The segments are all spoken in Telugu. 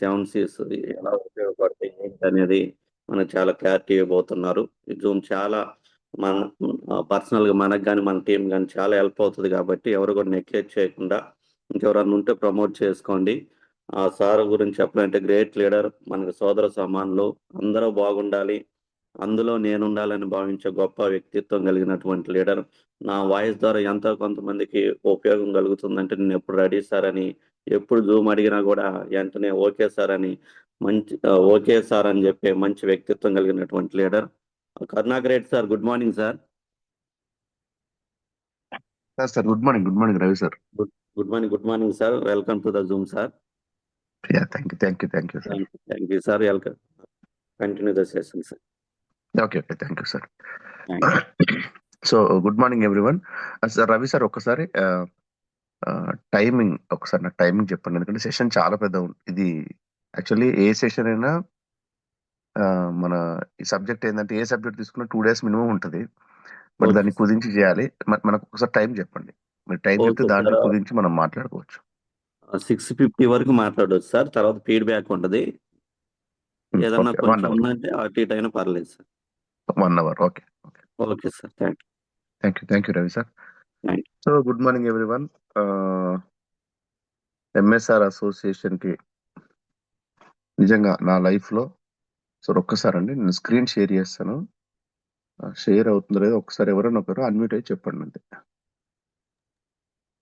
7 C's ఎలా ఉపయోగపడతాయి ఏంటనేది మనకు చాలా క్లారిటీ ఇవ్వబోతున్నారు. ఈ జూమ్ చాలా మన పర్సనల్‌గా మనకు గాని, మన టీమ్ గాని చాలా హెల్ప్ అవుతది కాబట్టి ఎవరు కూడా నెగ్లెక్ట్ చేయకుండా ఇంకెవరన్నా ఉంటే ప్రమోట్ చేసుకోండి. ఆ సార్ గురించి చెప్పాలంటే గ్రేట్ లీడర్. మనకు సోదర సమానులు. అందరూ బాగుండాలి. అందులో నేనుండాలని భావించే గొప్ప వ్యక్తిత్వం కలిగినటువంటి లీడర్. నా వాయిస్ ద్వారా ఎంతో కొంతమందికి ఉపయోగం కలుగుతుందంటే నేనెప్పుడు రెడీ సార్ అని, ఎప్పుడు జూమ్ అడిగినా గూడా వెంటనే ఓకే సార్ అని ఓకే సార్ అని చెప్పే మంచి వ్యక్తిత్వం కలిగినటువంటి leader. Karunakar sir, good morning sir. Sir good morning. Good morning Ravi sir. Good morning sir. Welcome to the Zoom sir. Thank you sir. Thank you sir. Welcome. Continue the session sir. Okay thank you sir. Thank you. So good morning everyone. Sir Ravi sir ఒక్కసారి టైమింగ్ ఒకసారి నాకు టైమింగ్ చెప్పండి, ఎందుకంటే సెషన్ చాలా పెద్ద ఇది. యాక్చువల్లీ ఏ సెషన్ అయినా మన ఈ సబ్జెక్ట్ ఏంటంటే ఏ సబ్జెక్ట్ తీసుకున్నా 2 days మినిమం ఉంటుంది. బట్ ఓకే దాన్ని కుదించి చేయాలి. మనకు ఒకసారి టైం చెప్పండి. మీరు టైం చెప్తే ఓకే దాంట్లో సార్. కుదించి మనం మాట్లాడుకోవచ్చు. 6:50 వరకు మాట్లాడవచ్చు సార్. తర్వాత ఫీడ్‌బ్యాక్ ఉంటది. ఏదన్నా ఓకే, 1 కొంచెం hour. ఉందంటే అటు ఇటు అయినా పర్లేదు sir. 1 hour. Okay. Okay sir. Thank you. Thank you Ravi sir. Thank you. So good morning everyone. MSR association కి నిజంగా నా లైఫ్ లో సో ఒక్కసారి అండి నేను స్క్రీన్ షేర్ చేస్తాను. షేర్ అవుతుందో లేదో ఒకసారి ఎవరైనా ఒకరు అన్మ్యూట్ అయ్యి చెప్పండి అంతే.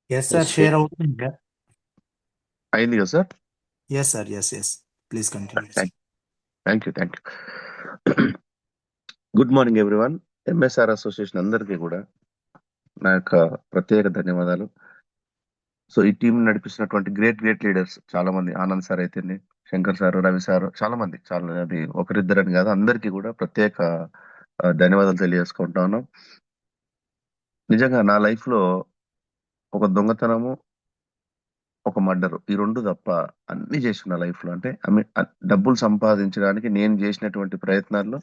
ఎస్ సార్, షేర్ అవుతుంది కదా. అయింది కదా sir? Yes sir, yes please continue. Thank you. Good morning everyone. MSR association అందరికీ కూడా నా యొక్క ప్రత్యేక ధన్యవాదాలు. సో ఈ టీం నడిపిస్తున్నటువంటి గ్రేట్ లీడర్స్ చాలా మంది, ఆనంద్ సార్ అయితేనే, శంకర్ సార్, రవి సార్, చాలా మంది, చాలా, అది ఒకరిద్దరని కాదు, అందరికీ కూడా ప్రత్యేక ధన్యవాదాలు తెలియజేసుకుంటా ఉన్నాం. నిజంగా నా లైఫ్ లో ఒక దొంగతనము, ఒక మర్డర్, ఈ 2 తప్ప అన్ని చేసిన లైఫ్ లో, అంటే డబ్బులు సంపాదించడానికి నేను చేసినటువంటి ప్రయత్నాల్లో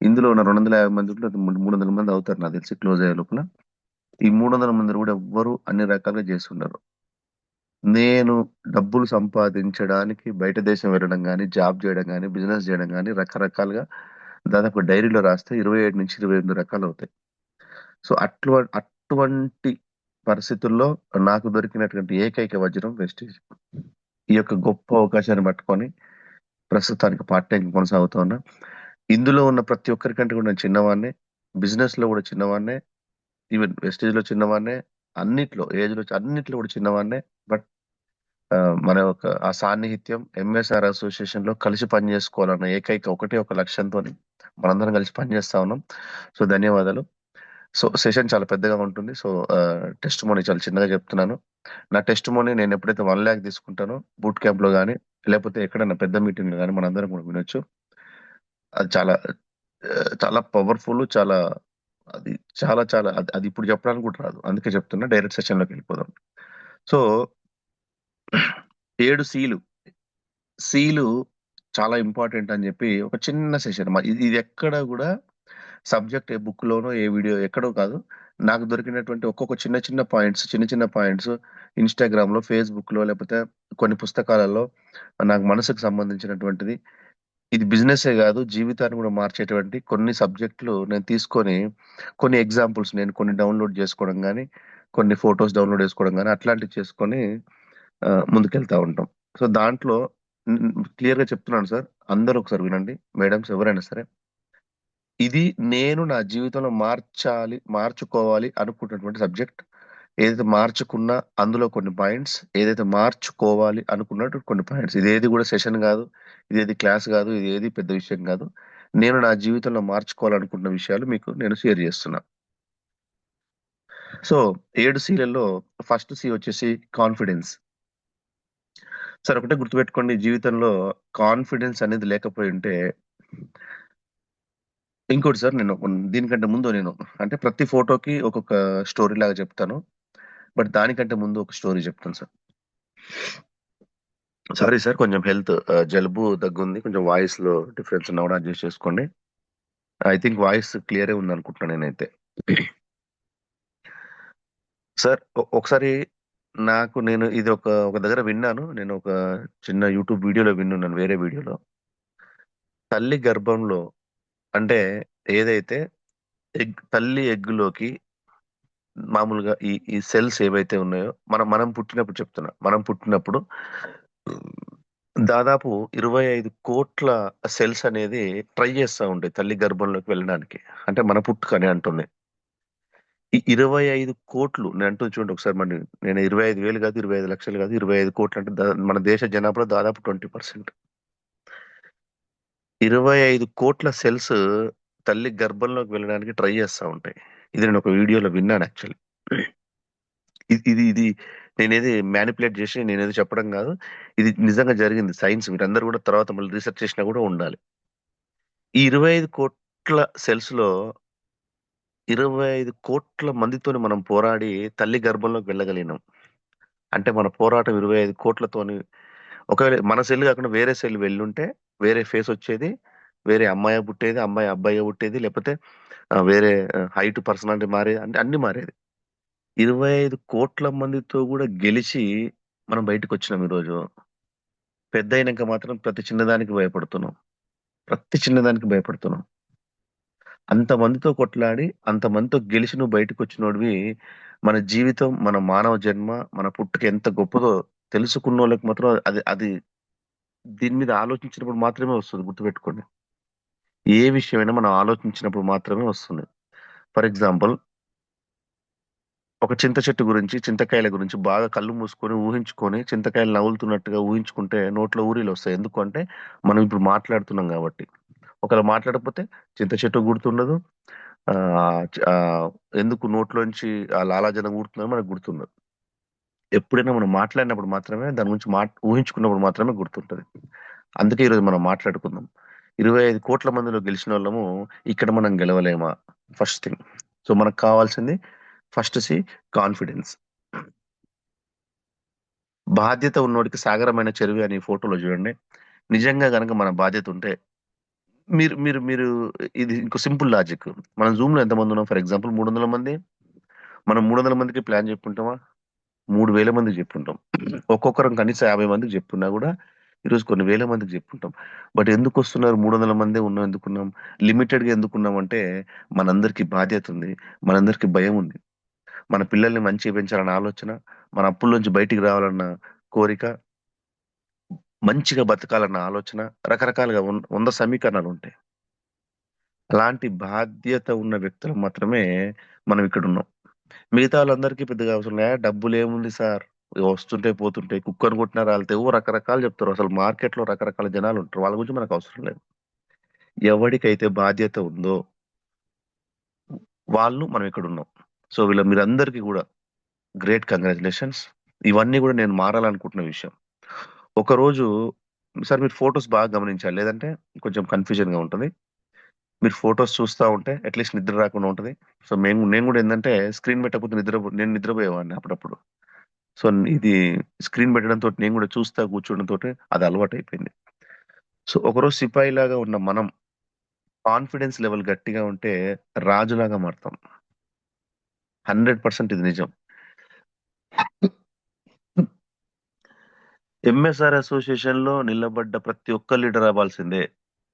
ఇందులో ఉన్న 250 మందిలో 300 మంది అవుతారు నాకు తెలిసి క్లోజ్ అయ్యే లోపల. ఈ 300 మంది కూడా ఎవ్వరు అన్ని రకాలుగా చేస్తున్నారు. నేను డబ్బులు సంపాదించడానికి బయట దేశం వెళ్ళడం కానీ, జాబ్ చేయడం కానీ, బిజినెస్ చేయడం కానీ, రకరకాలుగా దాదాపు డైరీలో రాస్తే 27 నుంచి 28 రకాలు అవుతాయి. సో అటువంటి పరిస్థితుల్లో నాకు దొరికినటువంటి ఏకైక వజ్రం వెస్టీజ్. ఈ యొక్క గొప్ప అవకాశాన్ని పట్టుకొని ప్రస్తుతానికి పార్ట్ టైం కొనసాగుతూ ఉన్నా. ఇందులో ఉన్న ప్రతి ఒక్కరికంటే కూడా నేను చిన్నవాడినే, బిజినెస్ లో కూడా చిన్నవాడినే, ఈవెన్ వెస్టేజ్ లో చిన్నవాడినే, అన్నిట్లో ఏజ్ లో అన్నిట్లో కూడా చిన్నవాడినే. బట్ మన యొక్క ఆ సాన్నిహిత్యం ఎంఎస్ఆర్ అసోసియేషన్ లో కలిసి పనిచేసుకోవాలన్న ఏకైక ఒకటే ఒక లక్ష్యంతో మనందరం కలిసి పనిచేస్తా ఉన్నాం. సో ధన్యవాదాలు. సో సెషన్ చాలా పెద్దగా ఉంటుంది. సో టెస్ట్ మోనీ చాలా చిన్నగా చెప్తున్నాను. నా టెస్ట్ మోనీ నేను ఎప్పుడైతే 1 lakh తీసుకుంటానో బూట్ క్యాంప్ లో కానీ, లేకపోతే ఎక్కడైనా పెద్ద మీటింగ్ లో కానీ మనందరం కూడా వినొచ్చు. అది చాలా పవర్ఫుల్, చాలా అది చాలా చాలా అది ఇప్పుడు చెప్పడానికి కూడా రాదు. అందుకే చెప్తున్నా, డైరెక్ట్ సెషన్ లోకి వెళ్ళిపోదాం. సో 7 సీలు చాలా ఇంపార్టెంట్ అని చెప్పి ఒక చిన్న సెషన్. ఇది ఎక్కడ కూడా సబ్జెక్ట్ ఏ బుక్ లోనో ఏ వీడియో ఎక్కడో కాదు. నాకు దొరికినటువంటి ఒక్కొక్క చిన్న పాయింట్స్ ఇన్స్టాగ్రామ్ లో, ఫేస్బుక్ లో, లేకపోతే కొన్ని పుస్తకాలలో నాకు మనసుకు సంబంధించినటువంటిది. ఇది బిజినెస్ కాదు, జీవితాన్ని కూడా మార్చేటువంటి కొన్ని సబ్జెక్టులు నేను తీసుకొని, కొన్ని ఎగ్జాంపుల్స్ నేను కొన్ని డౌన్లోడ్ చేసుకోవడం కానీ, కొన్ని ఫొటోస్ డౌన్లోడ్ చేసుకోవడం కానీ అట్లాంటివి చేసుకొని ముందుకెళ్తా ఉంటాం. సో దాంట్లో క్లియర్ గా చెప్తున్నాను సార్, అందరూ ఒకసారి వినండి, మేడమ్స్ ఎవరైనా సరే. ఇది నేను నా జీవితంలో మార్చుకోవాలి అనుకున్నటువంటి సబ్జెక్ట్. ఏదైతే మార్చుకున్నా అందులో కొన్ని పాయింట్స్, ఏదైతే మార్చుకోవాలి అనుకున్నట్టు కొన్ని పాయింట్స్. ఇదేది కూడా సెషన్ కాదు, ఇదేది క్లాస్ కాదు, ఇది ఏది పెద్ద విషయం కాదు. నేను నా జీవితంలో మార్చుకోవాలనుకున్న విషయాలు మీకు నేను షేర్ చేస్తున్నా. సో 7 సీలలో ఫస్ట్ సి వచ్చేసి కాన్ఫిడెన్స్. సార్ ఒకటే గుర్తుపెట్టుకోండి, జీవితంలో కాన్ఫిడెన్స్ అనేది లేకపోయి ఉంటే, ఇంకోటి సార్, నేను దీనికంటే ముందు అంటే ప్రతి ఫోటోకి ఒక్కొక్క స్టోరీ లాగా చెప్తాను. బట్ దానికంటే ముందు ఒక స్టోరీ చెప్తాను సార్. సారీ సార్, కొంచెం హెల్త్ జలుబు దగ్గుంది, కొంచెం వాయిస్ లో డిఫరెన్స్ ఉన్నా కూడా అడ్జస్ట్ చేసుకోండి. ఐ థింక్ వాయిస్ క్లియరే ఉంది అనుకుంటున్నాను నేనైతే. సార్ ఒకసారి నేను ఇది ఒక దగ్గర విన్నాను. నేను ఒక చిన్న యూట్యూబ్ వీడియోలో విన్నాను, వేరే వీడియోలో. తల్లి గర్భంలో అంటే ఏదైతే తల్లి ఎగ్గులోకి మామూలుగా ఈ సెల్స్ ఏవైతే ఉన్నాయో మనం పుట్టినప్పుడు చెప్తున్నా, మనం పుట్టినప్పుడు దాదాపు 25 కోట్ల సెల్స్ అనేది ట్రై చేస్తా ఉంటాయి తల్లి గర్భంలోకి వెళ్ళడానికి. అంటే మన పుట్టుకని అంటుంది. ఈ 25 కోట్లు నేను అంటూ చూడండి ఒకసారి, నేను 25,000 కాదు, 25 లక్షలు కాదు, 25 కోట్లు అంటే మన దేశ జనాభాలో దాదాపు 20%. 25 కోట్ల సెల్స్ తల్లి గర్భంలోకి వెళ్ళడానికి ట్రై చేస్తా ఉంటాయి. ఇది నేను ఒక వీడియోలో విన్నాను యాక్చువల్లీ. ఇది నేనేది మ్యానిపులేట్ చేసి నేనేది చెప్పడం కాదు. ఇది నిజంగా జరిగింది. సైన్స్ మీరందరూ కూడా తర్వాత మళ్ళీ రీసెర్చ్ చేసినా కూడా ఉండాలి. ఈ 25 కోట్ల సెల్స్ లో 25 కోట్ల మందితోని మనం పోరాడి తల్లి గర్భంలోకి వెళ్ళగలిగినాం. అంటే మన పోరాటం 25 కోట్లతోని. ఒకవేళ మన సెల్ కాకుండా వేరే సెల్ వెళ్ళుంటే వేరే ఫేస్ వచ్చేది, వేరే అమ్మాయి పుట్టేది, అమ్మాయి అబ్బాయి పుట్టేది, లేకపోతే వేరే హైట్, పర్సనాలిటీ మారేది, అంటే అన్ని మారేది. 25 కోట్ల మందితో కూడా గెలిచి మనం బయటకు వచ్చినాం ఈరోజు. పెద్ద అయినాక మాత్రం ప్రతి చిన్నదానికి భయపడుతున్నాం, ప్రతి చిన్నదానికి భయపడుతున్నాం. అంతమందితో కొట్లాడి అంతమందితో గెలిచి నువ్వు బయటకు వచ్చినోడివి. మన జీవితం, మన మానవ జన్మ, మన పుట్టుక ఎంత గొప్పదో తెలుసుకున్న వాళ్ళకి మాత్రం అది అది దీని మీద ఆలోచించినప్పుడు మాత్రమే వస్తుంది. గుర్తుపెట్టుకోండి, ఏ విషయమైనా మనం ఆలోచించినప్పుడు మాత్రమే వస్తుంది. ఫర్ ఎగ్జాంపుల్, ఒక చింత చెట్టు గురించి, చింతకాయల గురించి బాగా కళ్ళు మూసుకొని ఊహించుకొని చింతకాయలు నవ్వులుతున్నట్టుగా ఊహించుకుంటే నోట్లో ఊరిలు వస్తాయి. ఎందుకంటే మనం ఇప్పుడు మాట్లాడుతున్నాం కాబట్టి. ఒకవేళ మాట్లాడకపోతే చింత చెట్టు గుర్తుండదు. ఆ చ- ఆ, ఎందుకు నోట్లోంచి ఆ లాలాజలం ఊరుతుందని మనకు గుర్తుండదు. ఎప్పుడైనా మనం మాట్లాడినప్పుడు మాత్రమే, దాని గురించి ఊహించుకున్నప్పుడు మాత్రమే గుర్తుంటది. అందుకే ఈరోజు మనం మాట్లాడుకుందాం. 25 కోట్ల మందిలో గెలిచిన వాళ్ళము ఇక్కడ మనం గెలవలేమా? First thing. సో మనకు కావాల్సింది ఫస్ట్ కాన్ఫిడెన్స్. బాధ్యత ఉన్నోడికి సాగరమైన చెరువు అని ఈ ఫోటోలో చూడండి. నిజంగా గనక మన బాధ్యత ఉంటే, మీరు మీరు మీరు ఇది ఇంకో సింపుల్ లాజిక్. మనం జూమ్ లో ఎంతమంది ఉన్నాం? ఫర్ ఎగ్జాంపుల్ 300 మంది. మనం 300 మందికి ప్లాన్ చెప్పుకుంటామా? 3,000 మందికి చెప్పుంటాం. ఒక్కొక్కరం కనీసం 50 మందికి చెప్పున్నా కూడా ఈరోజు కొన్ని వేల మందికి చెప్పుంటాం. బట్ ఎందుకు వస్తున్నారు? 300 మందే ఉన్నాం. ఎందుకున్నాం? లిమిటెడ్ గా ఎందుకున్నాం అంటే మనందరికి బాధ్యత ఉంది, మనందరికి భయం ఉంది. మన పిల్లల్ని మంచిగా పెంచాలన్న ఆలోచన, మన అప్పుల్లోంచి బయటికి రావాలన్న కోరిక, మంచిగా బతకాలన్న ఆలోచన, రకరకాలుగా 100 సమీకరణాలు ఉంటాయి. అలాంటి బాధ్యత ఉన్న వ్యక్తులు మాత్రమే మనం ఇక్కడ ఉన్నాం. మిగతా వాళ్ళందరికీ పెద్దగా అవసరం లే. డబ్బులు ఏముంది సార్, ఇగ వస్తుంటే పోతుంటే కుక్కను కొట్టినా రాలితే ఏవో రకరకాలు చెప్తారు. అసలు మార్కెట్ లో రకరకాల జనాలు ఉంటారు, వాళ్ళ గురించి మనకు అవసరం లేదు. ఎవరికైతే బాధ్యత ఉందో వాళ్ళు మనం ఇక్కడ ఉన్నాం. సో మీరందరికీ కూడా గ్రేట్ కంగ్రాచులేషన్స్. ఇవన్నీ కూడా నేను మారాలనుకుంటున్న విషయం. ఒక రోజు సార్ మీరు ఫొటోస్ బాగా గమనించాలి, లేదంటే కొంచెం కన్ఫ్యూజన్ గా ఉంటుంది. మీరు ఫొటోస్ చూస్తా ఉంటే అట్లీస్ట్ నిద్ర రాకుండా ఉంటది. సో నేను కూడా ఏంటంటే స్క్రీన్ పెట్టకపోతే నేను నిద్రపోయేవాడిని అప్పుడప్పుడు. సో ఇది స్క్రీన్ పెట్టడంతో నేను కూడా చూస్తా కూర్చోవడంతో అది అలవాటు అయిపోయింది. సో ఒకరోజు సిపాయి లాగా ఉన్న మనం కాన్ఫిడెన్స్ లెవెల్ గట్టిగా ఉంటే రాజులాగా మారుతాం. 100% ఇది నిజం. ఎంఎస్ఆర్ అసోసియేషన్ లో నిలబడ్డ ప్రతి ఒక్క లీడర్ అవ్వాల్సిందే.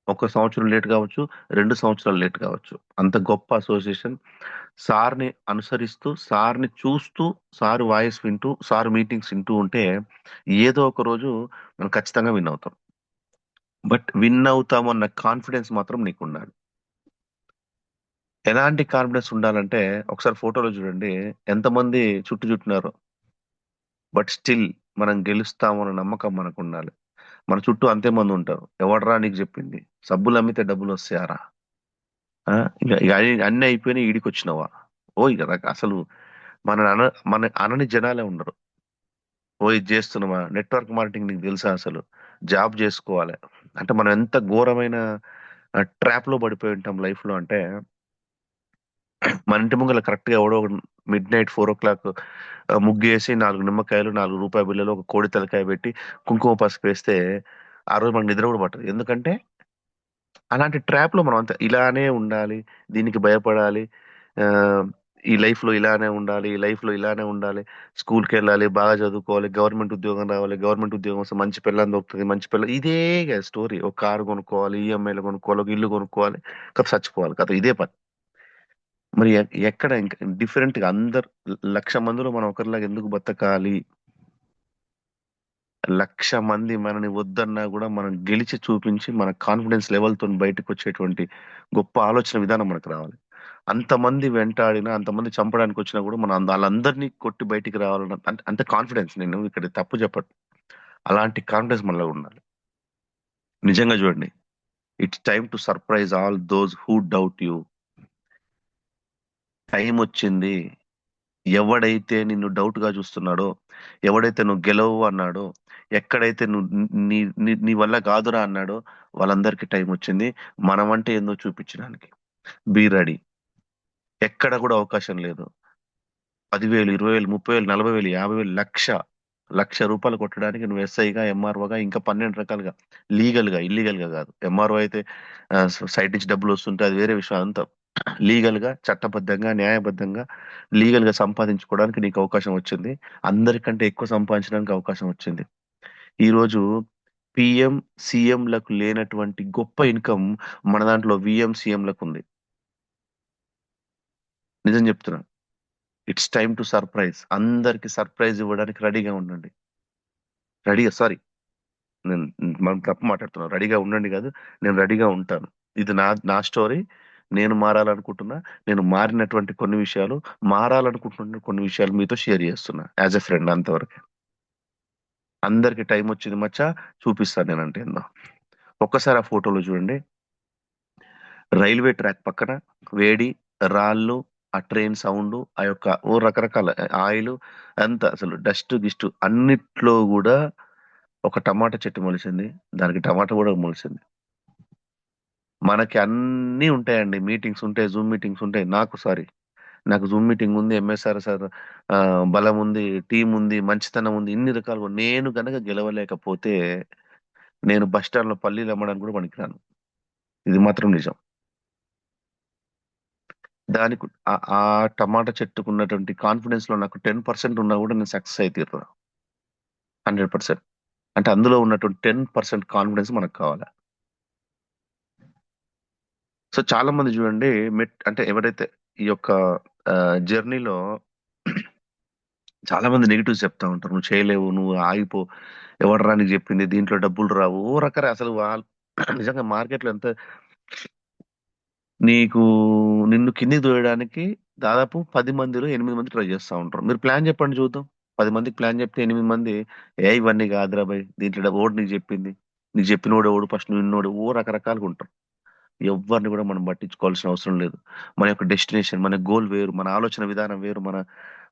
1 సంవత్సరం లేట్ కావచ్చు, 2 సంవత్సరాలు లేట్ కావచ్చు. అంత గొప్ప అసోసియేషన్. సార్ని అనుసరిస్తూ, సార్ని చూస్తూ, సార్ వాయిస్ వింటూ, సార్ మీటింగ్స్ వింటూ ఉంటే ఏదో ఒక రోజు మనం ఖచ్చితంగా విన్ అవుతాం. బట్ విన్ అవుతాము అన్న కాన్ఫిడెన్స్ మాత్రం నీకు ఉండాలి. ఎలాంటి కాన్ఫిడెన్స్ ఉండాలంటే ఒకసారి ఫోటోలో చూడండి, ఎంతమంది చుట్టున్నారు. బట్ స్టిల్ మనం గెలుస్తాము అన్న నమ్మకం మనకు ఉండాలి. మన చుట్టూ అంతే మంది ఉంటారు. ఎవడరా నీకు చెప్పింది? సబ్బులు అమ్మితే డబ్బులు వస్తాయారా? ఆ? ఇక అన్ని అయిపోయినాయి, ఈడికి వచ్చినావా? ఓ ఇక అసలు మన అనని జనాలే ఉండరు. ఓ ఇది చేస్తున్నావా? నెట్వర్క్ మార్కెటింగ్ నీకు తెలుసా? అసలు జాబ్ చేసుకోవాలి అంటే మనం ఎంత ఘోరమైన ట్రాప్ లో పడిపోయి ఉంటాం లైఫ్ లో అంటే, మన ఇంటి ముంగల కరెక్ట్ గా ఎవడో మిడ్ నైట్ 4 o'clock ముగ్గేసి 4 నిమ్మకాయలు, 4 రూపాయి బిళ్ళలు, ఒక కోడి తలకాయ పెట్టి కుంకుమ పసుపు వేస్తే ఆ రోజు మనకు నిద్ర కూడా పట్టదు. ఎందుకంటే అలాంటి ట్రాప్ లో మనం అంతా ఇలానే ఉండాలి, దీనికి భయపడాలి, ఆ ఈ లైఫ్ లో ఇలానే ఉండాలి, ఈ లైఫ్ లో ఇలానే ఉండాలి, స్కూల్కి వెళ్ళాలి, బాగా చదువుకోవాలి, గవర్నమెంట్ ఉద్యోగం రావాలి, గవర్నమెంట్ ఉద్యోగం వస్తే మంచి పిల్లని దొరుకుతుంది, మంచి పిల్ల, ఇదే స్టోరీ. ఒక కారు కొనుక్కోవాలి, ఈఎంఐలు కొనుక్కోవాలి, ఒక ఇల్లు కొనుక్కోవాలి, కదా చచ్చిపోవాలి కదా, ఇదే పని. మరి ఎక్కడ ఇంకా డిఫరెంట్ గా అందరు 1,00,000 మందిలో మనం ఒకరిలాగా ఎందుకు బతకాలి? 1,00,000 మంది మనని వద్దన్నా కూడా మనం గెలిచి చూపించి మన కాన్ఫిడెన్స్ లెవెల్ తో బయటకు వచ్చేటువంటి గొప్ప ఆలోచన విధానం మనకు రావాలి. అంతమంది వెంటాడినా, అంతమంది చంపడానికి వచ్చినా కూడా మనం వాళ్ళందరినీ కొట్టి బయటికి రావాలన్న అంత కాన్ఫిడెన్స్, నేను ఇక్కడ తప్పు చెప్పను, అలాంటి కాన్ఫిడెన్స్ మనలో ఉండాలి. నిజంగా చూడండి, it's time to surprise all those who doubt you. Time వచ్చింది. ఎవడైతే నిన్ను డౌట్ గా చూస్తున్నాడో, ఎవడైతే నువ్వు గెలవు అన్నాడో, ఎక్కడైతే నువ్వు నీ నీ నీ వల్ల కాదురా అన్నాడో, వాళ్ళందరికీ టైం వచ్చింది మనమంటే ఏందో చూపించడానికి. Be ready. ఎక్కడ కూడా అవకాశం లేదు. 10,000, 20,000, 30,000, 40,000, 50,000, 1,00,000 రూపాయలు కొట్టడానికి నువ్వు ఎస్ఐగా, ఎంఆర్ఓగా, ఇంకా 12 రకాలుగా, లీగల్ గా ఇల్లీగల్ గా కాదు. ఎంఆర్ఓ అయితే సైట్ నుంచి డబ్బులు వస్తుంటే అది వేరే విషయం. అంతా లీగల్ గా, చట్టబద్ధంగా, న్యాయబద్ధంగా, లీగల్ గా సంపాదించుకోవడానికి నీకు అవకాశం వచ్చింది. అందరికంటే ఎక్కువ సంపాదించడానికి అవకాశం వచ్చింది. ఈ రోజు పిఎం, లకు లేనటువంటి గొప్ప ఇన్కమ్ మన దాంట్లో విఎం, లకు ఉంది. నిజం చెప్తున్నా. It's time to surprise. అందరికి సర్ప్రైజ్ ఇవ్వడానికి రెడీగా ఉండండి. రెడీగా, సారీ, నేను మనం తప్పు మాట్లాడుతున్నాను. రెడీగా ఉండండి కాదు, నేను రెడీగా ఉంటాను. ఇది నా స్టోరీ. నేను మారాలనుకుంటున్నా. నేను మారినటువంటి కొన్ని విషయాలు, మారాలనుకుంటున్న కొన్ని విషయాలు మీతో షేర్ చేస్తున్నా యాజ్ ఎ ఫ్రెండ్. అంతవరకు. అందరికి టైం వచ్చింది మచ్చా, చూపిస్తాను నేనంటే ఏందో. ఒక్కసారి ఆ ఫోటోలో చూడండి. రైల్వే ట్రాక్ పక్కన వేడి, రాళ్ళు, ఆ ట్రైన్ సౌండ్, ఆ యొక్క రకరకాల ఆయిల్, అంతా అసలు డస్ట్ గిస్ట్ అన్నిట్లో కూడా ఒక టమాటా చెట్టు మొలిసింది. దానికి టమాటా కూడా మొలిసింది. మనకి అన్నీ ఉంటాయండి. మీటింగ్స్ ఉంటాయి, జూమ్ మీటింగ్స్ ఉంటాయి. నాకు జూమ్ మీటింగ్ ఉంది, ఎంఎస్ఆర్ సార్ బలం ఉంది, టీం ఉంది, మంచితనం ఉంది, ఇన్ని రకాలుగా. నేను గనక గెలవలేకపోతే నేను బస్ స్టాండ్ లో పల్లీలు అమ్మడానికి కూడా పనికిరాను. ఇది మాత్రం నిజం. దానికి ఆ టమాటా చెట్టుకున్నటువంటి కాన్ఫిడెన్స్ లో నాకు 10% ఉన్నా కూడా నేను సక్సెస్ అయితే 100%. అంటే అందులో ఉన్నటువంటి 10% కాన్ఫిడెన్స్ మనకు కావాలి. సో చాలా మంది చూడండి, అంటే ఎవరైతే ఈ యొక్క జర్నీలో చాలా మంది నెగిటివ్స్ చెప్తా ఉంటారు. నువ్వు చేయలేవు, నువ్వు ఆగిపో, ఎవడరా నీకు చెప్పింది, దీంట్లో డబ్బులు రావు, ఓ రకరకాల. అసలు వాళ్ళు నిజంగా మార్కెట్లో ఎంత నీకు నిన్ను కిందికి దోయడానికి దాదాపు 10 మందిలో 8 మంది ట్రై చేస్తా ఉంటారు. మీరు ప్లాన్ చెప్పండి చూద్దాం. 10 మందికి ప్లాన్ చెప్తే 8 మంది ఇవన్నీ కాదురా భయ్, దీంట్లో ఓడు నీకు చెప్పింది, నీకు చెప్పినోడు ఓడు, ఫస్ట్ నిన్నోడు, ఓ రకరకాలుగా ఉంటారు. ఎవరిని కూడా మనం పట్టించుకోవాల్సిన అవసరం లేదు. మన యొక్క డెస్టినేషన్, మన గోల్ వేరు, మన ఆలోచన విధానం వేరు, మన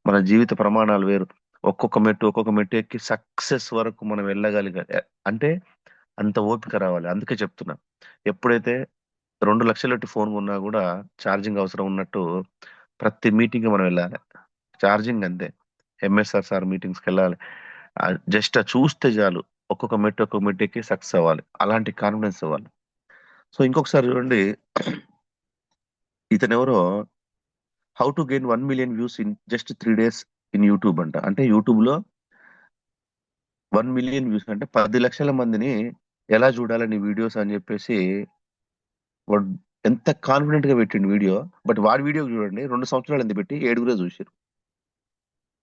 మన జీవిత ప్రమాణాలు వేరు. ఒక్కొక్క మెట్టు ఎక్కి సక్సెస్ వరకు మనం వెళ్ళగలిగా అంటే అంత ఓపిక రావాలి. అందుకే చెప్తున్నా, ఎప్పుడైతే 2,00,000 పెట్టి ఫోన్ కొన్నా కూడా ఛార్జింగ్ అవసరం ఉన్నట్టు ప్రతి మీటింగ్ మనం వెళ్ళాలి. ఛార్జింగ్ అంతే. ఎంఎస్ఆర్ సార్ మీటింగ్స్కి వెళ్ళాలి. జస్ట్ చూస్తే చాలు, ఒక్కొక్క మెట్టు ఎక్కి సక్సెస్ అవ్వాలి. అలాంటి కాన్ఫిడెన్స్ ఇవ్వాలి. సో ఇంకొకసారి చూడండి, ఇతనెవరో how to gain 1 million views in just 3 days in YouTube అంట. అంటే యూట్యూబ్ లో 1 మిలియన్ వ్యూస్ అంటే 10 లక్షల మందిని ఎలా చూడాలని వీడియోస్ అని చెప్పేసి వాడు ఎంత కాన్ఫిడెంట్ గా పెట్టిండు వీడియో. బట్ వాడి వీడియో చూడండి, 2 సంవత్సరాలు ఎందుకు పెట్టి 7గురే చూసారు.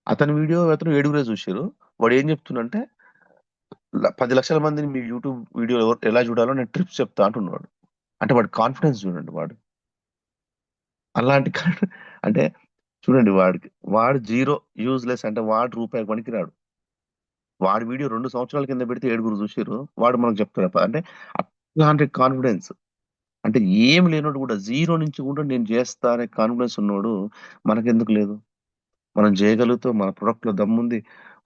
అతని వీడియో అతను 7గురే చూసారు. వాడు ఏం చెప్తుండంటే 10 లక్షల మందిని మీ యూట్యూబ్ వీడియో ఎలా చూడాలో నేను ట్రిప్స్ చెప్తా అంటున్నాడు. అంటే వాడి కాన్ఫిడెన్స్ చూడండి. అలాంటి అంటే చూడండి, వాడు జీరో యూజ్లెస్, అంటే వాడు రూపాయి పనికిరాడు. వాడి వీడియో 2 సంవత్సరాల కింద పెడితే 7గురు చూసారు. వాడు మనకు చెప్తాడు అంటే అట్లాంటి కాన్ఫిడెన్స్. అంటే ఏం లేనోడు కూడా, జీరో నుంచి కూడా నేను చేస్తా అనే కాన్ఫిడెన్స్ ఉన్నోడు మనకెందుకు లేదు? మనం చేయగలుగుతాం. మన ప్రొడక్ట్ లో దమ్ముంది.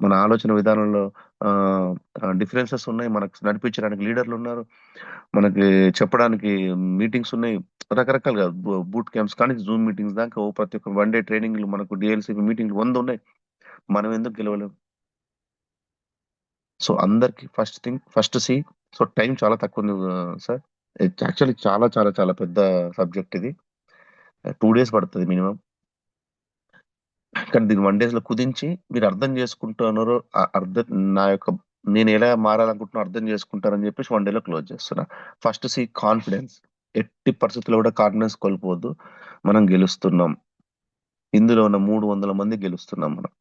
మన ఆలోచన విధానంలో డిఫరెన్సెస్ ఉన్నాయి. మనకు నడిపించడానికి లీడర్లు ఉన్నారు. మనకి చెప్పడానికి మీటింగ్స్ ఉన్నాయి. రకరకాలుగా బూట్ క్యాంప్స్ కానీ జూమ్ మీటింగ్స్ దాకా ప్రతి ఒక్క 1 డే ట్రైనింగ్లు, మనకు డిఎల్సి మీటింగ్లు 100 ఉన్నాయి. మనం ఎందుకు గెలవలేం? సో అందరికి ఫస్ట్ సి. సో టైం చాలా తక్కువ ఉంది సార్. యాక్చువల్లీ చాలా చాలా చాలా పెద్ద సబ్జెక్ట్ ఇది. 2 days పడుతుంది మినిమం. కానీ దీన్ని 1 డేస్‌లో కుదించి మీరు అర్థం చేసుకుంటున్నారో నా యొక్క నేను ఎలా మారాలనుకుంటున్నానో అర్థం చేసుకుంటారని చెప్పేసి 1 డేలో క్లోజ్ చేస్తున్నా. First confidence. ఎట్టి పరిస్థితుల్లో కూడా కాన్ఫిడెన్స్ కోల్పోవద్దు. మనం గెలుస్తున్నాం. ఇందులో ఉన్న 300 మంది గెలుస్తున్నాం మనం.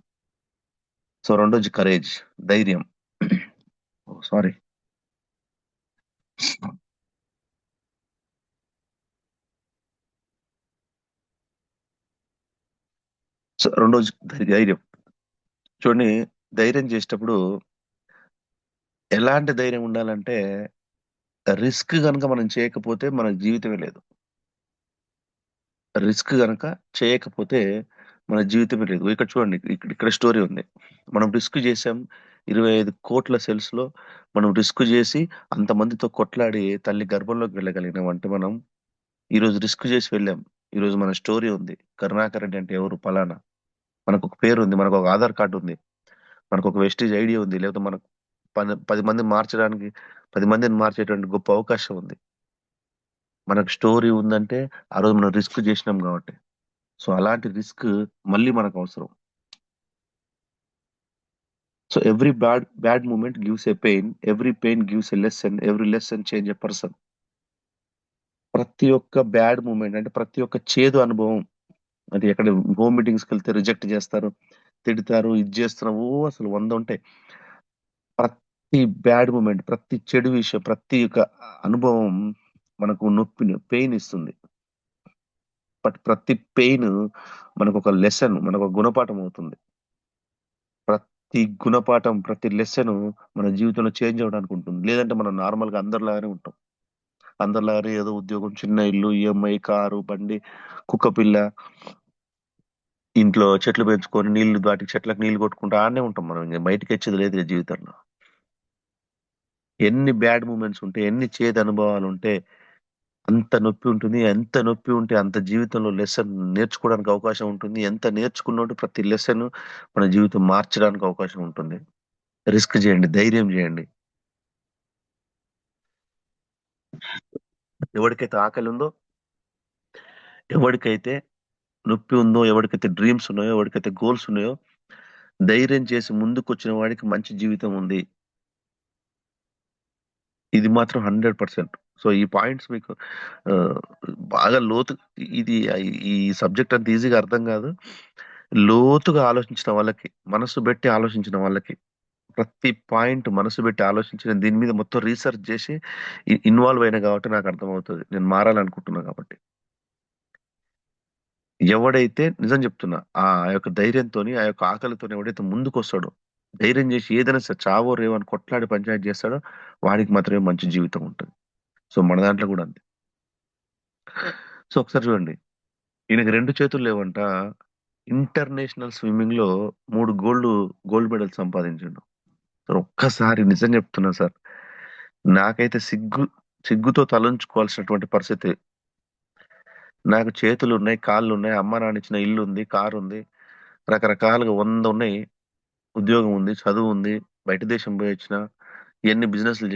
సో రెండోది కరేజ్, ధైర్యం. సారీ. సో రెండోది ధైర్యం. చూడండి, ధైర్యం చేసేటప్పుడు ఎలాంటి ధైర్యం ఉండాలంటే రిస్క్ గనుక మనం చేయకపోతే మన జీవితమే లేదు. రిస్క్ గనక చేయకపోతే మన జీవితమే లేదు. ఇక్కడ చూడండి, ఇక్కడ స్టోరీ ఉంది. మనం రిస్క్ చేసాం. 25 కోట్ల సెల్స్ లో మనం రిస్క్ చేసి అంతమందితో కొట్లాడి తల్లి గర్భంలోకి వెళ్ళగలిగినాం అంటే మనం ఈ రోజు రిస్క్ చేసి వెళ్ళాం. ఈ రోజు మన స్టోరీ ఉంది. కరుణాకర్ రెడ్డి అంటే ఎవరు, పలానా. మనకు ఒక పేరు ఉంది, మనకు ఒక ఆధార్ కార్డు ఉంది, మనకు ఒక వెస్టేజ్ ఐడియా ఉంది, లేకపోతే మనకు 10 మంది మార్చడానికి 10 మందిని మార్చేటువంటి గొప్ప అవకాశం ఉంది. మనకు స్టోరీ ఉందంటే ఆ రోజు మనం రిస్క్ చేసినాం కాబట్టి. సో అలాంటి రిస్క్ మళ్ళీ మనకు అవసరం. So every bad moment gives a pain, every pain gives a lesson, every lesson change a person. ప్రతి ఒక్క బ్యాడ్ మూమెంట్ అంటే ప్రతి ఒక్క చేదు అనుభవం, అది ఎక్కడ హోమ్ మీటింగ్స్కి వెళ్తే రిజెక్ట్ చేస్తారు, తిడతారు, ఇది చేస్తున్నారు, అసలు 100 ఉంటాయి. ప్రతి బ్యాడ్ మూమెంట్, ప్రతి చెడు విషయం, ప్రతి ఒక్క అనుభవం మనకు నొప్పిని, పెయిన్ ఇస్తుంది. బట్ ప్రతి పెయిన్ మనకు ఒక లెసన్, మనకు ఒక గుణపాఠం అవుతుంది. ప్రతి గుణపాఠం, ప్రతి లెసన్ మన జీవితంలో చేంజ్ అవ్వడానికి ఉంటుంది. లేదంటే మనం నార్మల్ గా అందరిలాగానే ఉంటాం. అందరిలాగానే ఏదో ఉద్యోగం, చిన్న ఇల్లు, ఈఎంఐ, కారు, బండి, కుక్క పిల్ల, ఇంట్లో చెట్లు పెంచుకొని నీళ్లు వాటికి చెట్లకు నీళ్లు కొట్టుకుంటూ ఆడనే ఉంటాం. మనం ఇంకా బయటకి వచ్చేది లేదు ఈ జీవితంలో. ఎన్ని బ్యాడ్ మూమెంట్స్ ఉంటే, ఎన్ని చేదు అనుభవాలు ఉంటే అంత నొప్పి ఉంటుంది. ఎంత నొప్పి ఉంటే అంత జీవితంలో లెసన్ నేర్చుకోవడానికి అవకాశం ఉంటుంది. ఎంత నేర్చుకున్నట్టు ప్రతి లెసన్ మన జీవితం మార్చడానికి అవకాశం ఉంటుంది. రిస్క్ చేయండి, ధైర్యం చేయండి. ఎవరికైతే ఆకలి ఉందో, ఎవరికైతే నొప్పి ఉందో, ఎవరికైతే డ్రీమ్స్ ఉన్నాయో, ఎవరికైతే గోల్స్ ఉన్నాయో, ధైర్యం చేసి ముందుకు వచ్చిన వాడికి మంచి జీవితం ఉంది. ఇది మాత్రం 100%. సో ఈ పాయింట్స్ మీకు ఆ, బాగా లోతు, ఇది ఈ సబ్జెక్ట్ అంత ఈజీగా అర్థం కాదు. లోతుగా ఆలోచించిన వాళ్ళకి, మనసు పెట్టి ఆలోచించిన వాళ్ళకి, ప్రతి పాయింట్ మనసు పెట్టి ఆలోచించిన, దీని మీద మొత్తం రీసెర్చ్ చేసి ఇన్వాల్వ్ అయినా కాబట్టి నాకు అర్థమవుతుంది. నేను మారాలనుకుంటున్నా కాబట్టి. ఎవడైతే నిజం చెప్తున్నా, ఆ యొక్క ధైర్యంతోని, ఆ యొక్క ఆకలితోని ఎవడైతే ముందుకు వస్తాడో, ధైర్యం చేసి ఏదైనా సరే చావో రేవో అని కొట్లాడి పంచాయతీ చేస్తాడో, వాడికి మాత్రమే మంచి జీవితం ఉంటుంది. సో మన దాంట్లో కూడా అంతే. సో ఒకసారి చూడండి, ఈయనకి 2 చేతులు లేవంట. ఇంటర్నేషనల్ స్విమ్మింగ్ లో 3 గోల్డ్ మెడల్ సంపాదించిండు. సో ఒక్కసారి నిజం చెప్తున్నా సార్, నాకైతే సిగ్గుతో తలంచుకోవాల్సినటువంటి పరిస్థితి. నాకు చేతులు ఉన్నాయి, కాళ్ళు ఉన్నాయి, అమ్మ నాన్న ఇచ్చిన ఇల్లు ఉంది, కారు ఉంది, రకరకాలుగా 100 ఉన్నాయి, ఉద్యోగం ఉంది, చదువు ఉంది, బయట దేశం పోయి వచ్చిన, ఎన్ని బిజినెస్లు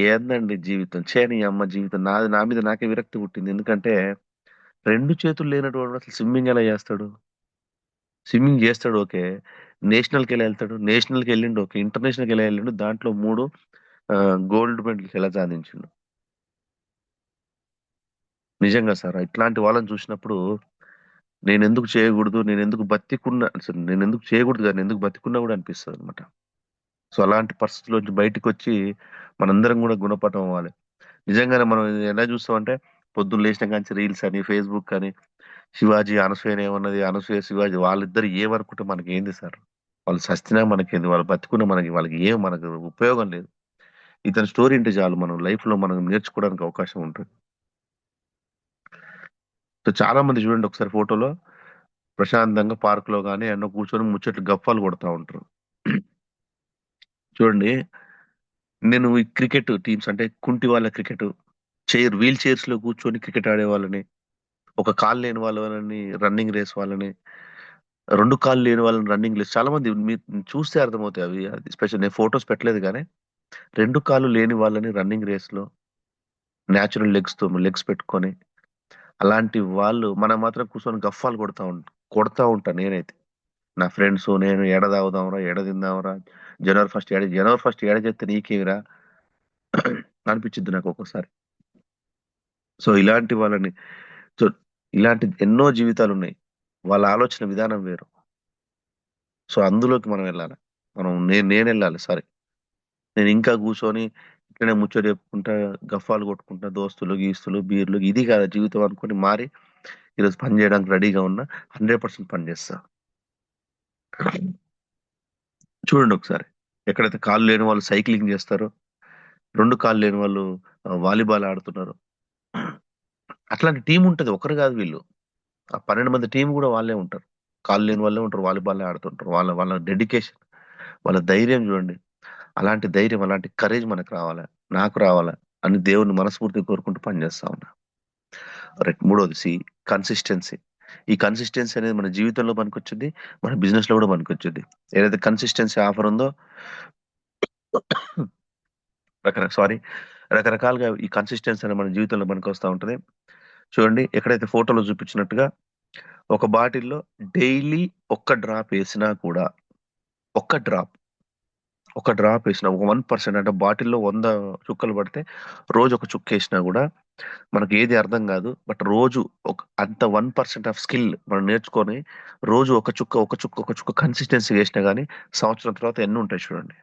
ఏందండి జీవితం, చేయని అమ్మ జీవితం. నా మీద నాకే విరక్తి పుట్టింది. ఎందుకంటే 2 చేతులు లేనటువంటి వాడు అసలు స్విమ్మింగ్ ఎలా చేస్తాడు? స్విమ్మింగ్ చేస్తాడు, ఓకే. నేషనల్కి ఎలా వెళ్తాడు? నేషనల్కి వెళ్ళిండు, ఓకే. ఇంటర్నేషనల్కి ఎలా వెళ్ళిండు? దాంట్లో 3 గోల్డ్ మెడల్స్ ఎలా సాధించిండు? నిజంగా సార్, ఇట్లాంటి వాళ్ళని చూసినప్పుడు నేను ఎందుకు చేయకూడదు, నేను ఎందుకు బతికున్నా, అసలు నేను ఎందుకు చేయకూడదు కానీ ఎందుకు బతికున్నా కూడా అనిపిస్తుంది అనమాట. సో అలాంటి పరిస్థితుల్లోంచి బయటకు వచ్చి మనందరం కూడా గుణపాఠం అవ్వాలి. నిజంగానే మనం ఎలా చూస్తామంటే, పొద్దున్న లేచిన కానీ రీల్స్ అని, ఫేస్బుక్ అని, శివాజీ అనసూయని ఏమన్నది, అనసూయ శివాజీ వాళ్ళిద్దరు ఏమనుకుంటే మనకి ఏంది సార్? వాళ్ళు సస్తినా మనకేంది, వాళ్ళు బతుకున్న వాళ్ళకి ఏం మనకు ఉపయోగం లేదు. ఇతని స్టోరీ ఇంటే చాలు, మనం లైఫ్ లో మనం నేర్చుకోవడానికి అవకాశం ఉంటుంది. సో చాలా మంది చూడండి ఒకసారి ఫోటోలో ప్రశాంతంగా పార్క్ లో కానీ ఎన్నో కూర్చొని ముచ్చట్లు గప్పాలు కొడతా ఉంటారు. చూడండి, నేను ఈ క్రికెట్ టీమ్స్ అంటే కుంటి వాళ్ళ క్రికెట్, వీల్ చైర్స్ లో కూర్చొని క్రికెట్ ఆడే వాళ్ళని, ఒక కాలు లేని వాళ్ళని రన్నింగ్ రేస్ వాళ్ళని, 2 కాళ్ళు లేని వాళ్ళని రన్నింగ్ రేస్, చాలా మంది మీరు చూస్తే అర్థమవుతాయి అవి. అది స్పెషల్, నేను ఫొటోస్ పెట్టలేదు కానీ 2 కాళ్ళు లేని వాళ్ళని రన్నింగ్ రేస్ లో న్యాచురల్ లెగ్స్ పెట్టుకొని, అలాంటి వాళ్ళు మనం మాత్రం కూర్చొని గఫాలు కొడతా ఉంటా నేనైతే. నా ఫ్రెండ్స్ నేను ఏడ తాగుదాంరా, ఏడ తిందాంరా, జనవరి ఫస్ట్ ఏడ చెప్తే నీకేమిరా అనిపించింది నాకు ఒక్కోసారి. సో ఇలాంటి వాళ్ళని సో ఇలాంటి ఎన్నో జీవితాలు ఉన్నాయి. వాళ్ళ ఆలోచన విధానం వేరు. సో అందులోకి మనం వెళ్ళాలి. నేను వెళ్ళాలి. సారీ, నేను ఇంకా కూర్చొని ఇట్లనే ముచ్చట చెప్పుకుంటా, గఫాలు కొట్టుకుంటా, దోస్తులు గీస్తులు బీర్లు, ఇది కాదు జీవితం అనుకొని మారి ఈరోజు పని చేయడానికి రెడీగా ఉన్నా. 100% పని చేస్తా. చూడండి ఒకసారి, ఎక్కడైతే కాళ్ళు లేని వాళ్ళు సైక్లింగ్ చేస్తారో, 2 కాళ్ళు లేని వాళ్ళు వాలీబాల్ ఆడుతున్నారు. అట్లాంటి టీం ఉంటది, ఒకరు కాదు వీళ్ళు. ఆ 12 మంది టీం కూడా వాళ్ళే ఉంటారు. కాళ్ళు లేని వాళ్ళే ఉంటారు, వాలీబాల్ ఆడుతుంటారు. వాళ్ళ వాళ్ళ డెడికేషన్, వాళ్ళ ధైర్యం చూడండి. అలాంటి ధైర్యం, అలాంటి కరేజ్ మనకు రావాలా, నాకు రావాలా అని దేవుని మనస్ఫూర్తిగా కోరుకుంటూ పనిచేస్తా ఉన్నా. రైట్. మూడోది కన్సిస్టెన్సీ. ఈ కన్సిస్టెన్సీ అనేది మన జీవితంలో పనికొచ్చింది, మన బిజినెస్ లో కూడా పనికొచ్చింది. ఏదైతే కన్సిస్టెన్సీ ఆఫర్ ఉందో సారీ, రకరకాలుగా ఈ కన్సిస్టెన్సీ అనేది మన జీవితంలో పనికొస్తా ఉంటది. చూడండి, ఎక్కడైతే ఫోటోలో చూపించినట్టుగా ఒక బాటిల్లో డైలీ ఒక్క డ్రాప్ వేసినా కూడా, ఒక్క డ్రాప్ వేసినా, ఒక 1%, అంటే బాటిల్లో 100 చుక్కలు పడితే రోజు ఒక చుక్క వేసినా కూడా మనకి ఏది అర్థం కాదు. బట్ రోజు అంత 1% ఆఫ్ స్కిల్ మనం నేర్చుకొని రోజు ఒక చుక్క కన్సిస్టెన్సీ చేసినా గానీ సంవత్సరం తర్వాత ఎన్ని ఉంటాయి చూడండి.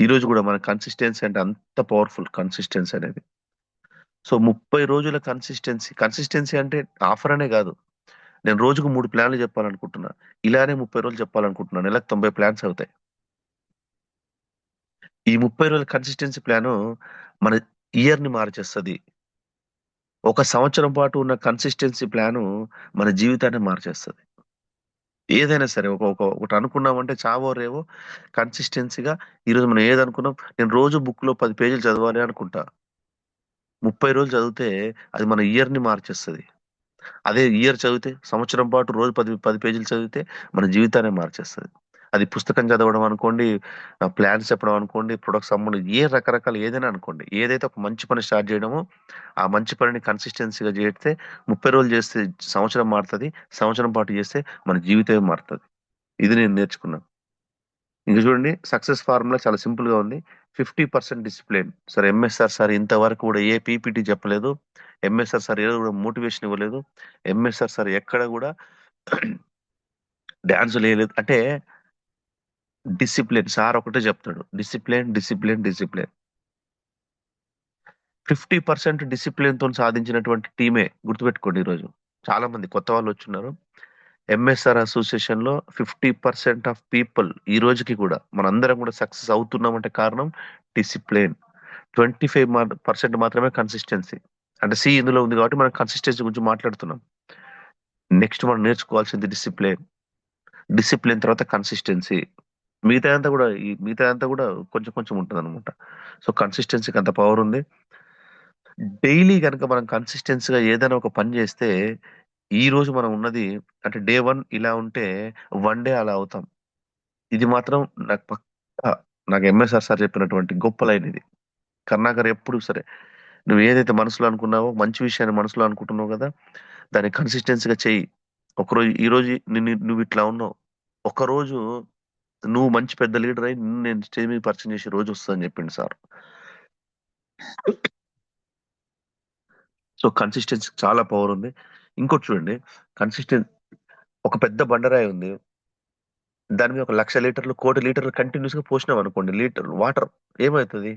ఈ రోజు కూడా మన కన్సిస్టెన్సీ అంటే అంత పవర్ఫుల్ కన్సిస్టెన్సీ అనేది. సో 30 రోజుల కన్సిస్టెన్సీ అంటే ఆఫర్ అనే కాదు. నేను రోజుకు 3 ప్లాన్లు చెప్పాలనుకుంటున్నా, ఇలానే 30 రోజులు చెప్పాలనుకుంటున్నా. నెలకు 90 ప్లాన్స్ అవుతాయి. ఈ 30 రోజుల కన్సిస్టెన్సీ ప్లాన్ మన ఇయర్ ని మార్చేస్తుంది. ఒక సంవత్సరం పాటు ఉన్న కన్సిస్టెన్సీ ప్లాన్ మన జీవితాన్ని మార్చేస్తుంది. ఏదైనా సరే, ఒకటి అనుకున్నామంటే చావో రేవో కన్సిస్టెన్సీగా ఈరోజు మనం ఏదనుకున్నాం, నేను రోజు బుక్ లో 10 పేజీలు చదవాలి అనుకుంటా. 30 రోజులు చదివితే అది మన ఇయర్ ని మార్చేస్తుంది. అదే ఇయర్ చదివితే, సంవత్సరం పాటు రోజు 10 పేజీలు చదివితే మన జీవితాన్ని మార్చేస్తుంది. అది పుస్తకం చదవడం అనుకోండి, ప్లాన్స్ చెప్పడం అనుకోండి, ప్రొడక్ట్ సంబంధించి రకరకాల ఏదైనా అనుకోండి. ఏదైతే ఒక మంచి పని స్టార్ట్ చేయడమో ఆ మంచి పనిని కన్సిస్టెన్సీగా చేస్తే 30 రోజులు చేస్తే సంవత్సరం మారుతుంది, సంవత్సరం పాటు చేస్తే మన జీవితమే మారుతుంది. ఇది నేను నేర్చుకున్నాను. ఇంక చూడండి, సక్సెస్ ఫార్ములా చాలా సింపుల్ గా ఉంది. 50% డిసిప్లిన్. సార్ ఎంఎస్ఆర్ సార్ ఇంతవరకు కూడా ఏ పీపీటీ చెప్పలేదు, ఎంఎస్ఆర్ సార్ ఏదో కూడా మోటివేషన్ ఇవ్వలేదు, ఎంఎస్ఆర్ సార్ ఎక్కడ కూడా డాన్స్ వేయలేదు. అంటే డిసిప్లిన్ సార్ ఒకటే చెప్తాడు, డిసిప్లిన్ డిసిప్లిన్ డిసిప్లిన్. 50% డిసిప్లిన్ తో సాధించినటువంటి టీమే గుర్తుపెట్టుకోండి. ఈరోజు చాలా మంది కొత్త వాళ్ళు వచ్చున్నారు. ఎంఎస్ఆర్ అసోసియేషన్ లో 50% ఆఫ్ పీపుల్ ఈ రోజుకి కూడా మనందరం కూడా సక్సెస్ అవుతున్నామంటే కారణం డిసిప్లిన్. 25% మాత్రమే కన్సిస్టెన్సీ. అంటే ఇందులో ఉంది కాబట్టి మనం కన్సిస్టెన్సీ గురించి మాట్లాడుతున్నాం. నెక్స్ట్ మనం నేర్చుకోవాల్సింది డిసిప్లిన్. డిసిప్లిన్ తర్వాత కన్సిస్టెన్సీ. మిగతా అంతా కూడా కొంచెం కొంచెం ఉంటుంది అనమాట. సో కన్సిస్టెన్సీకి అంత పవర్ ఉంది. డైలీ కనుక మనం కన్సిస్టెన్సీగా ఏదైనా ఒక పని చేస్తే, ఈ రోజు మనం ఉన్నది అంటే డే 1 ఇలా ఉంటే 1 డే అలా అవుతాం. ఇది మాత్రం నాకు పక్కా, నాకు ఎంఎస్ఆర్ సార్ చెప్పినటువంటి గొప్ప లైన్ ఇది. కర్ణాకర్ ఎప్పుడు సరే, నువ్వు ఏదైతే మనసులో అనుకున్నావో, మంచి విషయాన్ని మనసులో అనుకుంటున్నావు కదా, దాన్ని కన్సిస్టెన్సీగా చెయ్యి. ఒకరోజు ఈ రోజు నువ్వు ఇట్లా ఉన్నావు, ఒక రోజు నువ్వు మంచి పెద్ద లీడర్ అయి నిన్ను నేను స్టేజ్ మీద పరిచయం చేసే రోజు వస్తుందని చెప్పిండు సార్. సో కన్సిస్టెన్సీ చాలా పవర్ ఉంది. ఇంకోటి చూడండి, కన్సిస్టెన్సీ, ఒక పెద్ద బండరాయి ఉంది, దాని మీద 1,00,000 లీటర్లు 1,00,00,000 లీటర్లు కంటిన్యూస్ గా పోసినాం అనుకోండి, లీటర్ వాటర్, ఏమవుతుంది?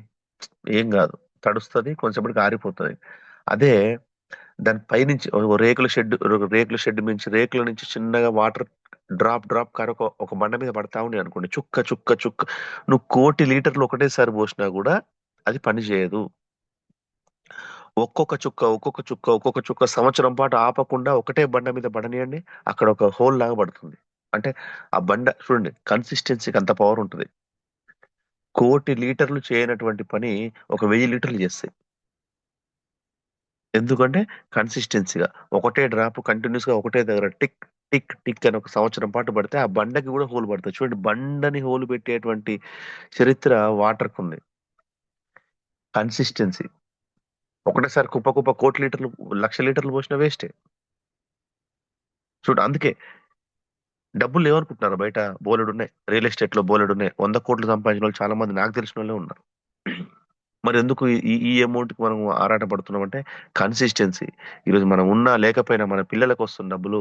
ఏం కాదు, తడుస్తుంది, కొంచెంసేపటికి ఆరిపోతుంది. అదే దాని పైనుంచి రేకుల షెడ్ నుంచి, రేకుల నుంచి చిన్నగా వాటర్ డ్రాప్ డ్రాప్ కార ఒక బండ మీద పడతా ఉంది అనుకోండి, చుక్క చుక్క చుక్క, నువ్వు 1,00,00,000 లీటర్లు ఒకటేసారి పోసినా కూడా అది పని చేయదు. ఒక్కొక్క చుక్క సంవత్సరం పాటు ఆపకుండా ఒకటే బండ మీద పడనియండి, అక్కడ ఒక హోల్ లాగా పడుతుంది. అంటే ఆ బండ చూడండి, కన్సిస్టెన్సీకి అంత పవర్ ఉంటుంది. 1,00,00,000 లీటర్లు చేయనటువంటి పని ఒక 1,000 లీటర్లు చేస్తాయి. ఎందుకంటే కన్సిస్టెన్సీగా ఒకటే డ్రాప్ కంటిన్యూస్ గా ఒకటే దగ్గర టిక్ టిక్ టిక్ అని ఒక సంవత్సరం పాటు పడితే ఆ బండకి కూడా హోల్ పడుతుంది. చూడండి, బండని హోల్ పెట్టేటువంటి చరిత్ర వాటర్ కు ఉంది. కన్సిస్టెన్సీ. ఒకటేసారి కుప్ప కుప్ప 1,00,00,000 లీటర్లు 1,00,000 లీటర్లు పోసిన వేస్టే. చూడు, అందుకే డబ్బులు లేవనుకుంటున్నారు బయట బోలెడున్నాయి. రియల్ ఎస్టేట్ లో బోలెడున్నాయి. 100 కోట్లు సంపాదించిన వాళ్ళు చాలా మంది నాకు తెలిసిన వాళ్ళే ఉన్నారు. మరి ఎందుకు ఈ ఈ అమౌంట్ కి మనం ఆరాట పడుతున్నాం అంటే కన్సిస్టెన్సీ. ఈరోజు మనం ఉన్నా లేకపోయినా మన పిల్లలకు వస్తున్న డబ్బులు,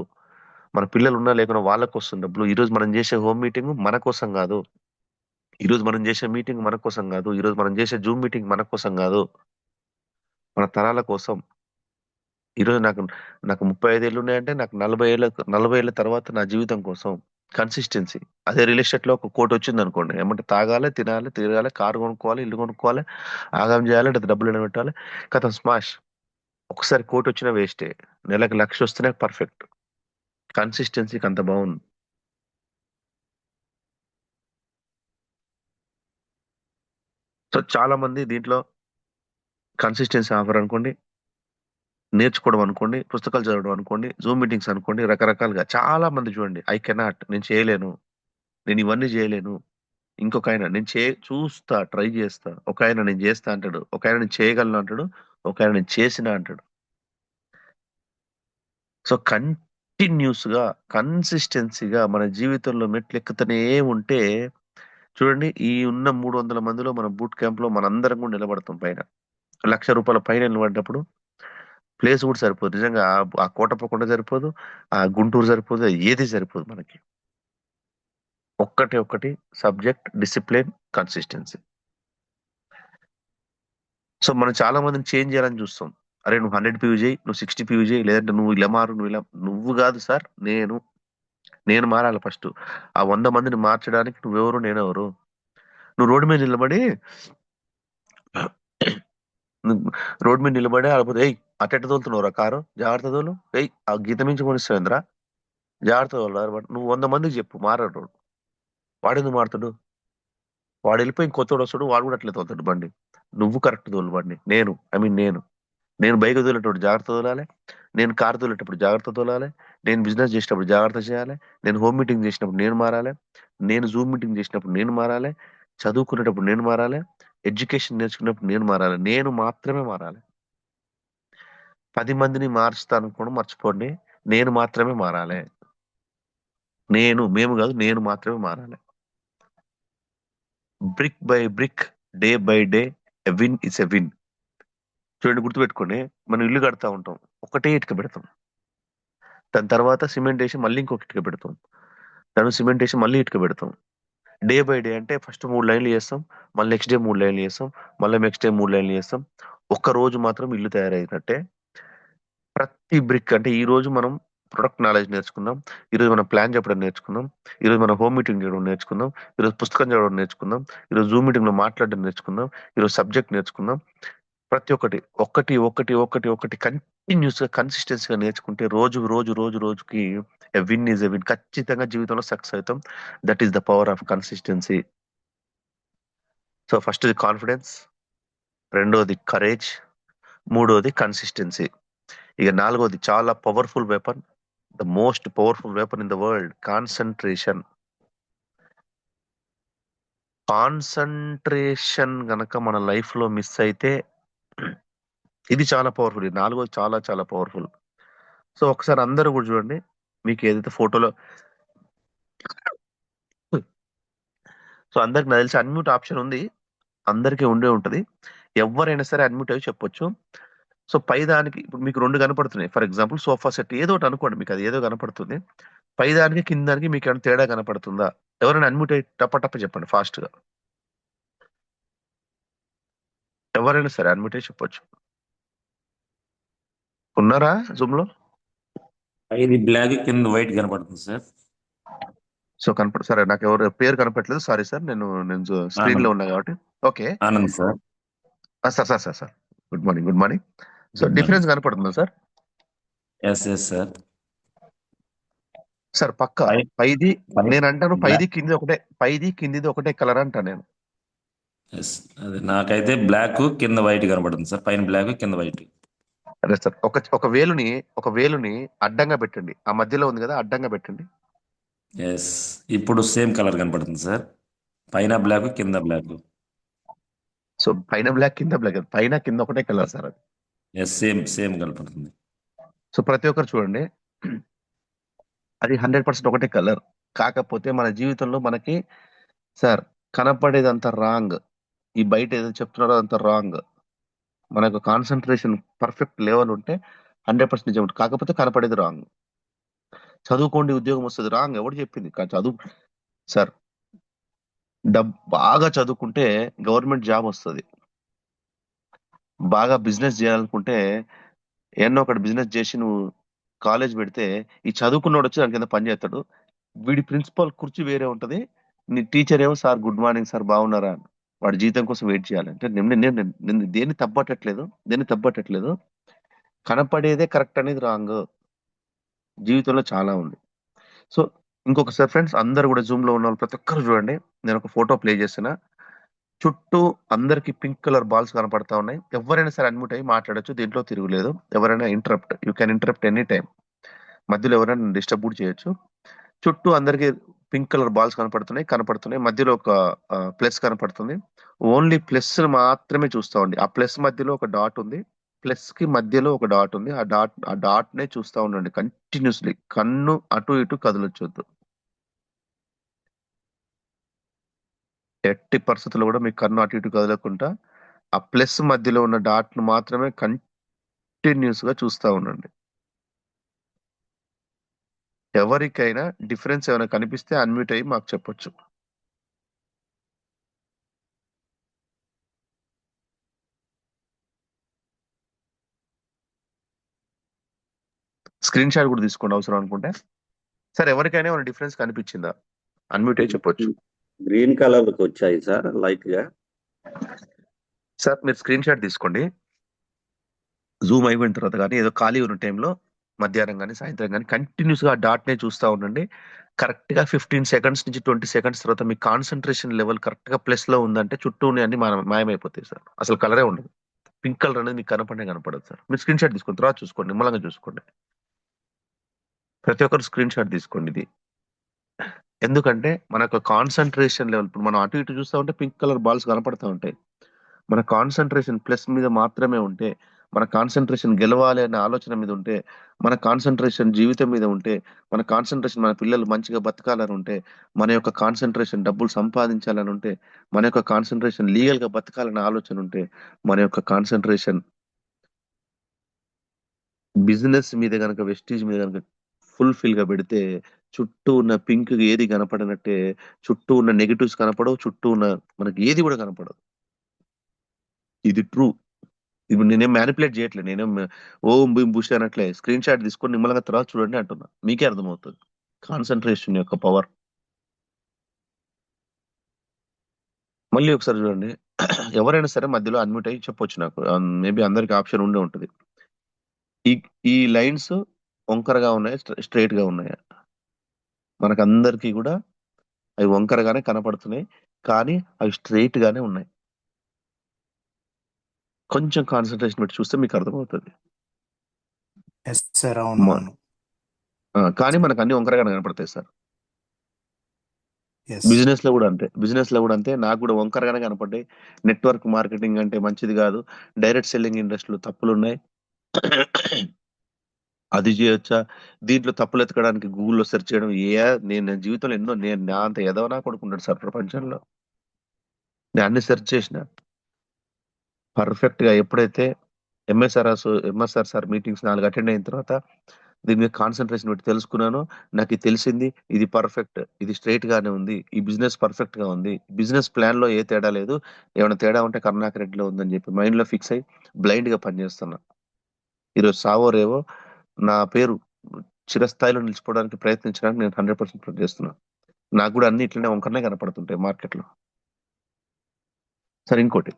మన పిల్లలు ఉన్నా లేకున్నా వాళ్ళకి వస్తున్న డబ్బులు. ఈ రోజు మనం చేసే హోమ్ మీటింగ్ మన కోసం కాదు. ఈ రోజు మనం చేసే మీటింగ్ మన కోసం కాదు. ఈ రోజు మనం చేసే జూమ్ మీటింగ్ మన కోసం కాదు, మన తరాల కోసం. ఈ రోజు నాకు 35 ఏళ్ళు ఉన్నాయంటే నాకు 40 ఏళ్ళ తర్వాత నా జీవితం కోసం కన్సిస్టెన్సీ. అదే రియల్ ఎస్టేట్ లో ఒక కోటి వచ్చింది అనుకోండి, ఏమంటే తాగాలి, తినాలి, తిరగాలి, కారు కొనుక్కోవాలి, ఇల్లు కొనుక్కోవాలి, ఆగం చేయాలి, లేదా డబ్బులు పెట్టాలి, కథం స్మాష్. ఒకసారి కోటి వచ్చినా వేస్టే. నెలకు 1,00,000 వస్తేనే పర్ఫెక్ట్. కన్సిస్టెన్సీకి అంత బాగుంది. సో చాలా మంది దీంట్లో కన్సిస్టెన్సీ ఆఫర్ అనుకోండి, నేర్చుకోవడం అనుకోండి, పుస్తకాలు చదవడం అనుకోండి, జూమ్ మీటింగ్స్ అనుకోండి, రకరకాలుగా చాలా మంది చూడండి, ఐ కెనాట్, నేను చేయలేను, నేను ఇవన్నీ చేయలేను. ఇంకొక ఆయన నేను చూస్తా, ట్రై చేస్తా. ఒక ఆయన నేను చేస్తా అంటాడు, ఒక ఆయన నేను చేయగలను అంటాడు, ఒక ఆయన నేను చేసిన అంటాడు. సో కంటిన్యూస్ గా కన్సిస్టెన్సీగా మన జీవితంలో మెట్లు ఎక్కుతూనే ఉంటే చూడండి, ఈ ఉన్న 300 మందిలో మన బూట్ క్యాంప్ లో మనందరం కూడా నిలబడతాం పైన. ₹1,00,000 పైన నిలబడ్డప్పుడు ప్లేస్ కూడా సరిపోదు నిజంగా. ఆ కోటప్పకొండ సరిపోదు, ఆ గుంటూరు సరిపోదు, ఏది సరిపోదు మనకి. ఒక్కటి సబ్జెక్ట్, డిసిప్లిన్, కన్సిస్టెన్సీ. సో మనం చాలా మందిని చేంజ్ చేయాలని చూస్తాం. అరే నువ్వు 100 పీవీ చేయి, నువ్వు 60 పీవీ చేయి, లేదంటే నువ్వు ఇలా మారు, నువ్వు కాదు సార్, నేను మారాలి ఫస్ట్. ఆ 100 మందిని మార్చడానికి నువ్వెవరు, నేనెవరు? నువ్వు రోడ్ మీద నిలబడి ఆడపోతే, ఏయ్ అట్టెట్ట తోలుతున్నావురా కారు, జాగ్రత్త తోలు, ఏయ్ ఆ గీత మించి కొనిస్తావేంద్రా, జాగ్రత్త తోలురా. నువ్వు 100 మందికి చెప్పు, మారాడు. వాడెందుకు మారుతాడు? వాడు వెళ్ళిపోయి కొత్తోడు వస్తాడు, వాడు కూడా అట్లే తోలుతాడు బండి. నువ్వు కరెక్ట్ తోలు బండి. నేను బైక్ తోలేటప్పుడు జాగ్రత్త తోలాలి, నేను కార్ తోలేటప్పుడు జాగ్రత్త తోలాలి, నేను బిజినెస్ చేసేటప్పుడు జాగ్రత్త చేయాలి, నేను హోమ్ మీటింగ్ చేసినప్పుడు నేను మారాలి, నేను జూమ్ మీటింగ్ చేసినప్పుడు నేను మారాలి, చదువుకునేటప్పుడు నేను మారాలి, ఎడ్యుకేషన్ నేర్చుకున్నప్పుడు నేను మారాలి. నేను మాత్రమే మారాలి. 10 మందిని మార్చుతాను కూడా మర్చిపోండి, నేను మాత్రమే మారాలి. మేము కాదు, నేను మాత్రమే మారాలి. Brick by brick, day by day, a win is a win. చూడండి, గుర్తుపెట్టుకోండి, మనం ఇల్లు కడతా ఉంటాం, ఒకటే ఇటుక పెడతాం, దాని తర్వాత సిమెంట్ వేసి మళ్ళీ ఇంకొక ఇటుక పెడతాం, దాని సిమెంట్ వేసి మళ్ళీ ఇటుక పెడతాం. డే బై డే అంటే ఫస్ట్ 3 లైన్లు చేస్తాం, మళ్ళీ నెక్స్ట్ డే 3 లైన్లు చేస్తాం, మళ్ళీ నెక్స్ట్ డే 3 లైన్లు చేస్తాం. ఒక్క రోజు మాత్రం ఇల్లు తయారైనట్టే. ప్రతి బ్రిక్ అంటే ఈ రోజు మనం ప్రొడక్ట్ నాలెడ్జ్ నేర్చుకుందాం, ఈ రోజు మనం ప్లాన్ చెప్పడం నేర్చుకుందాం, ఈ రోజు మనం హోమ్ మీటింగ్ చేయడం నేర్చుకుందాం, ఈ రోజు పుస్తకం చదవడం నేర్చుకుందాం, ఈ రోజు జూమ్ మీటింగ్ లో మాట్లాడడం నేర్చుకుందాం, ఈ రోజు సబ్జెక్ట్ నేర్చుకుందాం. ప్రతి ఒక్కటి కంటిన్యూస్ గా కన్సిస్టెన్సీగా నేర్చుకుంటే రోజుకి ఎ విన్ ఈజ్ ఎ విన్. ఖచ్చితంగా జీవితంలో సక్సెస్ అవుతాం. That is the power of consistency. So ఫస్ట్ది కాన్ఫిడెన్స్, రెండోది కరేజ్, మూడోది కన్సిస్టెన్సీ. ఇక నాలుగోది చాలా powerful weapon, the most powerful weapon in the world, concentration. Concentration గనక మన లైఫ్ లో మిస్ అయితే ఇది చాలా పవర్ఫుల్. ఇది నాలుగోది చాలా చాలా పవర్ఫుల్. సో ఒకసారి అందరూ కూడా చూడండి, మీకు ఏదైతే ఫోటోలో, సో అందరికి నాకు తెలిసి అన్మ్యూట్ ఆప్షన్ ఉంది, అందరికీ ఉండే ఉంటది. ఎవరైనా సరే అన్మ్యూట్ అయ్యి చెప్పొచ్చు. సో పై దానికి ఇప్పుడు మీకు రెండు కనపడుతున్నాయి, ఫర్ ఎగ్జాంపుల్ సోఫా సెట్ ఏదో ఒకటి అనుకోండి, మీకు అది ఏదో కనపడుతుంది. పై దానికి కింద దానికి మీకు ఏమైనా తేడా కనపడుతుందా? ఎవరైనా అన్మ్యూట్ అయ్యి టప్ప చెప్పండి ఫాస్ట్ గా. ఎవరైనా సరే అన్మ్యూట్ అయ్యి చెప్పొచ్చు. ఉన్నారా జూమ్ లో? ఇది బ్లాక్ కింద వైట్ కనపడుతుంది సార్. సో సరే, నాకు ఎవరు పేరు కనపట్లేదు, సారీ సార్, నేను స్క్రీన్ లో ఉన్నా కాబట్టి. Okay Anand sir. Sir good morning. So difference కనపడుతుందా సార్? Yes sir. సార్ పక్క పైది నేను అంటాను, పైది కిందిది ఒకటే కలర్ అంటా నేను. ఎస్, అది నాకైతే బ్లాక్ కింద వైట్ కనపడుతుంది సార్, పైన బ్లాక్ కింద వైట్. అదే సార్, ఒక వేలుని అడ్డంగా పెట్టండి, ఆ మధ్యలో ఉంది కదా, అడ్డంగా పెట్టండి. ఎస్, ఇప్పుడు సేమ్ కలర్ కనపడుతుంది సార్, పైన బ్లాక్ కింద బ్లాక్. సో పైన బ్లాక్ కింద బ్లాక్, పైన కింద ఒకటే కలర్ సార్ అది. ఎస్, సేమ్ కనపడుతుంది. సో ప్రతి ఒక్కరు చూడండి, అది 100% ఒకటే కలర్. కాకపోతే మన జీవితంలో మనకి సార్ కనపడేదంతా రాంగ్. ఈ బయట ఏదో చెప్తున్నారో అంత రాంగ్. మనకు కాన్సన్ట్రేషన్ పర్ఫెక్ట్ లెవెల్ ఉంటే 100% నిజం ఉంటుంది. కాకపోతే కనపడేది రాంగ్. చదువుకోండి ఉద్యోగం వస్తుంది రాంగ్. ఎవడు చెప్పింది? చదువు సార్, బాగా చదువుకుంటే గవర్నమెంట్ జాబ్ వస్తుంది. బాగా బిజినెస్ చేయాలనుకుంటే ఎన్నో ఒకటి బిజినెస్ చేసి నువ్వు కాలేజ్ పెడితే ఈ చదువుకున్నోడు వచ్చి దాని కింద పని చేస్తాడు. వీడి ప్రిన్సిపల్ కుర్చీ వేరే ఉంటది. నీ టీచర్ ఏమో సార్ గుడ్ మార్నింగ్ సార్ బాగున్నారా అని. వాడి జీతం కోసం వెయిట్ చేయాలి. అంటే నేను దేన్ని తప్పట్టట్లేదు. కనపడేదే కరెక్ట్ అనేది రాంగ్. జీవితంలో చాలా ఉంది. సో ఇంకొకసారి ఫ్రెండ్స్ అందరు కూడా జూమ్ లో ఉన్న వాళ్ళు ప్రతి ఒక్కరు చూడండి. నేను ఒక ఫోటో ప్లే చేసిన. చుట్టూ అందరికి పింక్ కలర్ బాల్స్ కనపడతా ఉన్నాయి. ఎవరైనా సరే అన్మ్యూట్ అయ్యి మాట్లాడొచ్చు. దీంట్లో తిరుగులేదు. ఎవరైనా you can interrupt any time. మధ్యలో ఎవరైనా డిస్టర్బ్ కూడా చేయొచ్చు. చుట్టూ అందరికి పింక్ కలర్ బాల్స్ కనపడుతున్నాయి. మధ్యలో ఒక ప్లస్ కనపడుతుంది. ఓన్లీ ప్లస్ మాత్రమే చూస్తామండి. ఆ ప్లస్ మధ్యలో ఒక డాట్ ఉంది. ప్లస్ కి మధ్యలో ఒక డాట్ ఉంది. ఆ డాట్ నే చూస్తా ఉండండి కంటిన్యూస్లీ. కన్ను అటు ఇటు కదలొచ్చొద్దు. ఎట్టి పరిస్థితుల్లో కూడా మీ కన్ను అటు ఇటు కదలకుండా ఆ ప్లస్ మధ్యలో ఉన్న డాట్ ను మాత్రమే కంటిన్యూస్ గా చూస్తా ఉండండి. ఎవరికైనా డిఫరెన్స్ ఏమైనా కనిపిస్తే అన్మ్యూట్ అయ్యి మాకు చెప్పొచ్చు. స్క్రీన్ షాట్ కూడా తీసుకోండి అవసరం అనుకుంటే. సార్ ఎవరికైనా ఏమైనా డిఫరెన్స్ కనిపించిందా? అన్మ్యూట్ అయ్యి చెప్పొచ్చు. గ్రీన్ కలర్ వచ్చాయి సార్ లైట్ గా. సార్ మీరు స్క్రీన్ షాట్ తీసుకోండి. జూమ్ అయిపోయిన తర్వాత కానీ ఏదో ఖాళీ ఉన్న టైంలో మధ్యాహ్నం కానీ సాయంత్రం కానీ కంటిన్యూస్ గా ఆ డాట్ నే చూస్తా ఉండండి. కరెక్ట్ గా 15 సెకండ్స్ నుంచి 20 సెకండ్స్ తర్వాత మీ కాన్సన్ట్రేషన్ లెవెల్ కరెక్ట్ గా ప్లస్ లో ఉందంటే చుట్టూ అన్ని మాయమైపోతాయి సార్. అసలు కలరే ఉండదు. పింక్ కలర్ అనేది మీకు కనపడదు సార్. మీరు స్క్రీన్ షాట్ తీసుకోండి. తర్వాత చూసుకోండి. నిమ్మలంగా చూసుకోండి. ప్రతి ఒక్కరు స్క్రీన్ షాట్ తీసుకోండి ఇది. ఎందుకంటే మనకు కాన్సన్ట్రేషన్ లెవెల్ ఇప్పుడు మనం అటు ఇటు చూస్తా ఉంటే పింక్ కలర్ బాల్స్ కనపడతా ఉంటాయి. మన కాన్సన్ట్రేషన్ ప్లస్ మీద మాత్రమే ఉంటే, మన కాన్సన్ట్రేషన్ గెలవాలి అనే ఆలోచన మీద ఉంటే, మన కాన్సన్ట్రేషన్ జీవితం మీద ఉంటే, మన కాన్సన్ట్రేషన్ మన పిల్లలు మంచిగా బతకాలని ఉంటే, మన యొక్క కాన్సన్ట్రేషన్ డబ్బులు సంపాదించాలని ఉంటే, మన యొక్క కాన్సన్ట్రేషన్ లీగల్ గా బతకాలనే ఆలోచన ఉంటే, మన యొక్క కాన్సన్ట్రేషన్ బిజినెస్ మీద గనక వెస్టీజ్ మీద గనక ఫుల్ఫిల్ గా పెడితే చుట్టూ ఉన్న పింక్ ఏది కనపడనట్టే, చుట్టూ ఉన్న నెగిటివ్స్ కనపడవు, చుట్టూ ఉన్న మనకి ఏది కూడా కనపడదు. ఇది ట్రూ. ఇప్పుడు నేనేం మ్యానిపులేట్ చేయట్లేదు. నేనేం ఓం భీం బుష్ అనట్లే. స్క్రీన్ షాట్ తీసుకొని నిమ్మలంగా తర్వాత చూడండి అంటున్నా. మీకే అర్థమవుతుంది కాన్సన్ట్రేషన్ యొక్క పవర్. మళ్ళీ ఒకసారి చూడండి. ఎవరైనా సరే మధ్యలో అన్మ్యూట్ అయ్యి చెప్పొచ్చు నాకు. మేబీ అందరికి ఆప్షన్ ఉండే ఉంటది. ఈ ఈ లైన్స్ వంకరగా ఉన్నాయా స్ట్రైట్ గా ఉన్నాయా? మనకందరికీ కూడా అవి వంకరగానే కనపడుతున్నాయి. కానీ అవి స్ట్రైట్ గానే ఉన్నాయి. కొంచెం కాన్సన్ట్రేషన్ పెట్టి చూస్తే మీకు అర్థమవుతుంది. Yes sir. అవును మ- అవును. కానీ మనకు అన్ని వంకరగానే కనపడతాయి సార్. ఎస్. బిజినెస్ లో కూడా అంతే. నాకు కూడా వంకరగానే కనపడ్డాయి. నెట్వర్క్ మార్కెటింగ్ అంటే మంచిది కాదు. డైరెక్ట్ సెల్లింగ్ ఇండస్ట్రీలో తప్పులు ఉన్నాయి. అది చేయొచ్చా? దీంట్లో తప్పులు ఎతకడానికి గూగుల్లో సెర్చ్ చేయడం నేను నా జీవితంలో నేను నా అంత ఎదవనా కొడుకున్నాడు సార్ ప్రపంచంలో. నేను అన్ని సెర్చ్ చేసిన పర్ఫెక్ట్ గా. ఎప్పుడైతే ఎంఎస్ఆర్ సార్ మీటింగ్స్ 4 అటెండ్ అయిన తర్వాత దీని మీద కాన్సన్ట్రేషన్ పెట్టి తెలుసుకున్నాను. నాకు ఇది తెలిసింది. ఇది పర్ఫెక్ట్, ఇది స్ట్రైట్ గానే ఉంది, ఈ బిజినెస్ పర్ఫెక్ట్ గా ఉంది, బిజినెస్ ప్లాన్ లో ఏ తేడా లేదు, ఏమైనా తేడా ఉంటే కరుణాకర్ రెడ్డిలో ఉందని చెప్పి మైండ్ లో ఫిక్స్ అయ్యి బ్లైండ్ గా పనిచేస్తున్నా. ఈరోజు సావో రేవో నా పేరు చిరస్థాయిలో నిలిచిపోవడానికి ప్రయత్నించడానికి నేను 100% చేస్తున్నా. నాకు కూడా అన్ని ఇట్లనే వంకరనే కనపడుతుంటాయి మార్కెట్ లో. సరే ఇంకోటి,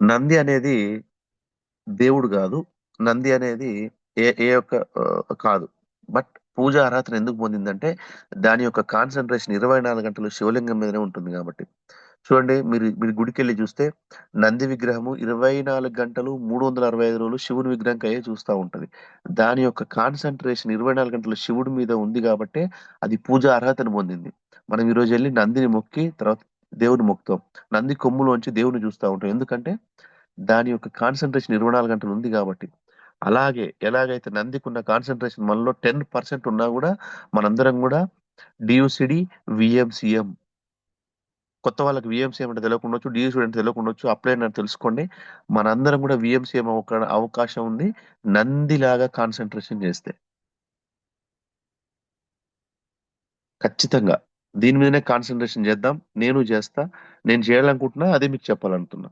నంది అనేది దేవుడు కాదు. నంది అనేది ఏ ఏ యొక్క కాదు. బట్ పూజ అర్హతను ఎందుకు పొందిందంటే దాని యొక్క కాన్సన్ట్రేషన్ 24 గంటలు శివలింగం మీదనే ఉంటుంది కాబట్టి. చూడండి, మీరు గుడికి వెళ్ళి చూస్తే నంది విగ్రహము 24 గంటలు 365 రోజులు శివుని విగ్రహం అయ్యే చూస్తూ ఉంటది. దాని యొక్క కాన్సన్ట్రేషన్ 24 గంటలు శివుడి మీద ఉంది కాబట్టి అది పూజ అర్హతను పొందింది. మనం ఈ రోజు వెళ్ళి నందిని మొక్కి తర్వాత దేవుని మొక్కుతాం. నంది కొమ్ములోంచి దేవుని చూస్తూ ఉంటాం. ఎందుకంటే దాని యొక్క కాన్సన్ట్రేషన్ 24 గంటలు ఉంది కాబట్టి. అలాగే ఎలాగైతే నందికి ఉన్న కాన్సన్ట్రేషన్ మనలో 10% ఉన్నా కూడా మనందరం కూడా డియూసిడి విఎంసిఎం, కొత్త వాళ్ళకి విఎంసీఎం అంటే తెలియకుండొచ్చు, డిఎస్సి అంటే తెలియకుండొచ్చు, అప్లై అని తెలుసుకోండి. మనందరం కూడా విఎంసీఎం అవకాశం ఉంది నందిలాగా కాన్సన్ట్రేషన్ చేస్తే. ఖచ్చితంగా దీని మీదనే కాన్సన్ట్రేషన్ చేద్దాం. నేను చేస్తా, నేను చేయాలనుకుంటున్నా, అదే మీకు చెప్పాలనుకున్నా.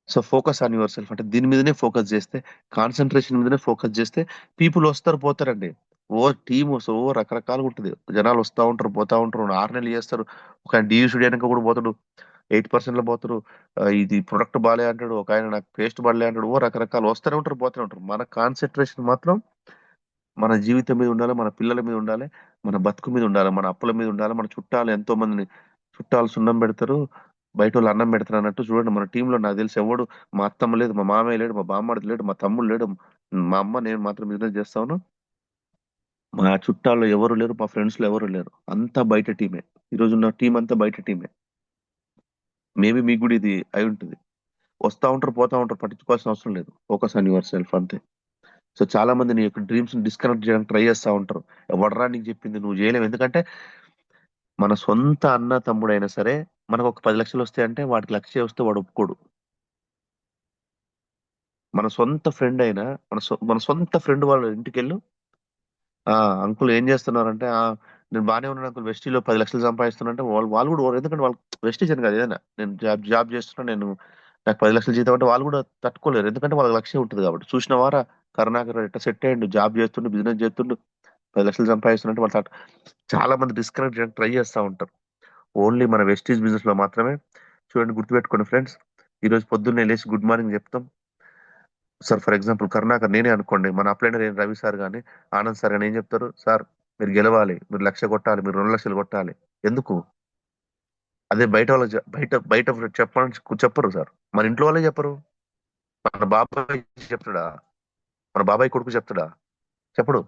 So focus on yourself అంటే దీని మీదనే ఫోకస్ చేస్తే, కాన్సన్ట్రేషన్ మీదనే ఫోకస్ చేస్తే పీపుల్ వస్తారు పోతారండి. ఓ టీమ్ ఓ రకరకాలుగా ఉంటుంది. జనాలు వస్తూ ఉంటారు పోతా ఉంటారు, 6 నెలలు చేస్తారు. ఒక డియూసిడి వెనక కూడా పోతాడు, 8% లో పోతారు. ఇది ప్రొడక్ట్ బాలే అంటాడు, ఒక ఆయన నాకు పేస్ట్ బాలే అంటాడు. ఓ రకరకాలు వస్తూనే ఉంటారు పోతూనే ఉంటారు. మన కాన్సన్ట్రేషన్ మాత్రం మన జీవితం మీద ఉండాలి, మన పిల్లల మీద ఉండాలి, మన బతుకు మీద ఉండాలి, మన అప్పుల మీద ఉండాలి. మన చుట్టాలు ఎంతో మందిని, చుట్టాలు సున్నం పెడతారు, బయట వాళ్ళు అన్నం పెడతారు అన్నట్టు. చూడండి మన టీంలో నాకు తెలిసి ఎవడు, మా అత్తమ్మ లేదు, మా మామయ్య లేడు, మా బామ్మడిది లేడు, మా తమ్ముడు లేడు, మా అమ్మ నేను మాత్రం బిజినెస్ చేస్తాను. మా చుట్టాల్లో ఎవరు లేరు, మా ఫ్రెండ్స్ లో ఎవరు లేరు, అంతా బయట టీమే. ఈ రోజు ఉన్న టీం అంతా బయట టీమే. మేబీ మీకు కూడా ఇది అయి ఉంటుంది. వస్తా ఉంటారు పోతా ఉంటారు, పట్టించుకోవాల్సిన అవసరం లేదు. ఫోకస్ ఆన్ యువర్ సెల్ఫ్ అంతే. సో చాలా మంది నీ యొక్క డ్రీమ్స్ ని డిస్కనెక్ట్ చేయడానికి ట్రై చేస్తా ఉంటారు. ఎవడరా నీకు చెప్పింది, నువ్వు చేయలేవు. ఎందుకంటే మన సొంత అన్న తమ్ముడైనా సరే, మనకు ఒక 10 లక్షలు వస్తాయంటే వాడికి 1,00,000 వస్తే వాడు ఒప్పుకోడు. మన సొంత ఫ్రెండ్ అయినా, మన సొంత ఫ్రెండ్ వాళ్ళ ఇంటికి వెళ్ళు, ఆ అంకుల్ ఏం చేస్తున్నారంటే, నేను బానే ఉన్నాను అంకుల్, వెస్టీలో 10 లక్షలు సంపాదిస్తున్నా అంటే వాళ్ళు వాళ్ళు కూడా ఎందుకంటే వాళ్ళు వెస్టీజ్ అని కాదు, ఏదైనా నేను జాబ్ చేస్తున్నా, నేను నాకు 10 లక్షలు జీతం అంటే వాళ్ళు కూడా తట్టుకోలేరు. ఎందుకంటే వాళ్ళకి లక్ష్యం ఉంటుంది కాబట్టి. చూసిన వారా కరుణాకర్ ఎట్లా సెట్ అయ్యిండు, జాబ్ చేస్తుండు, బిజినెస్ చేస్తుండు, 10 లక్షలు సంపాదిస్తున్నట్టు వాళ్ళు చాలా మంది డిస్కనెక్ట్ చేయడానికి ట్రై చేస్తూ ఉంటారు. ఓన్లీ మన వెస్టీజ్ బిజినెస్ లో మాత్రమే. చూడండి గుర్తుపెట్టుకోండి ఫ్రెండ్స్, ఈ రోజు పొద్దున్నే లేచి గుడ్ మార్నింగ్ చెప్తాం సార్. ఫర్ ఎగ్జాంపుల్ కరుణాకర్ నేనే అనుకోండి, మన అప్లైనర్ రవి సార్ కానీ ఆనంద్ సార్ కానీ ఏం చెప్తారు, సార్ మీరు గెలవాలి, మీరు 1,00,000 కొట్టాలి, మీరు 2 లక్షలు కొట్టాలి. ఎందుకు? అదే బయట వాళ్ళకి బయట బయట చెప్పని చెప్పరు సార్. మన ఇంట్లో వాళ్ళే చెప్పరు. మన బాబాయ్ చెప్తాడా? మన బాబాయ్ కొడుకు చెప్తాడా? చెప్పడు.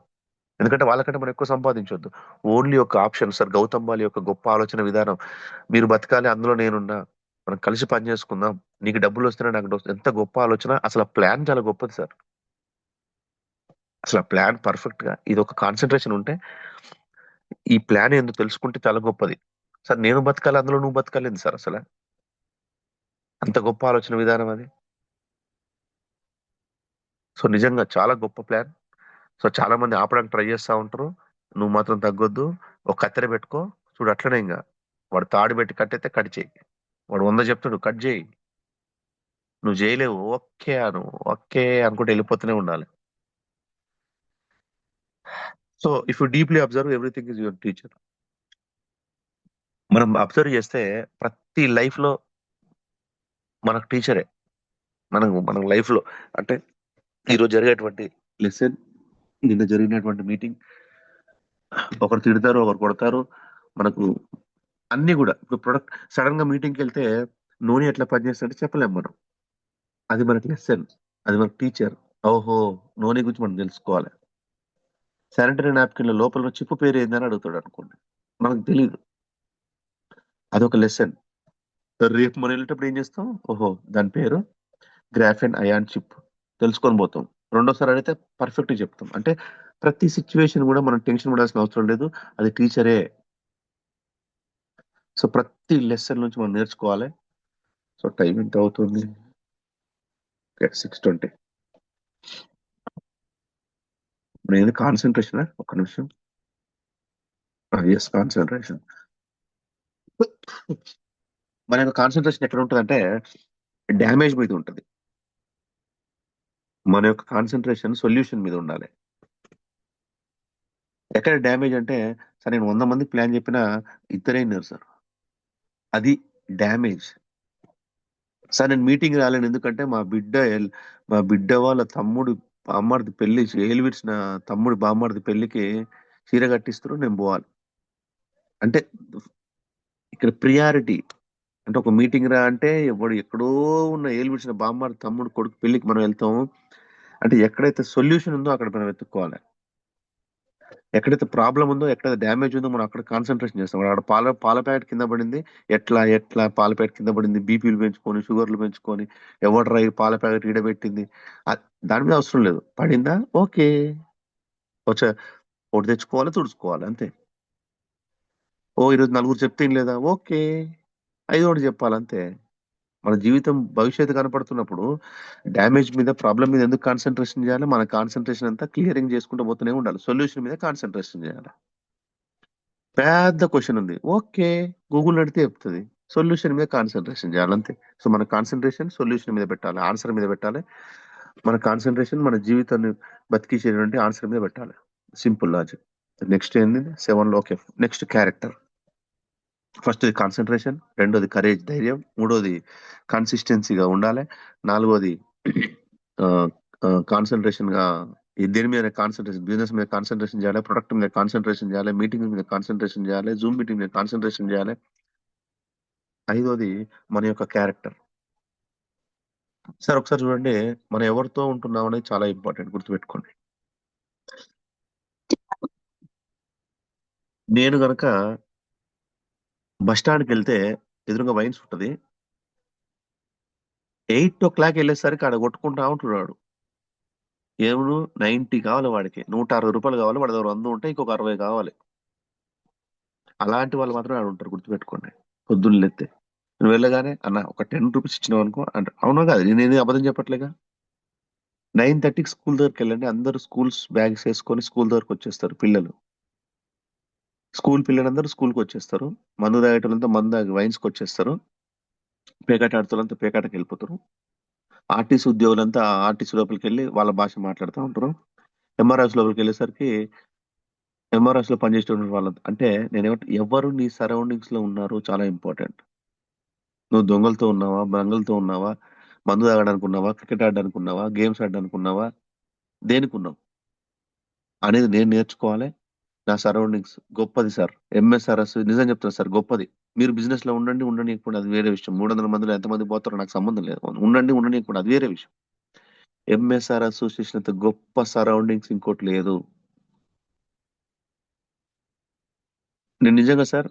ఎందుకంటే వాళ్ళకంటే మనం ఎక్కువ సంపాదించొద్దు. ఓన్లీ ఒక ఆప్షన్ సార్, గౌతమ్ బాలి యొక్క గొప్ప ఆలోచన విధానం. మీరు బతకాలి, అందులో నేనున్నా, మనం కలిసి పని చేసుకుందాం, నీకు డబ్బులు వస్తేనే నాకు డబ్బులు వస్తాయి. ఎంత గొప్ప ఆలోచన. అసలు ఆ ప్లాన్ చాలా గొప్పది సార్. అసలు ఆ ప్లాన్ పర్ఫెక్ట్ గా, ఇది ఒక కాన్సన్ట్రేషన్ ఉంటే, ఈ ప్లాన్ ఏందో తెలుసుకుంటే చాలా గొప్పది. సార్ నేను బతకాలి, అందులో నువ్వు బతకాలేదు సార్. అసలు అంత గొప్ప ఆలోచన విధానం అది. సో నిజంగా చాలా గొప్ప ప్లాన్. సో చాలా మంది ఆపడానికి ట్రై చేస్తా ఉంటారు. నువ్వు మాత్రం తగ్గొద్దు. ఒక కత్తెర పెట్టుకో, చూడు అట్లనే. ఇంకా వాడు తాడు పెట్టి కట్టయితే కట్ చేయి, వాడు 100 చెప్తాడు కట్ చేయి. నువ్వు చేయలేవు, ఓకే అను, ఓకే అనుకుంటే వెళ్ళిపోతూనే ఉండాలి. So if you deeply observe, everything is your teacher. మనం అబ్జర్వ్ చేస్తే ప్రతి లైఫ్ లో మనకు టీచరే. మనం లైఫ్ లో అంటే ఈరోజు జరిగేటువంటి లెసన్, నిన్న జరిగినటువంటి మీటింగ్, ఒకరు తిడతారు, ఒకరు కొడతారు, మనకు అన్ని కూడా. ఇప్పుడు ప్రొడక్ట్ సడన్ గా మీటింగ్కి వెళ్తే నూనె ఎట్లా పనిచేస్తుంటే చెప్పలేము మనం. అది మనకి లెసన్, అది మనకి టీచర్. ఓహో, నూనె గురించి మనం తెలుసుకోవాలి. శానిటరీ నాప్కిన్ లో లోపల ఉన్న చిప్పు పేరు ఏందని అడుగుతాడు అనుకోండి, మనకు తెలియదు. అదొక లెసన్. రేపు మనం వెళ్ళేటప్పుడు ఏం చేస్తాం, ఓహో దాని పేరు గ్రాఫెన్ అయాన్ చిప్, తెలుసుకొని పోతాం. రెండోసారి అడిగితే పర్ఫెక్ట్ చెప్తాం. అంటే ప్రతి సిచ్యువేషన్ కూడా మనం టెన్షన్ పడాల్సిన అవసరం లేదు, అది టీచరే. సో ప్రతి లెసన్ నుంచి మనం నేర్చుకోవాలి. సో టైం ఎంత అవుతుంది? 6:20. ఇప్పుడు ఏది కాన్సన్ట్రేషన్? ఒక్క నిమిషం. Yes, concentration. మన యొక్క కాన్సన్ట్రేషన్ ఎక్కడ ఉంటుంది అంటే డ్యామేజ్ మీద ఉంటుంది. మన యొక్క కాన్సన్ట్రేషన్ సొల్యూషన్ మీద ఉండాలి. ఎక్కడ డ్యామేజ్ అంటే, సార్ నేను 100 మందికి ప్లాన్ చెప్పినా ఇద్దరే విన్నారు సార్, అది డ్యామేజ్. సార్ నేను మీటింగ్ రాలేను ఎందుకంటే మా బిడ్డ వాళ్ళ తమ్ముడు బామ్మడిది పెళ్లి, ఏలు విడిచిన తమ్ముడు బామ్మడిది పెళ్లికి చీర కట్టిస్తారు, నేను పోవాలి. అంటే ఇక్కడ ప్రియారిటీ. అంటే ఒక మీటింగ్ రా అంటే ఎవడు ఎక్కడో ఉన్న ఏలు విడిచిన బామ్మడిది తమ్ముడు కొడుకు పెళ్లికి మనం వెళ్తాం. అంటే ఎక్కడైతే సొల్యూషన్ ఉందో అక్కడ మనం వెతుక్కోవాలి. ఎక్కడైతే ప్రాబ్లం ఉందో, ఎక్కడైతే డ్యామేజ్ ఉందో మనం అక్కడ కాన్సన్ట్రేషన్ చేస్తాం. అక్కడ పాల ప్యాకెట్ కింద పడింది, ఎట్లా పాల ప్యాకెట్ కింద పడింది, బీపీలు పెంచుకొని, షుగర్లు పెంచుకొని, ఎవడ్రా ఈ పాల ప్యాకెట్ ఈడబెట్టింది, దాని మీద అవసరం లేదు. పడిందా, ఓకే, వచ్చా ఒకటి తెచ్చుకోవాలి, తుడుచుకోవాలి, అంతే. ఈరోజు నలుగురు చెప్తే ఏం లేదా, ఓకే, ఒకటి చెప్పాలి, అంతే. మన జీవితం భవిష్యత్తు కనపడుతున్నప్పుడు డ్యామేజ్ మీద, ప్రాబ్లం మీద ఎందుకు కాన్సన్ట్రేషన్ చేయాలి? మన కాన్సన్ట్రేషన్ అంతా క్లియరింగ్ చేసుకుంటూ పోతూనే ఉండాలి. సొల్యూషన్ మీద కాన్సన్ట్రేషన్ చేయాలి. పెద్ద క్వశ్చన్ ఉంది, ఓకే, గూగుల్ అడిగితే చెప్తుంది. సొల్యూషన్ మీద కాన్సన్ట్రేషన్ చేయాలి, అంతే. సో మన కాన్సన్ట్రేషన్ సొల్యూషన్ మీద పెట్టాలి, ఆన్సర్ మీద పెట్టాలి. మన కాన్సన్ట్రేషన్ మన జీవితాన్ని బతికించేటువంటి ఆన్సర్ మీద పెట్టాలి. Simple logic. నెక్స్ట్ ఏంది 7 లో? Okay, next character. First concentration, రెండోది కరేజ్, ధైర్యం, మూడోది కన్సిస్టెన్సీగా ఉండాలి, నాలుగోది కాన్సన్ట్రేషన్ గా దేని మీద కాన్సన్ట్రేషన్, బిజినెస్ మీద కాన్సన్ట్రేషన్ చేయాలి, ప్రొడక్ట్ మీద కాన్సన్ట్రేషన్ చేయాలి, మీటింగ్ మీద కాన్సన్ట్రేషన్ చేయాలి, జూమ్ మీటింగ్ మీద కాన్సన్ట్రేషన్ చేయాలి. ఐదోది మన యొక్క క్యారెక్టర్. సార్ ఒకసారి చూడండి, మనం ఎవరితో ఉంటున్నాం అనేది చాలా ఇంపార్టెంట్, గుర్తుపెట్టుకోండి. నేను గనక బస్ స్టాండ్కి వెళ్తే ఎదురుగా వైన్స్ ఉంటది, 8 o'clock వెళ్ళేసరికి ఆడ కొట్టుకుంటా ఉంటున్నాడు. ఏముడు 90 కావాలి వాడికి, 160 రూపాయలు కావాలి, వాడి దగ్గర 100 ఉంటే ఇంకొక 60 కావాలి. అలాంటి వాళ్ళు మాత్రమే ఆడ ఉంటారు, గుర్తుపెట్టుకోండి. పొద్దున్న లేస్తే నువ్వు వెళ్ళగానే అన్న ఒక 10 రూపీస్ ఇచ్చినావు అనుకో అంటే, అవునా కాదు, నేను అబద్ధం చెప్పట్లేగా. 9:30కి స్కూల్ దగ్గరికి వెళ్ళండి, అందరూ స్కూల్స్ బ్యాగ్స్ వేసుకొని స్కూల్ దగ్గరకు వచ్చేస్తారు పిల్లలు. స్కూల్ పిల్లలందరూ స్కూల్కి వచ్చేస్తారు, మందు తాగేటోళ్ళంతా మందు తాగి వైన్స్కి వచ్చేస్తారు, పేకాట ఆడుతోళ్ళంతా పేకాటకి వెళ్ళిపోతారు, ఆర్టీసీ ఉద్యోగులంతా ఆర్టీసీ లోపలికి వెళ్ళి వాళ్ళ భాష మాట్లాడుతూ ఉంటారు, ఎంఆర్ఎస్ లోపలికి వెళ్ళేసరికి ఎంఆర్ఎస్ లో పనిచేసేటువంటి వాళ్ళు. అంటే ఎవరు నీ సరౌండింగ్స్ లో ఉన్నారు చాలా ఇంపార్టెంట్. నువ్వు దొంగలతో ఉన్నావా, బంగలతో ఉన్నావా, మందు తాగడానికి ఉన్నావా, క్రికెట్ ఆడడానికి ఉన్నావా, గేమ్స్ ఆడడానికి ఉన్నావా, దేనికి ఉన్నావు అనేది నేను నేర్చుకోవాలి. నా సరౌండింగ్స్ గొప్పది సార్, ఎంఎస్ఆర్ఎస్ నిజం చెప్తాను సార్, గొప్పది. మీరు బిజినెస్ లో ఉండండి ఉండనీయకుండా అది వేరే విషయం, 300 మందిలో ఎంతమంది పోతారో నాకు సంబంధం లేదు, ఉండండి ఉండనీయకుండా అది వేరే విషయం. ఎంఎస్ఆర్ అసోసియేషన్ అంత గొప్ప సరౌండింగ్స్ ఇంకోటి లేదు. నేను నిజంగా సార్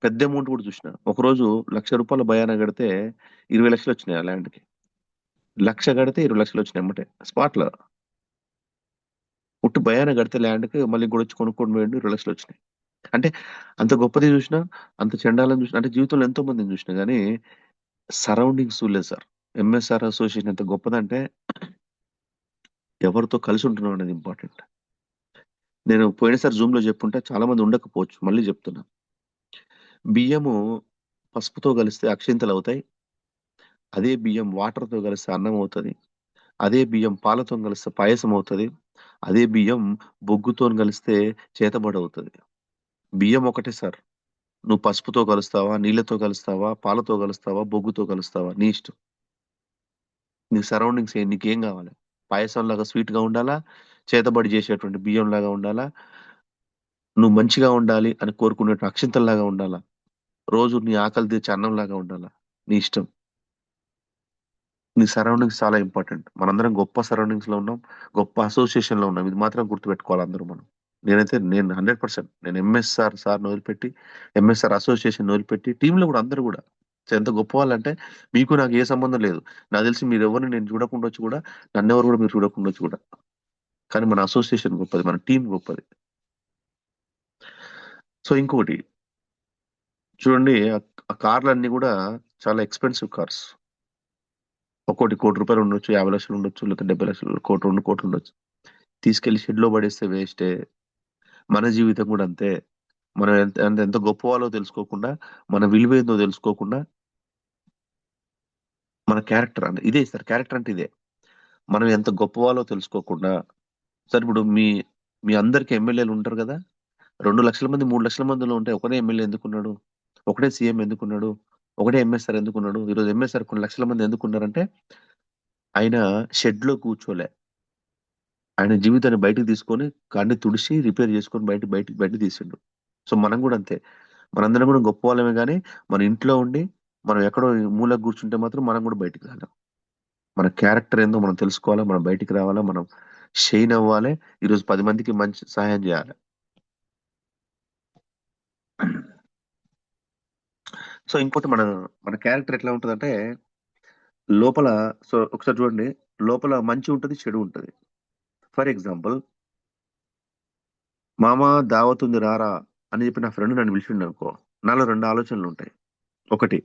పెద్ద అమౌంట్ కూడా చూసిన. ఒకరోజు 1,00,000 భయాన కడితే 20 లక్షలు వచ్చినాయి ఆ ల్యాండ్కి. 1,00,000 కడితే 20 లక్షలు వచ్చినాయి అమ్మటే స్పాట్ లో. ఉట్టు భయాన కడితే ల్యాండ్కి మళ్ళీ కూడా వచ్చి కొనుక్కొని పోయిండు, 20 లక్షలు వచ్చినాయి. అంటే అంత గొప్పది చూసినా, అంత చండాలని చూసినా, అంటే జీవితంలో ఎంతో మందిని చూసినా కానీ సరౌండింగ్స్ చూడలేదు సార్. ఎంఎస్ఆర్ అసోసియేషన్ ఎంత గొప్పదంటే ఎవరితో కలిసి ఉంటున్నాం అనేది ఇంపార్టెంట్. నేను పోయినసారి జూమ్ లో చెప్పుంటే చాలా మంది ఉండకపోవచ్చు, మళ్ళీ చెప్తున్నా. బియ్యము పసుపుతో కలిస్తే అక్షింతలు అవుతాయి, అదే బియ్యం వాటర్ తో కలిస్తే అన్నం అవుతుంది, అదే బియ్యం పాలతో కలిస్తే పాయసం అవుతుంది, అదే బియ్యం బొగ్గుతో కలిస్తే చేతబడి అవుతుంది. బియ్యం ఒకటే సార్, నువ్వు పసుపుతో కలుస్తావా, నీళ్ళతో కలుస్తావా, పాలతో కలుస్తావా, బొగ్గుతో కలుస్తావా, నీ ఇష్టం. నీ సరౌండింగ్స్ నీకేం కావాలి? పాయసం లాగా స్వీట్ గా ఉండాలా, చేతబడి చేసేటువంటి బియ్యం లాగా ఉండాలా, నువ్వు మంచిగా ఉండాలి అని కోరుకునే అక్షింతల్లాగా ఉండాలా, రోజు నీ ఆకలి తీర్చే అన్నం లాగా ఉండాలా, నీ ఇష్టం. నీ సరౌండింగ్స్ చాలా ఇంపార్టెంట్. మనందరం గొప్ప సరౌండింగ్స్ లో ఉన్నాం, గొప్ప అసోసియేషన్ లో ఉన్నాం, ఇది మాత్రం గుర్తుపెట్టుకోవాలి అందరూ మనం. నేను 100% నేను ఎంఎస్ఆర్ సార్ వదిలిపెట్టి, ఎంఎస్ఆర్ అసోసియేషన్ వదిలిపెట్టి, టీంలో కూడా అందరూ కూడా ఎంత గొప్ప వాళ్ళంటే, మీకు నాకు ఏ సంబంధం లేదు. నాకు తెలిసి మీరు ఎవరిని నేను చూడకుండొచ్చు కూడా, నన్నెవరు కూడా మీరు చూడకుండొచ్చు కూడా, కానీ మన అసోసియేషన్ గొప్పది, మన టీం గొప్పది. సో ఇంకొకటి చూడండి, ఆ కార్లు అన్ని కూడా చాలా ఎక్స్పెన్సివ్ కార్స్. ఒక్కోటి ₹1,00,00,000 ఉండొచ్చు, 50 లక్షలు ఉండొచ్చు, లేకపోతే 70 లక్షలు, 1,00,00,000 2,00,00,000 ఉండొచ్చు. తీసుకెళ్లి షెడ్ లో పడేస్తే వేస్టే. మన జీవితం కూడా అంతే. మనం ఎంత గొప్ప వాళ్ళో తెలుసుకోకుండా, మన విలువ ఏందో తెలుసుకోకుండా, మన క్యారెక్టర్ అంటే ఇదే సార్, క్యారెక్టర్ అంటే ఇదే. మనం ఎంత గొప్ప వాళ్ళో తెలుసుకోకుండా, సార్ ఇప్పుడు మీ అందరికి ఎమ్మెల్యేలు ఉంటారు కదా, 2 లక్షల మంది 3 లక్షల మందిలో ఉంటే ఒకటే ఎమ్మెల్యే ఎందుకున్నాడు, ఒకటే సీఎం ఎందుకున్నాడు, ఒకటే ఎంఎస్ఆర్ ఎందుకున్నాడు? ఈరోజు ఎంఎస్ఆర్ కొన్ని లక్షల మంది ఎందుకున్నారంటే, ఆయన షెడ్ లో కూర్చోలే, ఆయన జీవితాన్ని బయటకు తీసుకొని కాన్ని తుడిచి రిపేర్ చేసుకొని బయట తీసిండు. సో మనం కూడా అంతే, మనందరం కూడా గొప్ప వాళ్ళమే కానీ మన ఇంట్లో ఉండి మనం ఎక్కడో మూలకు కూర్చుంటే మాత్రం మనం కూడా బయటికి రాలేం. మన క్యారెక్టర్ ఏందో మనం తెలుసుకోవాలా, మనం బయటికి రావాలా, మనం షైన్ అవ్వాలి. ఈరోజు 10 మందికి మంచి సహాయం చేయాలి. సో ఇంకోటి మన క్యారెక్టర్ ఎట్లా ఉంటదంటే లోపల, సో ఒకసారి చూడండి, లోపల మంచి ఉంటది, చెడు ఉంటది. ఫర్ ఎగ్జాంపుల్, మామ దావత్ ఉంది రారా అని చెప్పి నా ఫ్రెండ్ నన్ను పిలిచిండు అనుకో, నాలో 2 ఆలోచనలు ఉంటాయి. ఒకటి,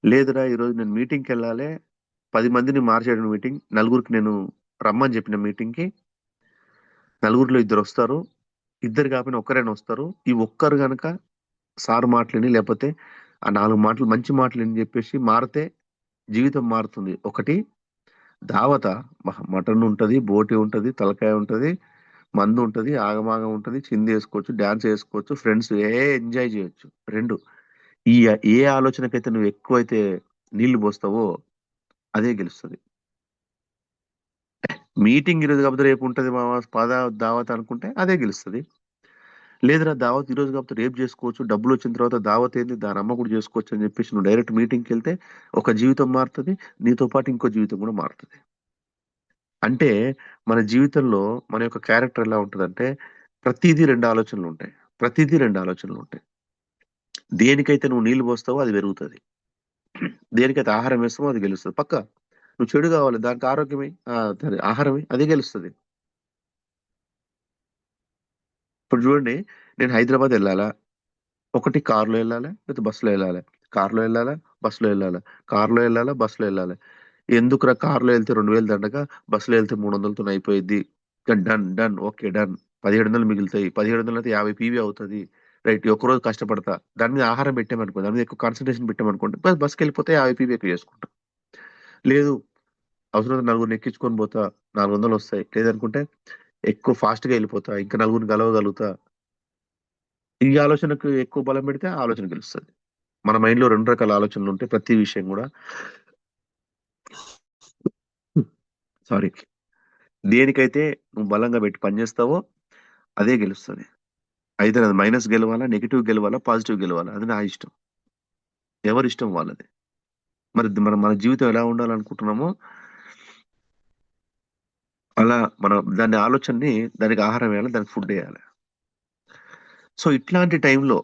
లేదురా ఈరోజు నేను మీటింగ్కి వెళ్ళాలి, 10 మందిని మార్చేయడం మీటింగ్, నలుగురికి నేను రమ్మని చెప్పిన మీటింగ్కి, నలుగురిలో 2 వస్తారు, 2 కాకపోయినా ఒక్కరైనా వస్తారు. ఈ ఒక్కరు గనక సార్ మాటలని లేకపోతే ఆ 4 మాటలు మంచి మాటలు అని చెప్పేసి మారితే జీవితం మారుతుంది. ఒకటి దావత, మటన్ ఉంటది, బోటి ఉంటది, తలకాయ ఉంటది, మందు ఉంటది, ఆగమాగం ఉంటది, చింది వేసుకోవచ్చు, డాన్స్ వేసుకోవచ్చు, ఫ్రెండ్స్ ఎంజాయ్ చేయొచ్చు. 2, ఈ ఏ ఆలోచనకైతే నువ్వు ఎక్కువైతే నీళ్లు పోస్తావో అదే గెలుస్తుంది. మీటింగ్ ఈరోజు కాకపోతే రేపు ఉంటది మా పద దావత్ అనుకుంటే అదే గెలుస్తుంది. లేదురా దావత్ ఈరోజు కాకపోతే రేపు చేసుకోవచ్చు, డబ్బులు వచ్చిన తర్వాత దావత్ ఏంది, దాని అమ్మ కూడా చేసుకోవచ్చు అని చెప్పేసి నువ్వు డైరెక్ట్ మీటింగ్కి వెళ్తే ఒక జీవితం మారుతుంది, నీతో పాటు ఇంకో జీవితం కూడా మారుతుంది. అంటే మన జీవితంలో మన యొక్క క్యారెక్టర్ ఎలా ఉంటుందంటే ప్రతిదీ 2 ఆలోచనలు ఉంటాయి. ప్రతిదీ 2 ఆలోచనలు ఉంటాయి. దేనికైతే నువ్వు నీళ్లు పోస్తావో అది పెరుగుతుంది, దేనికైతే ఆహారం వేస్తావో అది గెలుస్తుంది. పక్క నువ్వు చెడు కావాలి, దానికి ఆరోగ్యమే ఆహారమే, అది గెలుస్తుంది. ఇప్పుడు చూడండి, నేను హైదరాబాద్ వెళ్ళాలా, ఒకటి కారులో వెళ్ళాలా లేకపోతే బస్సులో వెళ్ళాలి, కారులో వెళ్ళాలా బస్సులో వెళ్ళాలా, కారులో వెళ్ళాలా బస్సులో వెళ్ళాలి. ఎందుకురా కారులో వెళ్తే 2000 దండగా, బస్సులో వెళ్తే 300తో అయిపోయింది. డన్ డన్ ఓకే డన్, 1700 మిగులుతాయి, 1700 అయితే 50 పీవీ అవుతుంది. రైట్, ఒక్కరోజు కష్టపడతా, దాని మీద ఆహారం పెట్టామనుకో, దాని మీద ఎక్కువ కాన్సన్ట్రేషన్ పెట్టామనుకోండి, బస్కి వెళ్ళిపోతే 50 పీవీ ఎక్కువ చేసుకుంటాం. లేదు, అవసరం నలుగురిని ఎక్కించుకొని పోతా, 400 వస్తాయి, లేదనుకుంటే ఎక్కువ ఫాస్ట్ గా వెళ్ళిపోతా, ఇంకా నలుగురిని కలవగలుగుతా, ఈ ఆలోచనకు ఎక్కువ బలం పెడితే ఆ ఆలోచన గెలుస్తుంది. మన మైండ్ లో 2 రకాల ఆలోచనలు ఉంటాయి ప్రతి విషయం కూడా. సారీ, దేనికైతే నువ్వు బలంగా పెట్టి పనిచేస్తావో అదే గెలుస్తుంది. అయితే అది మైనస్ గెలవాలా, నెగిటివ్ గెలవాలా, పాజిటివ్ గెలవాలా, అది నా ఇష్టం, ఎవరి ఇష్టం వాళ్ళది. మరి మన జీవితం ఎలా ఉండాలనుకుంటున్నామో అలా మనం దాని ఆలోచనని, దానికి ఆహారం వేయాలి, దానికి ఫుడ్ వేయాలి. సో ఇట్లాంటి టైంలో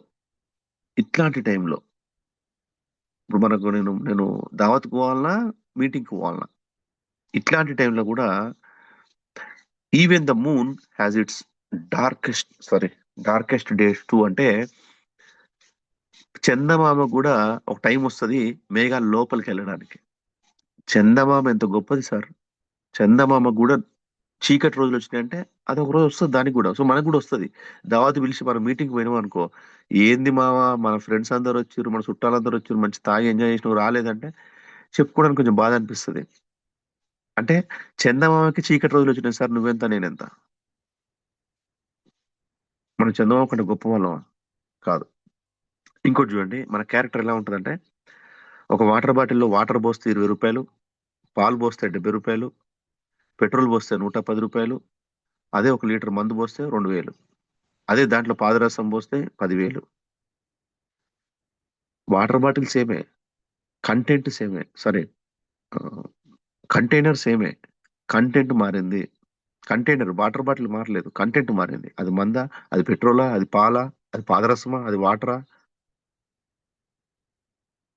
ఇప్పుడు మనకు నేను దావత్కు పోవాలన్నా, మీటింగ్కి పోవాలన్నా, ఇట్లాంటి టైంలో కూడా even the moon has its darkest days two. అంటే చందమామ కూడా ఒక టైం వస్తుంది మేఘాల లోపలికి వెళ్ళడానికి. చందమామ ఎంత గొప్పది సార్, చందమామ కూడా చీకటి రోజులు వచ్చినాయంటే అది ఒక రోజు వస్తుంది దానికి కూడా. సో మనకు కూడా వస్తుంది. దావత్ పిలిచి మనం మీటింగ్ పోయినాం అనుకో, ఏంది మామ మన ఫ్రెండ్స్ అందరు వచ్చారు, మన చుట్టాలందరూ వచ్చారు, మంచి తాగి ఎంజాయ్ చేసిన రాలేదంటే చెప్పుకోవడానికి కొంచెం బాధ అనిపిస్తుంది. అంటే చందమామకి చీకటి రోజులు వచ్చినాయి సార్, నువ్వెంత నేనెంత, మన చందమామ కంటే గొప్ప వాళ్ళం కాదు. ఇంకోటి చూడండి, మన క్యారెక్టర్ ఎలా ఉంటుందంటే ఒక వాటర్ బాటిల్లో వాటర్ పోస్తే 20 రూపాయలు, పాలు పోస్తే 70 రూపాయలు, పెట్రోల్ పోస్తే 110 రూపాయలు, అదే 1 లీటర్ మందు పోస్తే 2000, అదే దాంట్లో పాదరసం పోస్తే 10,000. వాటర్ బాటిల్ సేమే, కంటెంట్ సేమే, సరే కంటైనర్ సేమే, కంటెంట్ మారింది. కంటైనర్ వాటర్ బాటిల్ మారలేదు, కంటెంట్ మారింది. అది మందా, అది పెట్రోలా, అది పాలా, అది పాదరసమా, అది వాటరా.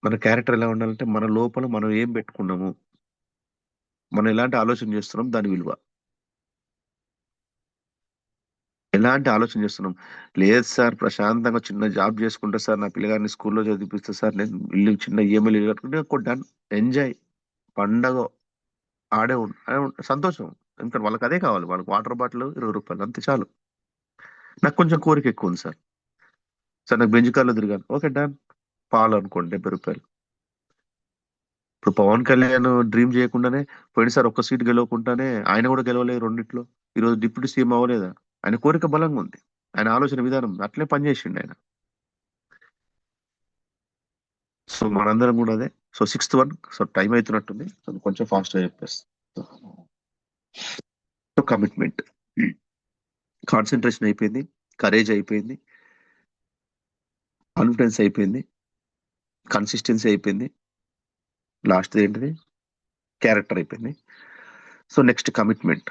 మన క్యారెక్టర్ ఎలా ఉండాలంటే మన లోపల మనం ఏం పెట్టుకున్నాము, మనం ఎలాంటి ఆలోచన చేస్తున్నాం, దాని విలువ ఎలాంటి ఆలోచన చేస్తున్నాం. లేదు సార్ ప్రశాంతంగా చిన్న జాబ్ చేసుకుంటా సార్, నా పిల్లగారిని స్కూల్లో చదివిపిస్తా సార్, నేను ఇల్లు చిన్న ఈఎంఐలు కట్టుకుంటే కొట్టాను, ఎంజాయ్, పండగ, సంతోషం. ఎందుకంటే వాళ్ళకి అదే కావాలి, వాళ్ళకి వాటర్ బాటిల్ 20 రూపాయలు అంతే చాలు. నాకు కొంచెం కోరిక ఎక్కువ ఉంది సార్, నాకు బెంజ్ కార్లో తిరిగాను, ఓకే డన్, పాలు అనుకోండి 70 రూపాయలు. ఇప్పుడు పవన్ కళ్యాణ్ డ్రీమ్ చేయకుండానే పోయినసారి ఒక్క సీట్ గెలవకుండానే ఆయన కూడా గెలవలేదు రెండిట్లో, ఈరోజు డిప్యూటీ సీఎం అవ్వలేదా. ఆయన కోరిక బలంగా ఉంది, ఆయన ఆలోచన విధానం అట్లే పనిచేసిండు ఆయన. సో మనందరం కూడా అదే. So 6th one, so time అవుతున్నట్టుంది, సో కొంచెం ఫాస్ట్ గా చెప్పేస్తా. సో కమిట్మెంట్, కాన్సన్ట్రేషన్ అయిపోయింది, కరేజ్ అయిపోయింది, కాన్ఫిడెన్స్ అయిపోయింది, కన్సిస్టెన్సీ అయిపోయింది, లాస్ట్ ఏంటిది క్యారెక్టర్ అయిపోయింది. So next commitment.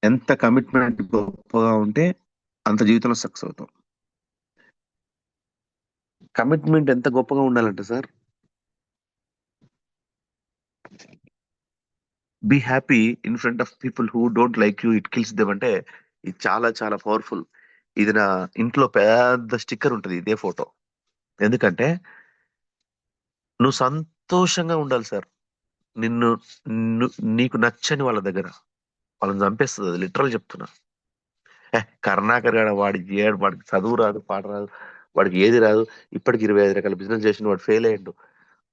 ఎంత కమిట్మెంట్ గొప్పగా ఉంటే అంత జీవితంలో సక్సెస్ అవుతాం. కమిట్మెంట్ ఎంత గొప్పగా ఉండాలంటే sir, be happy in front of people who don't like you, it kills them అంటే ఇది చాలా చాలా పవర్ఫుల్. ఇది నా ఇంట్లో పెద్ద స్టిక్కర్ ఉంటుంది ఇదే ఫోటో. ఎందుకంటే నువ్వు సంతోషంగా ఉండాలి సార్. నిన్ను నీకు నచ్చని వాళ్ళ దగ్గర వాళ్ళని చంపేస్తుంది. అది లిటరల్ చెప్తున్నా. కరుణాకర్ గారు వాడికి చదువు రాదు, పాట రాదు, వాడికి ఏది రాదు. ఇప్పటికి 25 రకాల బిజినెస్ చేసిన వాడు ఫెయిల్ అయ్యిండు.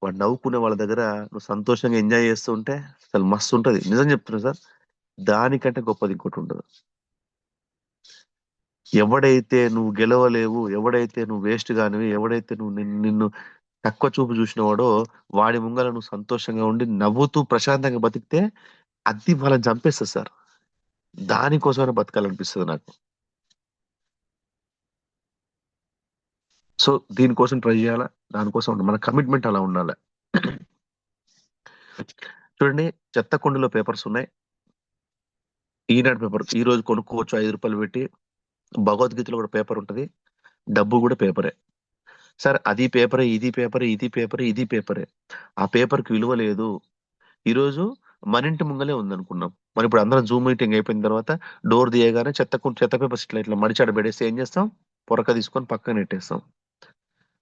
వాడు నవ్వుకునే వాళ్ళ దగ్గర నువ్వు సంతోషంగా ఎంజాయ్ చేస్తూ ఉంటే అసలు మస్తు ఉంటది. నిజం చెప్తున్నా సార్, దానికంటే గొప్పది ఇంకోటి ఉండదు. ఎవడైతే నువ్వు గెలవలేవు, ఎవడైతే నువ్వు వేస్ట్ గానివి, ఎవడైతే నువ్వు నిన్ను తక్కువ చూపు చూసినవాడో వాడి ముంగల నువ్వు సంతోషంగా ఉండి నవ్వుతూ ప్రశాంతంగా బతికితే అది వాళ్ళని చంపేస్తుంది సార్. దానికోసమైనా బతకాలనిపిస్తుంది నాకు. సో దీనికోసం ట్రై చేయాలా, దానికోసం మన కమిట్మెంట్ అలా ఉండాలి. చూడండి, చెత్త కుండలో పేపర్స్ ఉన్నాయి. ఈనాడు పేపర్ ఈ రోజు కొనుక్కోవచ్చు 5 రూపాయలు పెట్టి. భగవద్గీతలో కూడా పేపర్ ఉంటది, డబ్బు కూడా పేపరే. సార్ అది పేపరే, ఇది పేపరే, ఇది పేపరే, ఇది పేపరే. ఆ పేపర్ కి విలువ లేదు. ఈ రోజు మన ఇంటి ముంగలే ఉందనుకున్నాం. మరి ఇప్పుడు అందరం జూమ్ మీటింగ్ అయిపోయిన తర్వాత డోర్ తీయగానే చెత్త పేపర్స్ ఇట్లా మడిచాడ పెడేస్తే ఏం చేస్తాం? పొరక తీసుకొని పక్కన నెట్టేస్తాం.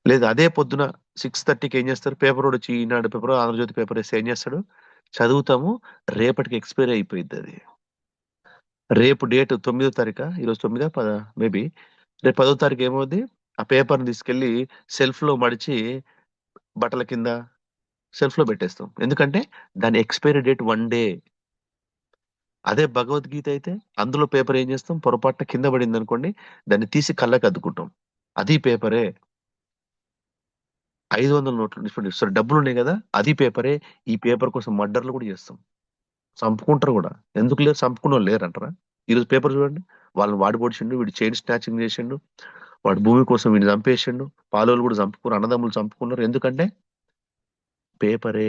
లేదు అదే పొద్దున 6:30కి ఏం చేస్తారు? పేపర్ వచ్చి ఈనాడు పేపర్, ఆంధ్రజ్యోతి పేపర్ వేస్తే ఏం చేస్తాడు? చదువుతాము. రేపటికి ఎక్స్పైర్ అయిపోయింది అది. రేపు డేట్ 9వ తారీఖు, ఈరోజు 9 మేబీ రేపు 10వ తారీఖు ఏమవుద్ది? ఆ పేపర్ని తీసుకెళ్లి సెల్ఫ్ లో మడిచి బట్టల కింద సెల్ఫ్ లో పెట్టేస్తాం. ఎందుకంటే దాని ఎక్స్పైరీ డేట్ 1 డే. అదే భగవద్గీత అయితే అందులో పేపర్ ఏం చేస్తాం? పొరపాటున కింద పడింది అనుకోండి, దాన్ని తీసి కళ్ళకి అద్దుకుంటాం. అది పేపరే. 500 నోట్లు సరే డబ్బులు ఉన్నాయి కదా, అది పేపరే. ఈ పేపర్ కోసం మర్డర్లు కూడా చేస్తాం, చంపుకుంటారు కూడా. ఎందుకు లేరు? చంపుకున్న వాళ్ళు లేరు అంటారా? ఈరోజు పేపర్ చూడండి, వాళ్ళని వాడు పొడిచిండు, వీడు చైన్ స్నాచింగ్ చేసిండు, వాడు భూమి కోసం వీడిని చంపేసిండు, పాలోళ్ళు కూడా చంపుకున్నారు, అన్నదమ్ములు చంపుకున్నారు. ఎందుకంటే పేపరే.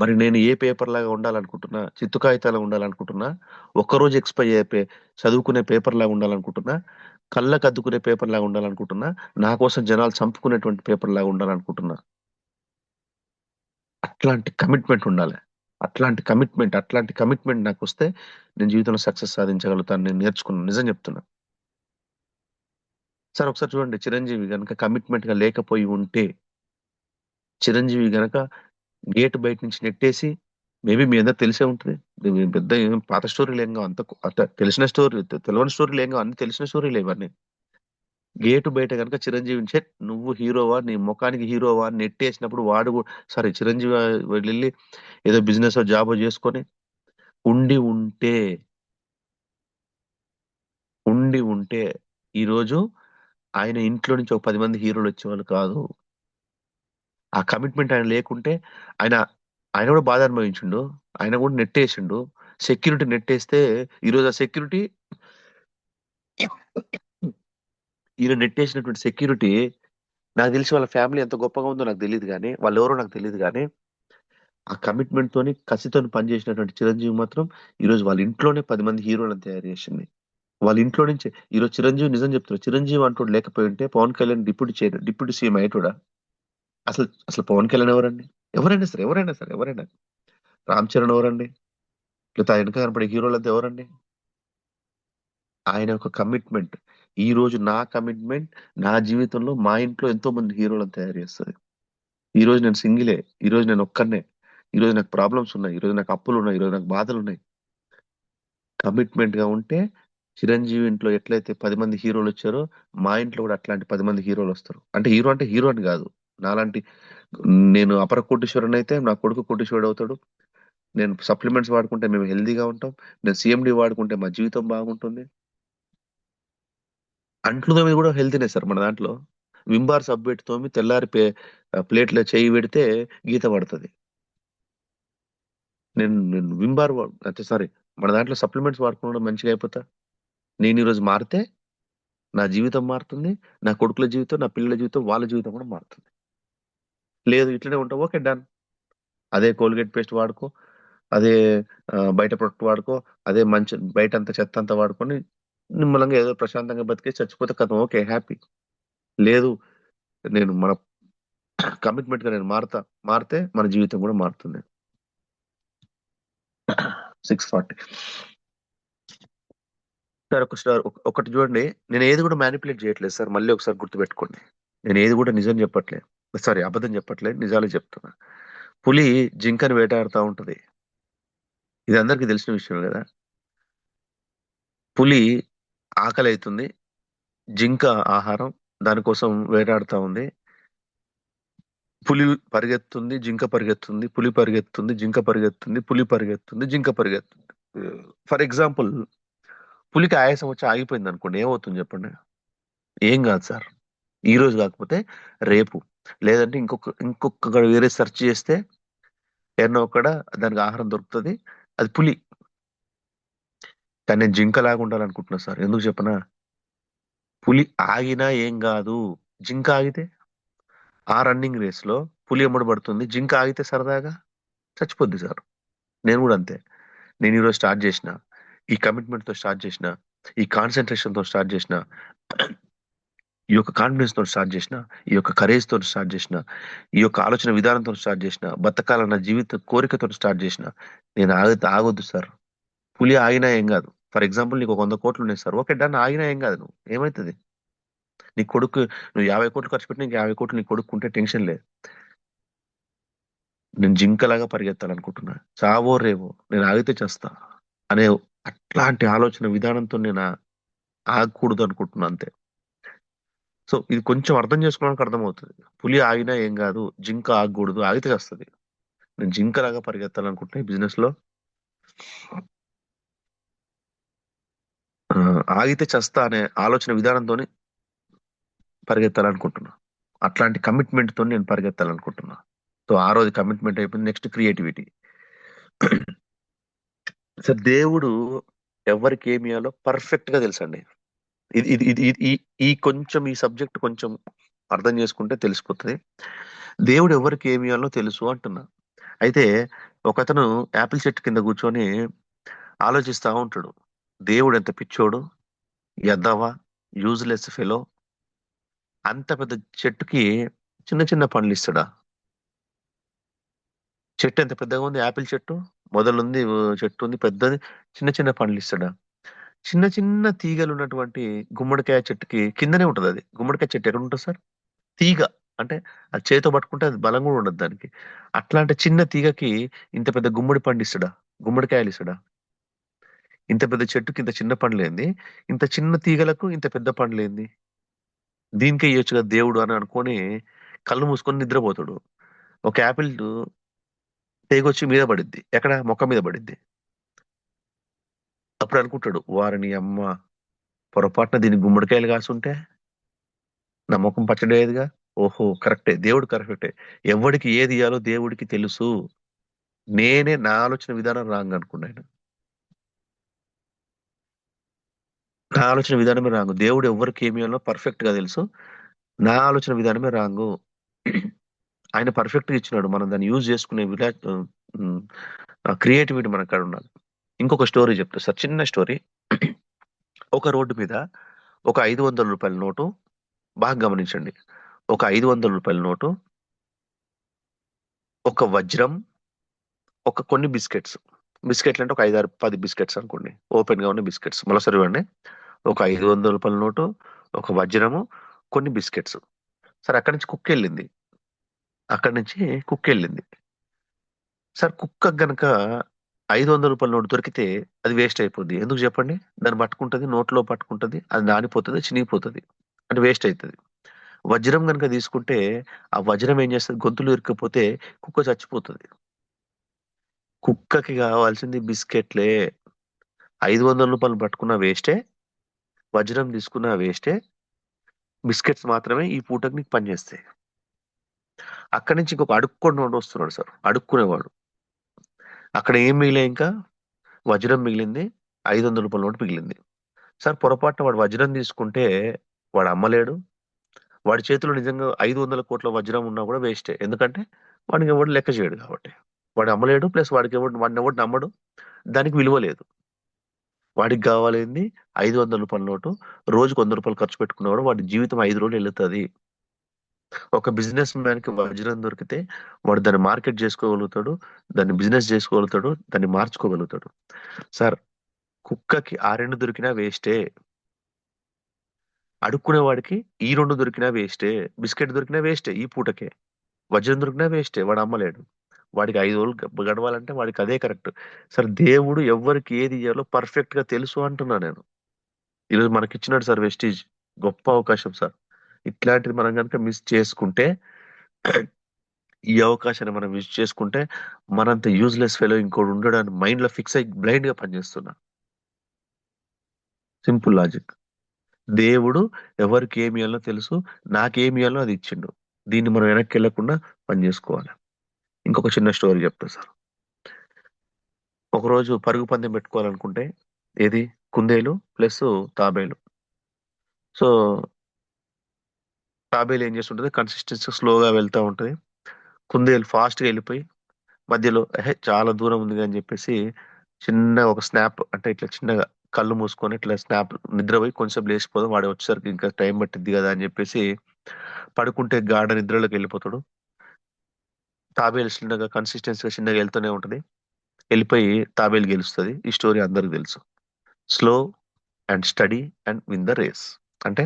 మరి నేను ఏ పేపర్ లాగా ఉండాలనుకుంటున్నా? చిత్తు కాగితాలా ఉండాలనుకుంటున్నా? ఒక్కరోజు ఎక్స్పైర్ అయిపోయి చదువుకునే పేపర్ లాగా ఉండాలనుకుంటున్నా? కళ్ళకు అద్దుకునే పేపర్ లాగా ఉండాలనుకుంటున్నా? నా కోసం జనాలు చంపుకునేటువంటి పేపర్ లాగా ఉండాలనుకుంటున్నా? అట్లాంటి కమిట్మెంట్ ఉండాలి. అట్లాంటి కమిట్మెంట్ నాకు వస్తే నేను జీవితంలో సక్సెస్ సాధించగలుగుతాను. నేను నేర్చుకున్నాను, నిజం చెప్తున్నా. సార్ ఒకసారి చూడండి, చిరంజీవి గనక కమిట్మెంట్ గా లేకపోయి ఉంటే, చిరంజీవి గనక గేట్ బయట నుంచి నెట్టేసి, మేబీ మీ అందరికి తెలిసే ఉంటుంది. ఇది పెద్ద ఏం పాత స్టోరీలు ఏం కావు, అంత తెలిసిన స్టోరీ, తెలియని స్టోరీలు ఏం కావు, అన్ని తెలిసిన స్టోరీలు ఇవన్నీ. గేటు బయట కనుక చిరంజీవిని చెట్ నువ్వు హీరోవా, నీ ముఖానికి హీరోవా అని నెట్టేసినప్పుడు వాడు సారీ చిరంజీవి వెళ్ళి ఏదో బిజినెస్ జాబో చేసుకొని ఉండి ఉంటే ఈ రోజు ఆయన ఇంట్లో నుంచి ఒక 10 మంది హీరోలు వచ్చేవాళ్ళు కాదు. ఆ కమిట్మెంట్ ఆయన లేకుంటే ఆయన ఆయన కూడా బాధ అనుభవించిండు, ఆయన కూడా నెట్టేసిండు. సెక్యూరిటీ నెట్టేస్తే ఈరోజు ఆ సెక్యూరిటీ, ఈయన నెట్టేసినటువంటి సెక్యూరిటీ, నాకు తెలిసి వాళ్ళ ఫ్యామిలీ ఎంత గొప్పగా ఉందో నాకు తెలియదు కానీ, వాళ్ళు ఎవరో నాకు తెలియదు కానీ, ఆ కమిట్మెంట్ తోని కసితో పనిచేసినటువంటి చిరంజీవి మాత్రం ఈరోజు వాళ్ళ ఇంట్లోనే 10 మంది హీరోలను తయారు చేసింది. వాళ్ళ ఇంట్లో నుంచే. ఈరోజు చిరంజీవి, నిజం చెప్తున్నారు, చిరంజీవి అంటూ లేకపోయి ఉంటే పవన్ కళ్యాణ్ డిప్యూటీ సీఎం అయ్యేటోడా? అసలు అసలు పవన్ కళ్యాణ్ ఎవరండి? ఎవరైనా రామ్ చరణ్ ఎవరండి? లేకపోతే ఆయన వెనక కనపడే హీరోలంతా ఎవరండి? ఆయన యొక్క కమిట్మెంట్. ఈ రోజు నా కమిట్మెంట్ నా జీవితంలో మా ఇంట్లో ఎంతో మంది హీరోలను తయారు చేస్తుంది. ఈ రోజు నేను సింగిలే, ఈ రోజు నేను ఒక్కనే, ఈ రోజు నాకు ప్రాబ్లమ్స్ ఉన్నాయి, ఈ రోజు నాకు అప్పులు ఉన్నాయి, ఈ రోజు నాకు బాధలు ఉన్నాయి. కమిట్మెంట్ గా ఉంటే చిరంజీవి ఇంట్లో ఎట్లయితే 10 మంది హీరోలు వచ్చారో మా ఇంట్లో కూడా అట్లాంటి 10 మంది హీరోలు వస్తారు. అంటే హీరో అని కాదు, నాలాంటి, నేను అపర కోటీశ్వరుని అయితే నా కొడుకు కోటీశ్వరుడు అవుతాడు. నేను సప్లిమెంట్స్ వాడుకుంటే మేము హెల్దీగా ఉంటాం. నేను సిఎండి వాడుకుంటే మా జీవితం బాగుంటుంది. అంట్లు తోమి కూడా హెల్తీనే సార్ మన దాంట్లో. వింబార్ సబ్బు పెట్టి తోమి తెల్లారి ప్లేట్లో చేయి పెడితే గీత పడుతుంది. నేను వింబార్ అంటే సారీ, మన దాంట్లో సప్లిమెంట్స్ వాడుకోవడం మంచిగా అయిపోతా. నేను ఈరోజు మారితే నా జీవితం మారుతుంది, నా కొడుకుల జీవితం, నా పిల్లల జీవితం, వాళ్ళ జీవితం కూడా మారుతుంది. లేదు ఇట్లనే ఉంటావు, ఓకే డన్. అదే కోల్గేట్ పేస్ట్ వాడుకో, అదే బయట ప్రొడక్ట్ వాడుకో, అదే మంచి బయట అంత చెత్త అంతా వాడుకొని నిమ్మలంగా ఏదో ప్రశాంతంగా బతికి చచ్చిపోతే కథం, ఓకే హ్యాపీ. లేదు, నేను మన కమిట్మెంట్ గా నేను మారితే మన జీవితం కూడా మారుతుంది. 6:40. సార్ ఒకటి చూడండి, నేను ఏది కూడా మ్యానిపులేట్ చేయట్లేదు సార్. మళ్ళీ ఒకసారి గుర్తుపెట్టుకోండి, నేను ఏది కూడా నిజం చెప్పట్లేదు, సారీ అబద్ధం చెప్పట్లేదు, నిజాలే చెప్తున్నా. పులి జింకని వేటాడుతూ ఉంటది, ఇది అందరికీ తెలిసిన విషయం కదా. పులి ఆకలి అవుతుంది, జింక ఆహారం, దానికోసం వేటాడుతా ఉంది. పులి పరిగెత్తుంది, జింక పరిగెత్తుంది, పులి పరిగెత్తుంది, జింక పరిగెత్తుంది, పులి పరిగెత్తుంది, జింక పరిగెత్తుంది. ఫర్ ఎగ్జాంపుల్, పులికి ఆయాసం వచ్చి ఆగిపోయింది అనుకోండి, ఏమవుతుంది చెప్పండి? ఏం కాదు సార్, ఈ రోజు కాకపోతే రేపు, లేదంటే ఇంకొక వేరే సెర్చ్ చేస్తే ఎన్నో ఒక్కడ దానికి ఆహారం దొరుకుతుంది. అది పులి. కానీ నేను జింకలాగా ఉండాలనుకుంటున్నా సార్. ఎందుకు చెప్పనా? పులి ఆగినా ఏం కాదు, జింక ఆగితే ఆ రన్నింగ్ రేస్ లో పులి ఎమ్మడి పడుతుంది, జింక ఆగితే సరదాగా చచ్చిపోద్ది సార్. నేను కూడా అంతే. నేను ఈరోజు స్టార్ట్ చేసిన, ఈ కమిట్మెంట్ తో స్టార్ట్ చేసిన, ఈ కాన్సన్ట్రేషన్ తో స్టార్ట్ చేసిన, ఈ యొక్క కాన్ఫిడెన్స్ తో స్టార్ట్ చేసిన, ఈ యొక్క కరేజ్ తో స్టార్ట్ చేసిన, ఈ యొక్క ఆలోచన విధానంతో స్టార్ట్ చేసిన, బతకాలన్న జీవిత కోరికతో స్టార్ట్ చేసిన, నేను ఆగొద్దు సార్. పులి ఆగినా ఏం కాదు. ఫర్ ఎగ్జాంపుల్, నీకు ఒక 100 కోట్లు ఉన్నాయి సార్, ఓకే డన్, ఆగినా ఏం కాదు. నువ్వు ఏమవుతుంది? నీ కొడుకు, నువ్వు 50 కోట్లు ఖర్చు పెట్టి నీకు 50 కోట్లు నీ కొడుకుంటే టెన్షన్ లేదు. నేను జింకలాగా పరిగెత్తాలనుకుంటున్నా, చావో రేవో నేను ఆగితే చేస్తా అనే అట్లాంటి ఆలోచన విధానంతో నేను ఆగకూడదు అనుకుంటున్నా అంతే. సో ఇది కొంచెం అర్థం చేసుకోవడానికి అర్థమవుతుంది. పులి ఆగినా ఏం కాదు, జింక ఆగకూడదు, ఆగితే వస్తుంది. నేను జింకలాగా పరిగెత్తాలనుకుంటున్నా ఈ బిజినెస్ లో. ఆగితే చేస్తా అనే ఆలోచన విధానంతో పరిగెత్తాలనుకుంటున్నా. అట్లాంటి కమిట్మెంట్ తో నేను పరిగెత్తాలనుకుంటున్నా. సో ఆ రోజు కమిట్మెంట్ అయిపోయింది. Next creativity. సార్ దేవుడు ఎవరికి ఏమి ఇవ్వాలో పర్ఫెక్ట్ గా తెలుసండి. ఇది ఇది ఇది ఇది- ఈ ఈ కొంచెం ఈ సబ్జెక్ట్ కొంచెం అర్థం చేసుకుంటే తెలిసిపోతుంది. దేవుడు ఎవరికి ఏమి ఇవ్వాలో తెలుసు అంటున్నా. అయితే ఒకతను యాపిల్ చెట్టు కింద కూర్చొని ఆలోచిస్తా ఉంటాడు, దేవుడు ఎంత పిచ్చోడు, ఎద్దవా, యూజ్లెస్ ఫెలో, అంత పెద్ద చెట్టుకి చిన్న చిన్న పండ్లు ఇస్తాడా? చెట్టు ఎంత పెద్దగా ఉంది, యాపిల్ చెట్టు మొదలుంది, చెట్టు ఉంది పెద్దది, చిన్న చిన్న పండ్లు ఇస్తాడా? చిన్న చిన్న తీగలు ఉన్నటువంటి గుమ్మడికాయ చెట్టుకి కిందనే ఉంటది. అది గుమ్మడికాయ చెట్టు ఎక్కడ ఉంటుంది సార్? తీగ అంటే అది చేతితో పట్టుకుంటే అది బలం కూడా ఉండదు దానికి. అట్లాంటి చిన్న తీగకి ఇంత పెద్ద గుమ్మడి పండు ఇస్తాడా? గుమ్మడికాయలు ఇస్తాడా? ఇంత పెద్ద చెట్టుకి ఇంత చిన్న పండ్లేంది, ఇంత చిన్న తీగలకు ఇంత పెద్ద పండ్లేంది? దీనికే ఇయ్యొచ్చు కదా దేవుడు అని అనుకొని కళ్ళు మూసుకొని నిద్రపోతాడు. ఒక యాపిల్ తేగొచ్చి మీద పడిద్ది, ఎక్కడ? మొక్క మీద పడిద్ది. అప్పుడు అనుకుంటాడు, వారిని అమ్మ, పొరపాటున దీనికి గుమ్మడికాయలు కాసుంటే నా ముఖం పచ్చడి అయ్యేదిగా. ఓహో కరెక్టే, దేవుడు కరెక్టే. ఎవడికి ఏది ఇయ్యాలో దేవుడికి తెలుసు. నేనే నా ఆలోచన విధానం రాంగ్ అనుకున్నాను. నా ఆలోచన విధానమే రాంగు. దేవుడు ఎవరికి ఏమి ఇవ్వాలో పర్ఫెక్ట్ గా తెలుసు. నా ఆలోచన విధానమే రాంగు. ఆయన పర్ఫెక్ట్ గా ఇచ్చినాడు, మనం దాన్ని యూజ్ చేసుకునే క్రియేటివిటీ మన కాడ ఉండాలి. ఇంకొక స్టోరీ చెప్తా సార్, చిన్న స్టోరీ. ఒక రోడ్డు మీద ఒక 500 రూపాయల నోటు, బాగా గమనించండి, ఒక 500 రూపాయల నోటు, ఒక వజ్రం, ఒక కొన్ని బిస్కెట్స్. బిస్కెట్లు అంటే ఒక 5, 6, 10 బిస్కెట్స్ అనుకోండి, ఓపెన్ గా ఉన్న బిస్కెట్స్. మరోసారి ఇవ్వండి, ఒక 500 రూపాయల నోటు, ఒక వజ్రము, కొన్ని బిస్కెట్స్. సార్ అక్కడి నుంచి కుక్క వెళ్ళింది. సార్ కుక్క గనక 500 రూపాయల నోటు దొరికితే అది వేస్ట్ అయిపోద్ది. ఎందుకు చెప్పండి? దాన్ని పట్టుకుంటది, నోట్లో పట్టుకుంటది, అది నానిపోతుంది, చినిగిపోతుంది, అంటే వేస్ట్ అవుతుంది. వజ్రం గనక తీసుకుంటే ఆ వజ్రం ఏం చేస్తుంది? గొంతులు ఇరుక్కుపోతే కుక్క చచ్చిపోతుంది. కుక్కకి కావాల్సింది బిస్కెట్లే. 500 రూపాయలు పట్టుకున్న వేస్టే, వజ్రం తీసుకున్న వేస్టే, బిస్కెట్స్ మాత్రమే ఈ పూటకి నీకు పనిచేస్తాయి. అక్కడి నుంచి ఇంకొక అడుక్కొని వస్తున్నాడు సార్, అడుక్కునేవాడు. అక్కడ ఏం మిగిలే? ఇంకా వజ్రం మిగిలింది, 500 రూపాయల నోటు మిగిలింది. సార్ పొరపాటున వాడు వజ్రం తీసుకుంటే వాడు అమ్మలేడు. వాడి చేతిలో నిజంగా 500 కోట్ల వజ్రం ఉన్నా కూడా వేస్టే. ఎందుకంటే వాడికి ఎవడు లెక్క చేయడు కాబట్టి. వాడు అమ్మలేడు, ప్లస్ వాడిని ఎవడు నమ్మడు, దానికి విలువ లేదు. వాడికి కావాలేంది 500 రూపాయల నోటు, రోజుకు 100 రూపాయలు ఖర్చు పెట్టుకున్నవాడు వాడి జీవితం 5 రోజులు వెళ్తుంది. ఒక బిజినెస్ మ్యాన్ కి వజ్రం దొరికితే వాడు దాన్ని మార్కెట్ చేసుకోగలుగుతాడు, దాన్ని బిజినెస్ చేసుకోగలుగుతాడు, దాన్ని మార్చుకోగలుగుతాడు. సార్, కుక్కకి ఆ 2 దొరికినా వేస్టే, అడుక్కునే వాడికి ఈ 2 దొరికినా వేస్టే, బిస్కెట్ దొరికినా వేస్టే, ఈ పూటకే వజ్రం దొరికినా వేస్టే, వాడు అమ్మలేడు. వాడికి 5 రోజులు గడవాలంటే వాడికి అదే కరెక్ట్. సార్, దేవుడు ఎవరికి ఏది ఇయ్యాలో పర్ఫెక్ట్ గా తెలుసు అంటున్నా నేను. ఈరోజు మనకి ఇచ్చినాడు సార్ వెస్టీజ్, గొప్ప అవకాశం సార్. ఇట్లాంటిది మనం కనుక మిస్ చేసుకుంటే, ఈ అవకాశాన్ని మనం మిస్ చేసుకుంటే, మనంత యూజ్లెస్ ఫెలో ఇంకోటి ఉండడానికి మైండ్ లో ఫిక్స్ అయ్యి బ్లైండ్ గా పనిచేస్తున్నా. Simple logic. దేవుడు ఎవరికి ఏమి ఇవ్వాలో తెలుసు, నాకేమి ఇవ్వాలో అది ఇచ్చిండు. దీన్ని మనం వెనక్కి వెళ్ళకుండా పని చేసుకోవాలి. ఇంకొక చిన్న స్టోరీ చెప్తా సార్. ఒకరోజు పరుగు పందెం పెట్టుకోవాలనుకుంటే, ఏది కుందేలు ప్లస్ తాబేలు. సో తాబేలు ఏం చేస్తుంటది, కన్సిస్టెన్సీ స్లోగా వెళ్తా ఉంటది. కుందేలు ఫాస్ట్ గా వెళ్ళిపోయి మధ్యలో చాలా దూరం ఉంది అని చెప్పేసి చిన్న ఒక స్నాప్, అంటే ఇట్లా చిన్నగా కళ్ళు మూసుకొని ఇట్లా స్నాప్ నిద్రపోయి కొంచెం లేచిపోదాం, వాడు వచ్చేసరికి ఇంకా టైం పట్టిద్ది కదా అని చెప్పేసి పడుకుంటే గాఢ నిద్రలోకి వెళ్ళిపోతాడు. తాబేలు చిన్నగా కన్సిస్టెన్సీగా చిన్నగా వెళ్తూనే ఉంటది. వెళ్ళిపోయి తాబేలు గెలుస్తుంది. ఈ స్టోరీ అందరికి తెలుసు. Slow and study and win the race. అంటే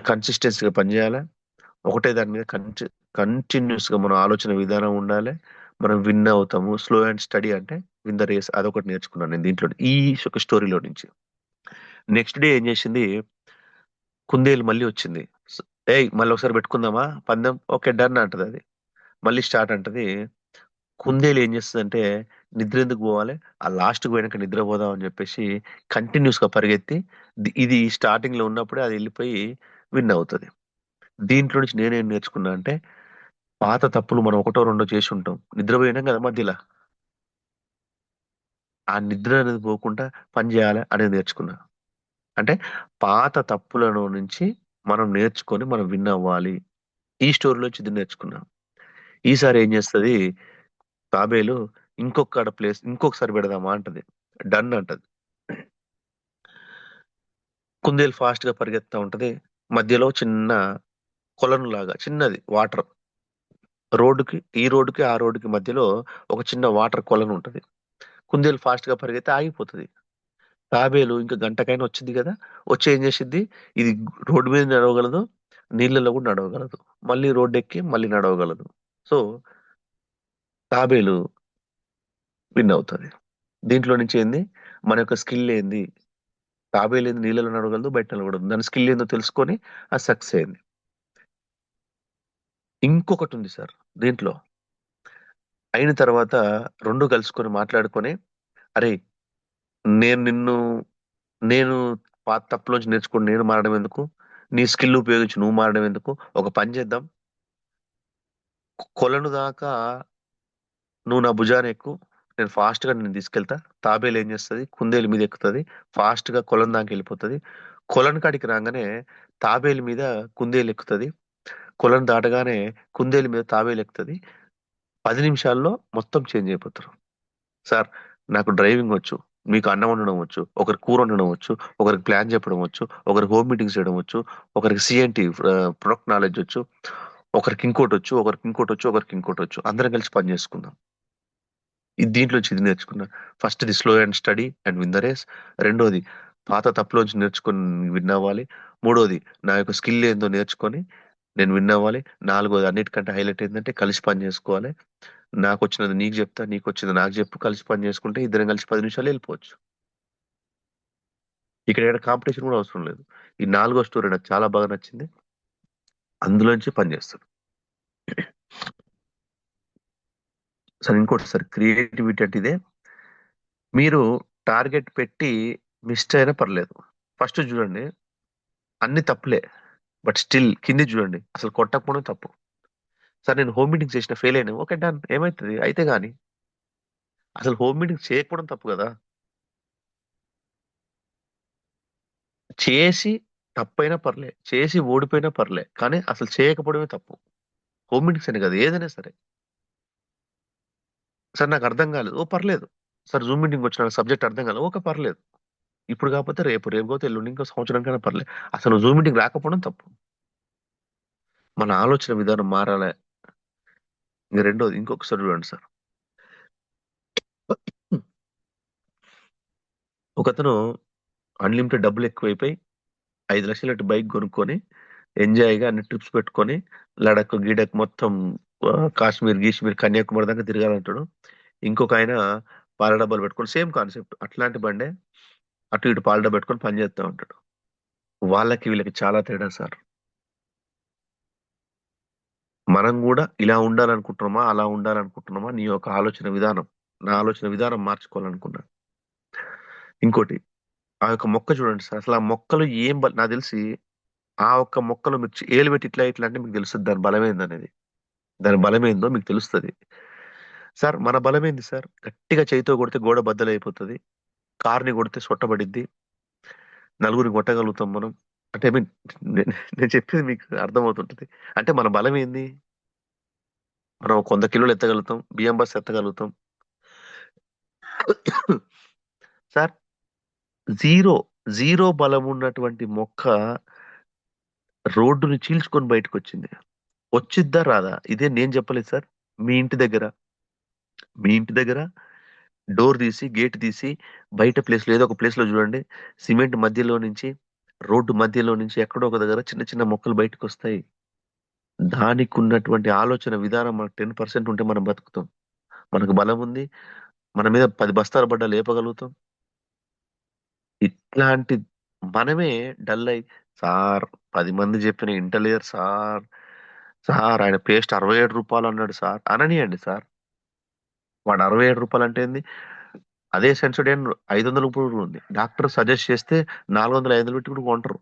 కన్సిస్టెన్సీగా పనిచేయాలి, ఒకటే దాని మీద కంటిన్యూస్ గా మన ఆలోచన విధానం ఉండాలి, మనం విన్ అవుతాము. స్లో అండ్ స్టడీ అంటే విన్ ద రేస్, అదొకటి నేర్చుకున్నాను నేను దీంట్లో, ఈ ఒక స్టోరీలో నుంచి. నెక్స్ట్ డే ఏం చేసింది, కుందేలు మళ్ళీ వచ్చింది. ఏయ్, మళ్ళీ ఒకసారి పెట్టుకుందామా పందెం, ఓకే డన్ అంటది అది. మళ్ళీ స్టార్ట్ అంటది. కుందేలు ఏం చేస్తుంది, నిద్ర ఎందుకు పోవాలి, ఆ లాస్ట్ పోయినాక నిద్ర పోదాం అని చెప్పేసి కంటిన్యూస్ గా పరిగెత్తి ఇది స్టార్టింగ్ లో ఉన్నప్పుడే అది వెళ్ళిపోయి విన్ అవుతుంది. దీంట్లో నుంచి నేనేం నేర్చుకున్నా అంటే, పాత తప్పులు మనం ఒకటో రెండో చేసి ఉంటాం, నిద్రపోయినాం కదా మధ్యలో, ఆ నిద్ర అనేది పోకుండా పని చేయాలి అనేది నేర్చుకున్నా. అంటే పాత తప్పులను నుంచి మనం నేర్చుకొని మనం విన్ అవ్వాలి. ఈ స్టోరీలో నుంచి ఇది నేర్చుకున్నా. ఈసారి ఏం చేస్తది తాబేలు, ఇంకొకసారి పెడదామా అంటది. డన్ అంటది. కుందేలు ఫాస్ట్ గా పరిగెత్తా ఉంటది. మధ్యలో చిన్న కొలను లాగా చిన్నది వాటర్, రోడ్డుకి ఆ రోడ్డుకి మధ్యలో ఒక చిన్న వాటర్ కొలను ఉంటది. కుందేలు ఫాస్ట్ గా పరిగెత్తి ఆగిపోతది. తాబేలు ఇంకా గంటకైనా వచ్చింది కదా, వచ్చి ఏం చేసిద్ది, ఇది రోడ్డు మీద నడవగలదు, నీళ్ళలో కూడా నడవగలదు, మళ్ళీ రోడ్డు ఎక్కి మళ్ళీ నడవగలదు. సో తాబేలు విన్ అవుతుంది. దీంట్లో నుంచి ఏంది, మన యొక్క స్కిల్ ఏంది, తాబేలు ఏంది నీళ్ళలో నడవగలదు, బయట నడవగలదు, దాని స్కిల్ ఏందో తెలుసుకొని అది సక్సెస్ అయింది. ఇంకొకటి ఉంది సార్ దీంట్లో. అయిన తర్వాత రెండు కలుసుకొని మాట్లాడుకొని, అరే, నేను నిన్ను నేను పాత తప్పులోంచి నేర్చుకుని నేను మారడం ఎందుకు, నీ స్కిల్ ఉపయోగించి నువ్వు మారడం ఎందుకు, ఒక పని చేద్దాం, కొలను దాకా నువ్వు నా భుజాన ఎక్కు, నేను ఫాస్ట్ గా నేను తీసుకెళ్తా. తాబేలు ఏం చేస్తుంది, కుందేలు మీద ఎక్కుతుంది, ఫాస్ట్ గా కొలను దాకా వెళ్ళిపోతుంది. కొలను కాడికి రాగానే తాబేలు మీద కుందేలు ఎక్కుతుంది, కొలను దాటగానే కుందేలు మీద తాబేలు ఎక్కుతుంది. 10 నిమిషాల్లో మొత్తం చేంజ్ అయిపోతారు. సార్, నాకు డ్రైవింగ్ వచ్చు, మీకు అన్నం వండడం వచ్చు, ఒకరికి కూర వండడం వచ్చు, ఒకరికి ప్లాన్ చెప్పడం వచ్చు, ఒకరికి హోమ్ మీటింగ్స్ చేయడం వచ్చు, ఒకరికి సిఎన్టీ ప్రొడక్ట్ నాలెడ్జ్ వచ్చు, ఒకరికి ఇంకోటి వచ్చు, ఒకరికి ఇంకోటి వచ్చు, ఒకరికి ఇంకోటి వచ్చు, అందరం కలిసి పని చేసుకుందాం. దీంట్లోంచి ఇది నేర్చుకున్నా. First the slow and study and win the race. రెండోది పాత తప్పులోంచి నేర్చుకొని విన్ అవ్వాలి. మూడోది నా యొక్క స్కిల్ ఏందో నేర్చుకొని నేను విన్ అవ్వాలి. నాలుగోది అన్నిటికంటే హైలైట్ ఏంటంటే కలిసి పని చేసుకోవాలి. నాకు వచ్చినది నీకు చెప్తా, నీకు వచ్చినది నాకు చెప్పు, కలిసి పని చేసుకుంటే ఇద్దరం కలిసి 10 నిమిషాలు వెళ్ళిపోవచ్చు. ఇక్కడ ఏమైనా కాంపిటీషన్ కూడా అవసరం లేదు. ఈ నాలుగో స్టోరీ నాకు చాలా బాగా నచ్చింది, అందులోంచి పని చేస్తాను. సరే, ఇంకోటి సార్, క్రియేటివిటీ అంటే ఇదే. మీరు టార్గెట్ పెట్టి మిస్ అయినా పర్లేదు, ఫస్ట్ చూడండి అన్ని తప్పులే, బట్ స్టిల్ కింది చూడండి, అసలు కొట్టకపోవడం తప్పు. సార్, నేను హోమ్ మీటింగ్ చేసిన ఫెయిల్ అయినా, ఓకే డన్, ఏమవుతుంది అయితే గానీ, అసలు హోమ్ మీటింగ్ చేయకపోవడం తప్పు కదా. చేసి తప్పైనా పర్లే, చేసి ఓడిపోయినా పర్లే, కానీ అసలు చేయకపోవడమే తప్పు. హోమ్ మీటింగ్స్ అని కాదు, ఏదైనా సరే. సార్ నాకు అర్థం కాలేదు. ఓ పర్లేదు. సార్ జూమ్ మీటింగ్ వచ్చిన సబ్జెక్ట్ అర్థం కాలేదు. ఓకే పర్లేదు. ఇప్పుడు కాకపోతే రేపు, రేపు కాకపోతే ఎల్లుండి, ఇంకో సంవత్సరం కన్నా పర్లేదు. అసలు జూమ్ మీటింగ్ రాకపోవడం తప్పు. మన ఆలోచన విధానం మారాలి. ఇంక రెండోది ఇంకొకసారి చూడండి సార్. ఒకతను అన్లిమిటెడ్ డబ్బులు ఎక్కువైపోయి 5 లక్షల బైక్ కొనుక్కొని ఎంజాయ్గా అన్ని ట్రిప్స్ పెట్టుకొని లడక్ గీడక్ మొత్తం కాశ్మీర్ గీష్మీర్ కన్యాకుమారి దాకా తిరగాలంటాడు. ఇంకొక ఆయన పాల డబ్బాలు పెట్టుకొని సేమ్ కాన్సెప్ట్ అట్లాంటి బండే అటు ఇటు పాల డబ్బా పెట్టుకొని పని చేస్తూ ఉంటాడు. వాళ్ళకి వీళ్ళకి చాలా తేడా సార్. మనం కూడా ఇలా ఉండాలనుకుంటున్నామా, అలా ఉండాలనుకుంటున్నామా, నీ యొక్క ఆలోచన విధానం, నా ఆలోచన విధానం మార్చుకోవాలనుకున్నా. ఇంకోటి ఆ యొక్క మొక్క చూడండి సార్. అసలు ఆ మొక్కలు నాకు తెలిసి ఆ ఒక్క మొక్కలు మీరు ఏలు పెట్టి ఇట్లా ఇట్లా అంటే మీకు తెలుస్తుంది దాని బలమేంది అనేది. దాని బలమేందో మీకు తెలుస్తుంది. సార్ మన బలమేంది సార్? గట్టిగా చేయితో కొడితే గోడ బద్దలైపోతుంది. కార్ని కొడితే సొట్టబడిద్ది. నలుగురిని కొట్టగలుగుతాం మనం. అంటే ఐ మీన్ నేను చెప్పేది మీకు అర్థమవుతుంటది. అంటే మన బలం ఏంది? మనం 100 కిలోలు ఎత్తగలుగుతాం. బియ్యం బస్ ఎత్తగలుగుతాం. సార్ జీరో జీరో బలం ఉన్నటువంటి మొక్క రోడ్డుని చీల్చుకొని బయటకు వచ్చింది. వచ్చిద్దా రాదా? ఇదే నేను చెప్పలేదు సార్. మీ ఇంటి దగ్గర మీ ఇంటి దగ్గర డోర్ తీసి గేట్ తీసి బయట ప్లేస్ లో ఏదో ఒక ప్లేస్ లో చూడండి. సిమెంట్ మధ్యలో నుంచి రోడ్డు మధ్యలో నుంచి ఎక్కడో ఒక దగ్గర చిన్న చిన్న మొక్కలు బయటకు వస్తాయి. దానికి ఉన్నటువంటి ఆలోచన విధానం మనకు 10% ఉంటే మనం బతుకుతాం. మనకు బలం ఉంది. మన మీద 10 బస్తాలు పడ్డా లేపగలుగుతాం. ఇట్లాంటి మనమే డల్ అయి సార్ 10 మంది చెప్పిన ఇంటలేరు సార్. సార్ ఆయన పేస్ట్ రూ. 67 అన్నాడు సార్ అననియండి సార్. వాడు రూ. 67 అంటే ఏంది? అదే సెన్సోడైన్ 500 కూడా ఉంది. డాక్టర్ సజెస్ట్ చేస్తే 400, 500 పెట్టి కూడా కొంటారు.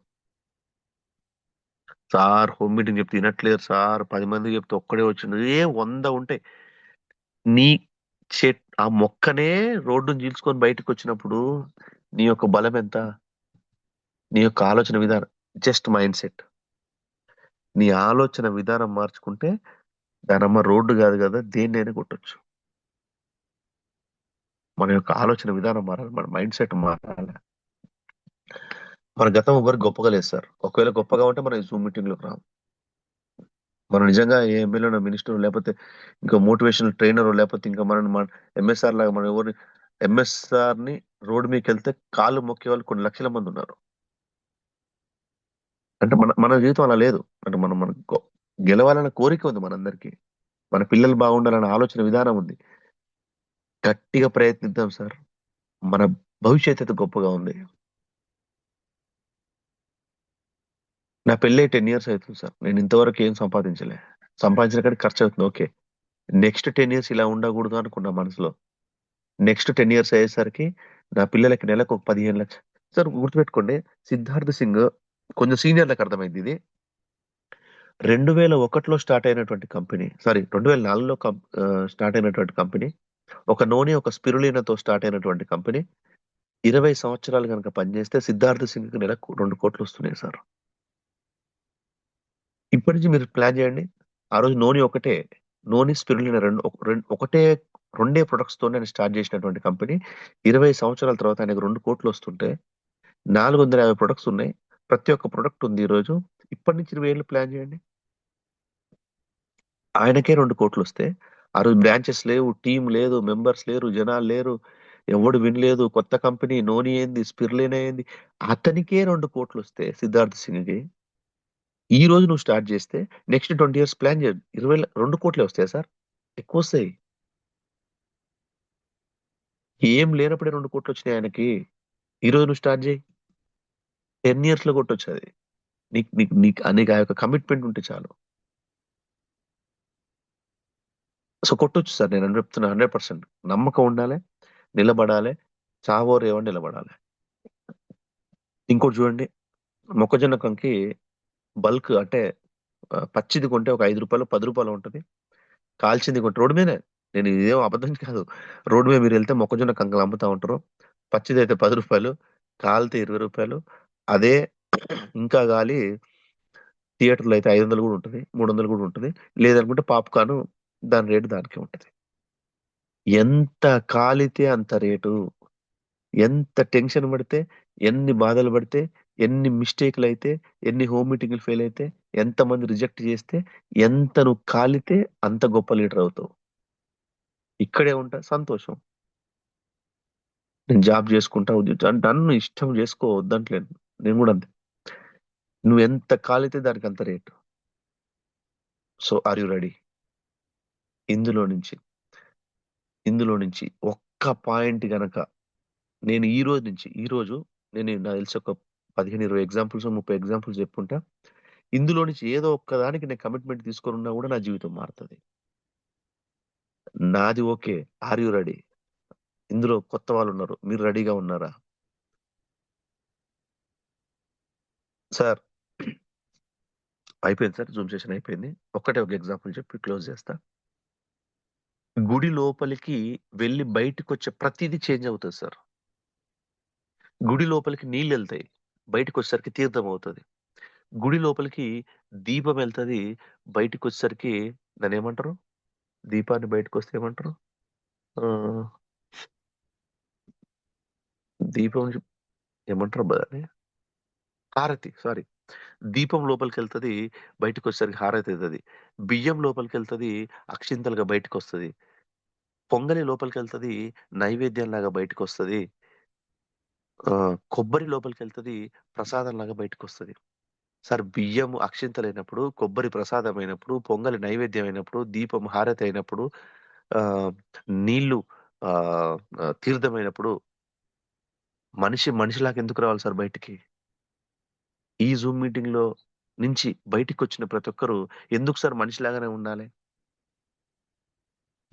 సార్ హోమ్ మీటింగ్ చెప్తే వినట్లేరు సార్. 10 మంది చెప్తే ఒక్కడే వచ్చిండు. 100 ఉంటాయి. నీ ఆ మొక్కనే రోడ్డును చీల్చుకొని బయటకు వచ్చినప్పుడు నీ యొక్క బలం ఎంత? నీ యొక్క ఆలోచన విధానం జస్ట్ మైండ్ సెట్. నీ ఆలోచన విధానం మార్చుకుంటే దానమ్మ రోడ్డు కాదు కదా దేన్నైనా కొట్టొచ్చు. మన యొక్క ఆలోచన విధానం మారాలి. మన మైండ్ సెట్ మారాలి. మన గతం ఎవరు గొప్పగా లేదు సార్. ఒకవేళ గొప్పగా ఉంటే మనం జూమ్ మీటింగ్ లోకి రాము. మనం నిజంగా ఏ ఎమ్మెల్యే మినిస్టర్ లేకపోతే ఇంకా మోటివేషనల్ ట్రైనర్ లేకపోతే ఇంకా మన ఎంఎస్ఆర్ లాగా మనం ఎవరిని ఎంఎస్ఆర్ ని రోడ్డు మీదకి వెళ్తే కాళ్ళు మొక్కే వాళ్ళు కొన్ని లక్షల మంది ఉన్నారు. అంటే మన జీవితం అలా లేదు. అంటే మన గెలవాలన్న కోరిక ఉంది మనందరికీ. మన పిల్లలు బాగుండాలన్న ఆలోచన విధానం ఉంది. గట్టిగా ప్రయత్నిద్దాం సార్. మన భవిష్యత్ అయితే గొప్పగా ఉంది. నా పెళ్ళి 10 ఇయర్స్ అవుతుంది సార్. నేను ఇంతవరకు ఏం సంపాదించలే. సంపాదించిన కాడికి ఖర్చు అవుతుంది. ఓకే. నెక్స్ట్ 10 ఇయర్స్ ఇలా ఉండకూడదు అనుకున్నా మనసులో. నెక్స్ట్ 10 ఇయర్స్ అయ్యేసరికి నా పిల్లలకి నెలకు ఒక 15 లక్షలు. సార్ గుర్తుపెట్టుకోండి, సిద్ధార్థ్ సింగ్ కొంచెం సీనియర్లకు అర్థమైంది ఇది. 2001లో స్టార్ట్ అయినటువంటి కంపెనీ, సారీ 2004లో స్టార్ట్ అయినటువంటి కంపెనీ, ఒక నోని ఒక స్పిరులినాతో స్టార్ట్ అయినటువంటి కంపెనీ 20 సంవత్సరాలు కనుక పనిచేస్తే సిద్ధార్థ్ సింగ్ నెలకు 2 కోట్లు వస్తున్నాయి సార్. ఇప్పటి నుంచి మీరు ప్లాన్ చేయండి. ఆ రోజు నోని స్పిరులినా రెండే ప్రొడక్ట్స్ తోనే ఆయన స్టార్ట్ చేసినటువంటి కంపెనీ 20 సంవత్సరాల తర్వాత ఆయనకు 2 కోట్లు వస్తుంటే 450 ప్రొడక్ట్స్ ఉన్నాయి. ప్రతి ఒక్క ప్రొడక్ట్ ఉంది ఈ రోజు. ఇప్పటి నుంచి 20 ఏళ్ళు ప్లాన్ చేయండి. ఆయనకే 2 కోట్లు వస్తే ఆ రోజు బ్రాంచెస్ లేవు, టీం లేదు, మెంబర్స్ లేరు, జనాలు లేరు, ఎవడు వినలేదు. కొత్త కంపెనీ నోని ఏంది, స్పిరులినా ఏంది, అతనికే 2 కోట్లు వస్తే సిద్ధార్థ్ సింగ్కి ఈ రోజు నువ్వు స్టార్ట్ చేస్తే నెక్స్ట్ 20 ఇయర్స్ ప్లాన్ చేయండి. 2 కోట్లే వస్తాయి సార్. ఎక్కువ వస్తాయి. ఏం లేనప్పుడే 2 కోట్లు వచ్చినాయి ఆయనకి. ఈ రోజు నువ్వు స్టార్ట్ చేయి. 10 ఇయర్స్ లో కొట్టొచ్చు అది. నీకు ఆ యొక్క కమిట్మెంట్ ఉంటే చాలు. సో కొట్టొచ్చు సార్. నేను చెప్తున్నా 100%. నమ్మకం ఉండాలి, నిలబడాలి, చావో రేవో నిలబడాలి. ఇంకోటి చూడండి, మొక్కజొన్న కంకి బల్క్ అంటే పచ్చిది కొంటే ఒక రూ. 5, రూ. 10 ఉంటది. కాల్చింది కొంటే రోడ్డు మీదే, నేను ఇదేం అబద్ధం కాదు. రోడ్డు మీద మీరు వెళ్తే మొక్కజొన్న కంకులు అమ్ముతా ఉంటారు. పచ్చిది అయితే రూ. 10, కాలితే రూ. 20. అదే ఇంకా గాలి థియేటర్లో అయితే 500 కూడా ఉంటుంది, 300 కూడా ఉంటుంది. లేదనుకుంటే పాప్కార్న్ దాని రేటు దానికే ఉంటుంది. ఎంత కాలితే అంత రేటు. ఎంత టెన్షన్ పడితే, ఎన్ని బాధలు పడితే, ఎన్ని మిస్టేక్‌లు అయితే, ఎన్ని హోమ్ మీటింగ్‌లు ఫెయిల్ అయితే, ఎంతమంది రిజెక్ట్ చేస్తే, ఎంత నువ్వు కాలితే అంత గొప్ప లీడర్ అవుతావు. ఇక్కడే ఉంటా సంతోషం. నేను జాబ్ చేసుకుంటా, నన్ను ఇష్టం చేసుకో వద్దంటలేను. నేను కూడా అంతే. నువ్వు ఎంత కాలితే దానికి అంత rate. So are you ready? ఇందులో నుంచి ఒక్క పాయింట్ గనక నేను ఈ రోజు నేను నాకు తెలిసి ఒక 15, 20 ఎగ్జాంపుల్స్, 30 ఎగ్జాంపుల్స్ చెప్పుంటా. ఇందులో నుంచి ఏదో ఒక్కదానికి నేను కమిట్మెంట్ తీసుకొని ఉన్నా కూడా నా జీవితం మారుతది. నాది ఓకే. Are you ready? ఇందులో కొత్త వాళ్ళు ఉన్నారు. మీరు రెడీగా ఉన్నారా? సార్ అయిపోయింది సార్. జూమ్ సెషన్ అయిపోయింది. ఒక్కటే ఒక ఎగ్జాంపుల్ చెప్పి క్లోజ్ చేస్తా. గుడి లోపలికి వెళ్ళి బయటకొచ్చే ప్రతీదీ చేంజ్ అవుతది సార్. గుడి లోపలికి నీళ్ళెళ్తాయి. బయటకొచ్చేసరికి తీర్థం అవుతది. గుడి లోపలికి దీపం ఎళ్తది. బయటికొచ్చేసరికి దాన్నేమంటారు? దీపాన్ని బయటకొస్తే ఏమంటారు? ఆహ్, దీపం ఏమంటారబ్బా దాన్ని? హారతి. సారీ. దీపం లోపలికెళ్తది. బయటికొచ్చేసరికి హారతయితది. బియ్యం లోపలికెళ్తది. అక్షింతలుగా బయటికొస్తది. పొంగలి లోపలికెళ్తది. నైవేద్యంలాగా బయటికొస్తది. కొబ్బరి లోపలికెళ్తది. ప్రసాదంలాగా బయటికొస్తది. సార్ బియ్యం అక్షింతలైనప్పుడు, కొబ్బరి ప్రసాదమైనప్పుడు, పొంగలి నైవేద్యమైనప్పుడు, దీపం హారతి అయినప్పుడు, ఆహ్, నీళ్ళు ఆహ్, ఆహ్, తీర్థమైనప్పుడు మనిషిలాగా ఎందుకు రావాలి సార్ బయటికి? ఈ జూమ్ మీటింగ్‌లో నుంచి బయటికొచ్చిన ప్రతి ఒక్కరు ఎందుకు సార్ మనిషిలాగానే ఉండాలి?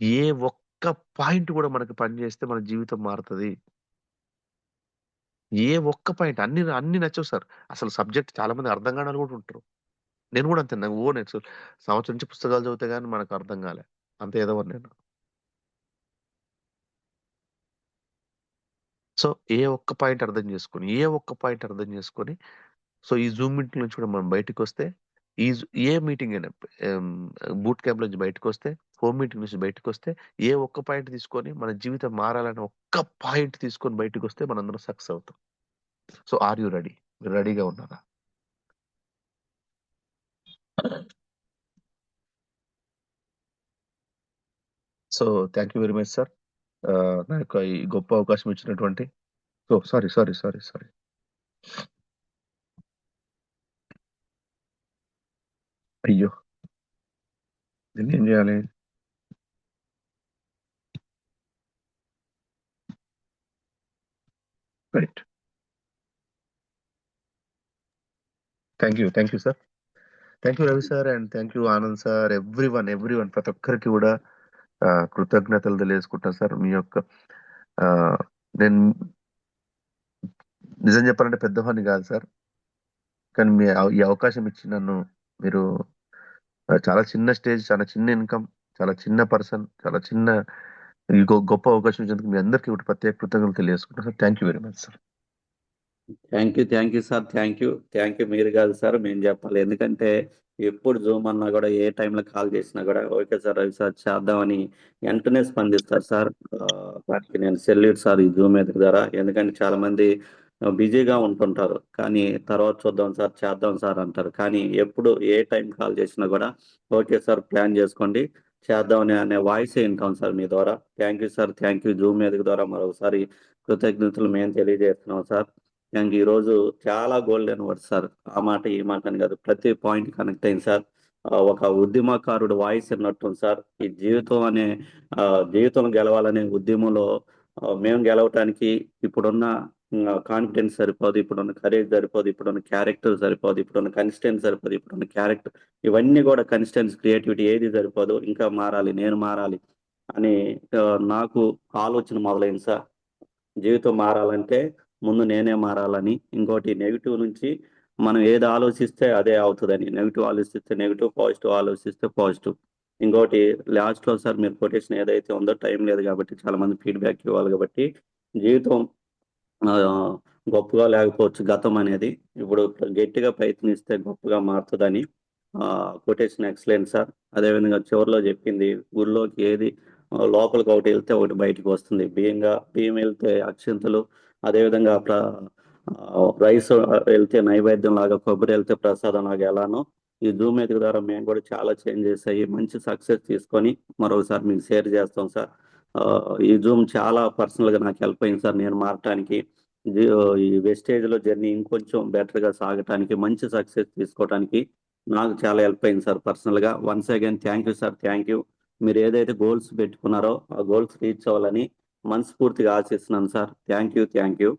ఏ ఒక్క పాయింట్ గూడా మనకు పని చేస్తే మన జీవితం మారుతది. ఏ ఒక్క పాయింట్ అన్ని నచ్చవు సార్. అసలు సబ్జెక్ట్ చాలా మంది అర్థం కానోళ్ళు గూడా ఉంటారు. నేను గూడా అంతే. నాకు సంవత్సరం నుంచి పుస్తకాలు చదివితే గాని మనకు అర్థం కాలే. అంత ఎదవని నేను. సో, ఏ ఒక్క పాయింట్ అర్థం చేసుకొని, సో, ఈ జూమ్ మీటింగ్ నుంచి కూడా మనం బయటికొస్తే, ఏ మీటింగ్ అయినా ఆహ్, బూట్ క్యాంప్ నుంచి బయటకొస్తే, హోమ్ మీటింగ్ నుంచి బయటకొస్తే, ఏ ఒక్క పాయింట్ తీసుకొని మన జీవితం మారాలని ఒక్క పాయింట్ తీసుకొని బయటికొస్తే మనందరం సక్సెస్ అవుతాం. So, are you ready? మీరు రెడీగా ఉన్నారా? So, thank you very much sir. నాకు ఈ గొప్ప అవకాశం ఇచ్చినటువంటి ఓహ్! సారీ. అయ్యో! దీన్నేం జేయాలి? Right. Thank you sir. Thank you Ravi sir and thank you Anand sir. Everyone ప్రతి ఒక్కరికి కూడా కృతజ్ఞతలు తెలియజేసుకుంటాను సార్. మీ యొక్క ఆహ్, నేను నిజం చెప్పాలంటే పెద్దవాడిని కాదు సార్. కానీ ఈ అవకాశం ఇచ్చి నన్ను మీరు చాలా చిన్న స్టేజ్, చాలా చిన్న ఇన్‌కమ్, చాలా చిన్న పర్సన్, చాలా చిన్న ఈ గొప్ప అవకాశం ఇచ్చినందుకు మీ అందరికీ కూడా ప్రత్యేక కృతజ్ఞతలు తెలియజేసుకుంటున్నాను sir. Thank you very much sir. Thank you sir. Thank you మీరు కాదు సార్. మేము చెప్పాలి. ఎందుకంటే ఎప్పుడు జూమ్ అన్నా కూడా ఏ టైంలో కాల్ చేసినా కూడా ఓకే సార్, రవి సార్ చేద్దామని వెంటనే స్పందిస్తారు సార్. వారికి నేను సెల్యూట్ సార్ ఈ జూమ్ మీటింగ్ ద్వారా. ఎందుకంటే చాలా మంది బిజీగా ఉంటుంటారు. కానీ తర్వాత చూద్దాం సార్, చేద్దాం సార్ అంటారు. కానీ ఎప్పుడు ఏ టైం కాల్ చేసినా కూడా ఓకే సార్, ప్లాన్ చేసుకోండి, చేద్దామని అనే వాయిసే వింటాం సార్ మీ ద్వారా. Thank you sir. Thank you. Zoom meeting ద్వారా మరొకసారి కృతజ్ఞతలు మేము తెలియజేస్తున్నాం సార్. ఈరోజు చాలా గోల్డెన్ వర్డ్స్ సార్. ఆ మాట, ఈ మాట అని కాదు. ప్రతి పాయింట్ కనెక్ట్ అయింది సార్. ఒక ఉద్యమకారుడు వాయిస్ విన్నట్టుంది సార్. ఈ జీవితం గెలవాలనే ఉద్యమంలో మేము గెలవటానికి ఇప్పుడున్న కాన్ఫిడెన్స్ సరిపోదు, ఇప్పుడున్న కరేజ్ సరిపోదు, ఇప్పుడున్న క్యారెక్టర్ సరిపోదు, ఇప్పుడున్న కన్సిస్టెన్స్ సరిపోదు, ఇప్పుడున్న క్యారెక్టర్ ఇవన్నీ కూడా కన్సిస్టెన్స్, క్రియేటివిటీ ఏది సరిపోదు. ఇంకా మారాలి, నేను మారాలి అని నాకు ఆలోచన మొదలైంది సార్. జీవితం మారాలంటే ముందు నేనే మారాలని. ఇంకోటి నెగెటివ్ నుంచి మనం ఏది ఆలోచిస్తే అదే అవుతదని. నెగెటివ్ ఆలోచిస్తే నెగెటివ్, పాజిటివ్ ఆలోచిస్తే పాజిటివ్. ఇంకోటి లాస్ట్‌లో సార్ మీరు కొటేషన్ ఏదైతే ఉందో, టైం లేదు కాబట్టి చాలా మంది ఫీడ్‌బ్యాక్ ఇవ్వాలి కాబట్టి, జీవితం ఆహ్, గొప్పగా లేకపోవచ్చు గతం అనేది. ఇప్పుడు గట్టిగా ప్రయత్నిస్తే గొప్పగా మారుతదని కొటేషన్ ఎక్సలెంట్ సార్. అదేవిధంగా చివరిలో చెప్పింది గుడిలోకి ఏది లోపలికి ఒకటి వెళ్తే ఒకటి బయటికి వస్తుంది. బియ్యం వెళ్తే అక్షింతలు, అదేవిధంగా రైస్ వెళ్తే నైవేద్యం లాగా, కొబ్బరి వెళ్తే ప్రసాదం లాగా ఎలానో ఈ జూమ్ మీటింగ్ ద్వారా మేము కూడా చాలా చేంజెస్ అయ్యి మంచి సక్సెస్ తీసుకొని మరొకసారి మీకు షేర్ చేస్తాం సార్. ఈ జూమ్ చాలా పర్సనల్ గా నాకు హెల్ప్ అయింది సార్ నేను మారటానికి. ఈ వెస్టేజ్ లో జర్నీ ఇంకొంచెం బెటర్ గా సాగటానికి, మంచి సక్సెస్ తీసుకోవడానికి నాకు చాలా హెల్ప్ అయింది సార్ పర్సనల్ గా. Once again thank you sir, thank you. మీరు ఏదైతే గోల్స్ పెట్టుకున్నారో ఆ గోల్స్ రీచ్ అవ్వాలని మనస్ఫూర్తిగా ఆశిస్తున్నాను sir. Thank you, thank you.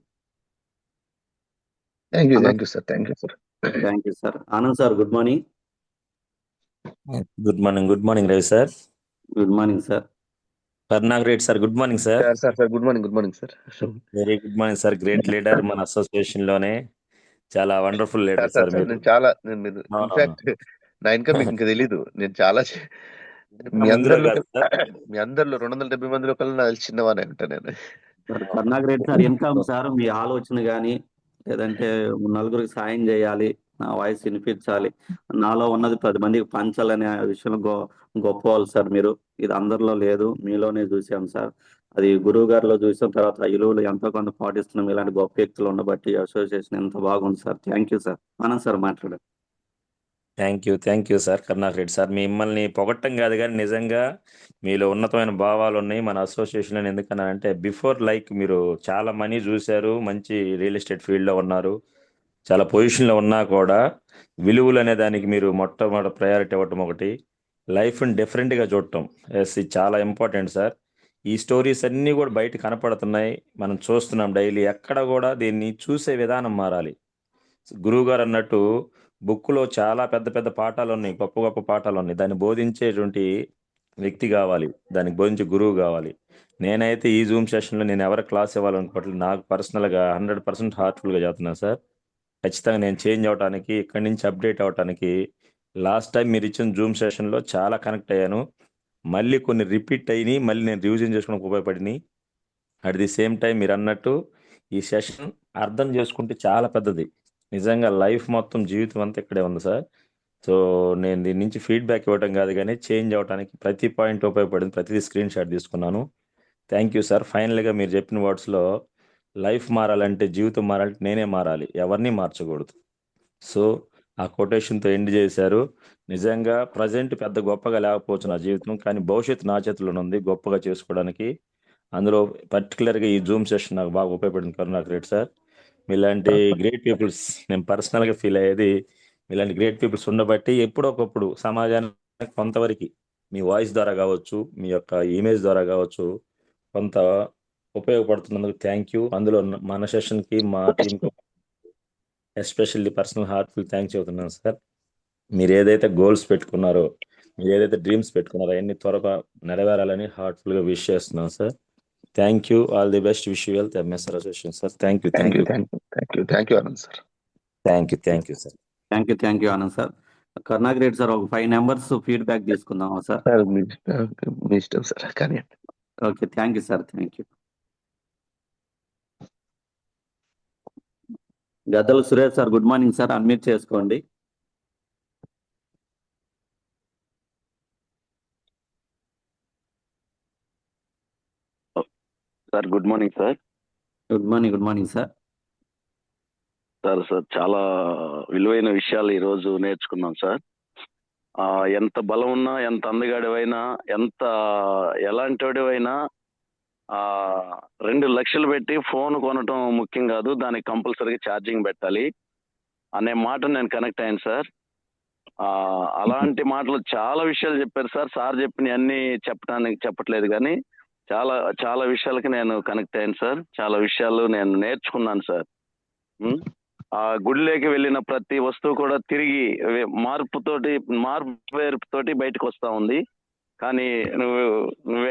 Thank you sir, thank you sir. Thank you sir. Anand sir, good morning. Good morning Ravi sir. Good morning sir. Karunakar Reddy sir, good morning sir. Sir good morning sir. Very good morning sir. Great leader మన అసోసియేషన్ లోనే, చాలా వండర్ఫుల్ లీడర్ సార్ సార్ మీరు. మీరు ఇన్ఫాక్ట్ నా ఇంకా మీకు ఇంకా తెలీదు, నేను చాలా మీ ఇందులో అందరిలో కాదు సార్. మీ అందరిలో 270 మందిలో కల్లా నాకు చిన్నవానే ఉంటా నేను. Sir Karunakar Reddy sir, income sir మీ ఆలోచన కానీ లేదంటే నలుగురికి సాయం చేయాలి, నా వాయిస్ వినిపించాలి, నాలో ఉన్నది 10 మందికి పంచాలనే విషయంలో గొప్ప వాళ్ళు సార్ మీరు. ఇది అందరిలో లేదు, మీలోనే చూసాం సార్. అది గురువు గారిలో చూసిన తర్వాత ఆ విలువలు ఎంతో కొంత పాటిస్తున్నాం. ఇలాంటి గొప్ప వ్యక్తులు ఉండబట్టి అసోసియేషన్ ఎంత బాగుంది సార్. Thank you sir. Anand sir మాట్లాడారు. Thank you sir Karunakar Reddy sir. మిమ్మల్ని పొగట్టం కాదు కానీ నిజంగా మీలో ఉన్నతమైన భావాలు ఉన్నాయి మన అసోసియేషన్లో. ఎందుకన్నానంటే బిఫోర్ లైక్ మీరు చాలా మనీ చూశారు, మంచి రియల్ ఎస్టేట్ ఫీల్డ్లో ఉన్నారు, చాలా పొజిషన్లో ఉన్నా కూడా విలువలు అనే దానికి మీరు మొట్టమొదటి ప్రయారిటీ ఇవ్వటం ఒకటి, లైఫ్ని డిఫరెంట్గా చూడటం, ఎస్ ఇది చాలా ఇంపార్టెంట్ సార్. ఈ స్టోరీస్ అన్నీ కూడా బయట కనపడుతున్నాయి, మనం చూస్తున్నాం డైలీ. ఎక్కడ కూడా దీన్ని చూసే విధానం మారాలి. గురువు గారు అన్నట్టు బుక్లో చాలా పెద్ద పెద్ద పాఠాలు ఉన్నాయి, గొప్ప గొప్ప పాఠాలు ఉన్నాయి. దాన్ని బోధించేటువంటి వ్యక్తి కావాలి, దానికి బోధించే గురువు కావాలి. నేనైతే ఈ జూమ్ సెషన్లో నేను ఎవరికి క్లాస్ ఇవ్వాలనుకోవట్లేదు, నాకు పర్సనల్గా 100% హార్ట్ఫుల్గా చెప్తున్నాను సార్. ఖచ్చితంగా నేను చేంజ్ అవడానికి, ఇక్కడి నుంచి అప్డేట్ అవడానికి లాస్ట్ టైం మీరు ఇచ్చిన జూమ్ సెషన్లో చాలా కనెక్ట్ అయ్యాను. మళ్ళీ కొన్ని రిపీట్ అయినాయి, మళ్ళీ నేను రివిజన్ చేసుకోవడానికి ఉపయోగపడినాయి. అట్ ది సేమ్ టైం మీరు అన్నట్టు ఈ సెషన్ అర్థం చేసుకుంటే చాలా పెద్దది. నిజంగా లైఫ్ మొత్తం, జీవితం అంతా ఇక్కడే ఉంది సార్. సో నేను దీని నుంచి ఫీడ్బ్యాక్ ఇవ్వడం కాదు కానీ చేంజ్ అవడానికి ప్రతి పాయింట్ ఉపయోగపడింది, ప్రతిదీ స్క్రీన్ షాట్ తీసుకున్నాను. Thank you sir. ఫైనల్గా మీరు చెప్పిన వర్డ్స్లో లైఫ్ మారాలంటే, జీవితం మారాలంటే నేనే మారాలి, ఎవరిని మార్చకూడదు. సో ఆ కొటేషన్తో ఎండ్ చేశారు. నిజంగా ప్రజెంట్ పెద్ద గొప్పగా లేకపోవచ్చు నా జీవితం, కానీ భవిష్యత్తు నా చేతిలోనే ఉంది గొప్పగా చేసుకోవడానికి. అందులో పర్టికులర్గా ఈ జూమ్ సెషన్ నాకు బాగా ఉపయోగపడింది కరుణాకర్ రెడ్డి సార్. మీలాంటి గ్రేట్ పీపుల్స్, నేను పర్సనల్గా ఫీల్ అయ్యేది మీలాంటి గ్రేట్ పీపుల్స్ ఉండబట్టి ఎప్పుడో ఒకప్పుడు సమాజానికి కొంతవరకు మీ వాయిస్ ద్వారా కావచ్చు, మీ యొక్క ఇమేజ్ ద్వారా కావచ్చు, కొంత ఉపయోగపడుతున్నందుకు థ్యాంక్ యూ. అందులో మన సెషన్కి, మా టీంకి ఎస్పెషల్లీ పర్సనల్ హార్ట్ఫుల్ థ్యాంక్స్ చెబుతున్నాను సార్. మీరు ఏదైతే గోల్స్ పెట్టుకున్నారో, మీరు ఏదైతే డ్రీమ్స్ పెట్టుకున్నారో అవన్నీ త్వరగా నెరవేరాలని హార్ట్ఫుల్గా విష్ చేస్తున్నాను sir. Thank you. All the best. Wish you wealth MSR association sir. Thank you Anand sir. Thank you sir. Thank you Anand sir. Karunakar Reddy sir, ఒక 5 నెంబర్స్ ఫీడ్బ్యాక్ తీసుకుందామా సార్? సార్ మీ ఇష్టం సార్, కానీ okay, thank you sir, thank you. Gaddala Suresh sir, good morning sir, unmute చేసుకోండి. Sir good morning sir. Good morning sir. Sir చాలా విలువైన విషయాలు ఈరోజు నేర్చుకున్నాం సార్. ఎంత బలం ఉన్నా, ఎంత అందగాడివైనా, ఎలాంటి వాడివైనా 2 లక్షలు పెట్టి ఫోన్ కొనటం ముఖ్యం కాదు, దానికి కంపల్సరీగా ఛార్జింగ్ పెట్టాలి అనే మాట నేను కనెక్ట్ అయ్యాను సార్. అలాంటి మాటలు చాలా విషయాలు చెప్పారు సార్. సార్ చెప్పిన అన్ని చెప్పట్లేదు కానీ చాలా చాలా విషయాలకి నేను కనెక్ట్ అయ్యాను సార్. చాలా విషయాలు నేను నేర్చుకున్నాను సార్. ఆ గుడిలోకి వెళ్ళిన ప్రతి వస్తువు కూడా తిరిగి మార్పుతోటి బయటకు వస్తా ఉంది. కానీ నువ్వు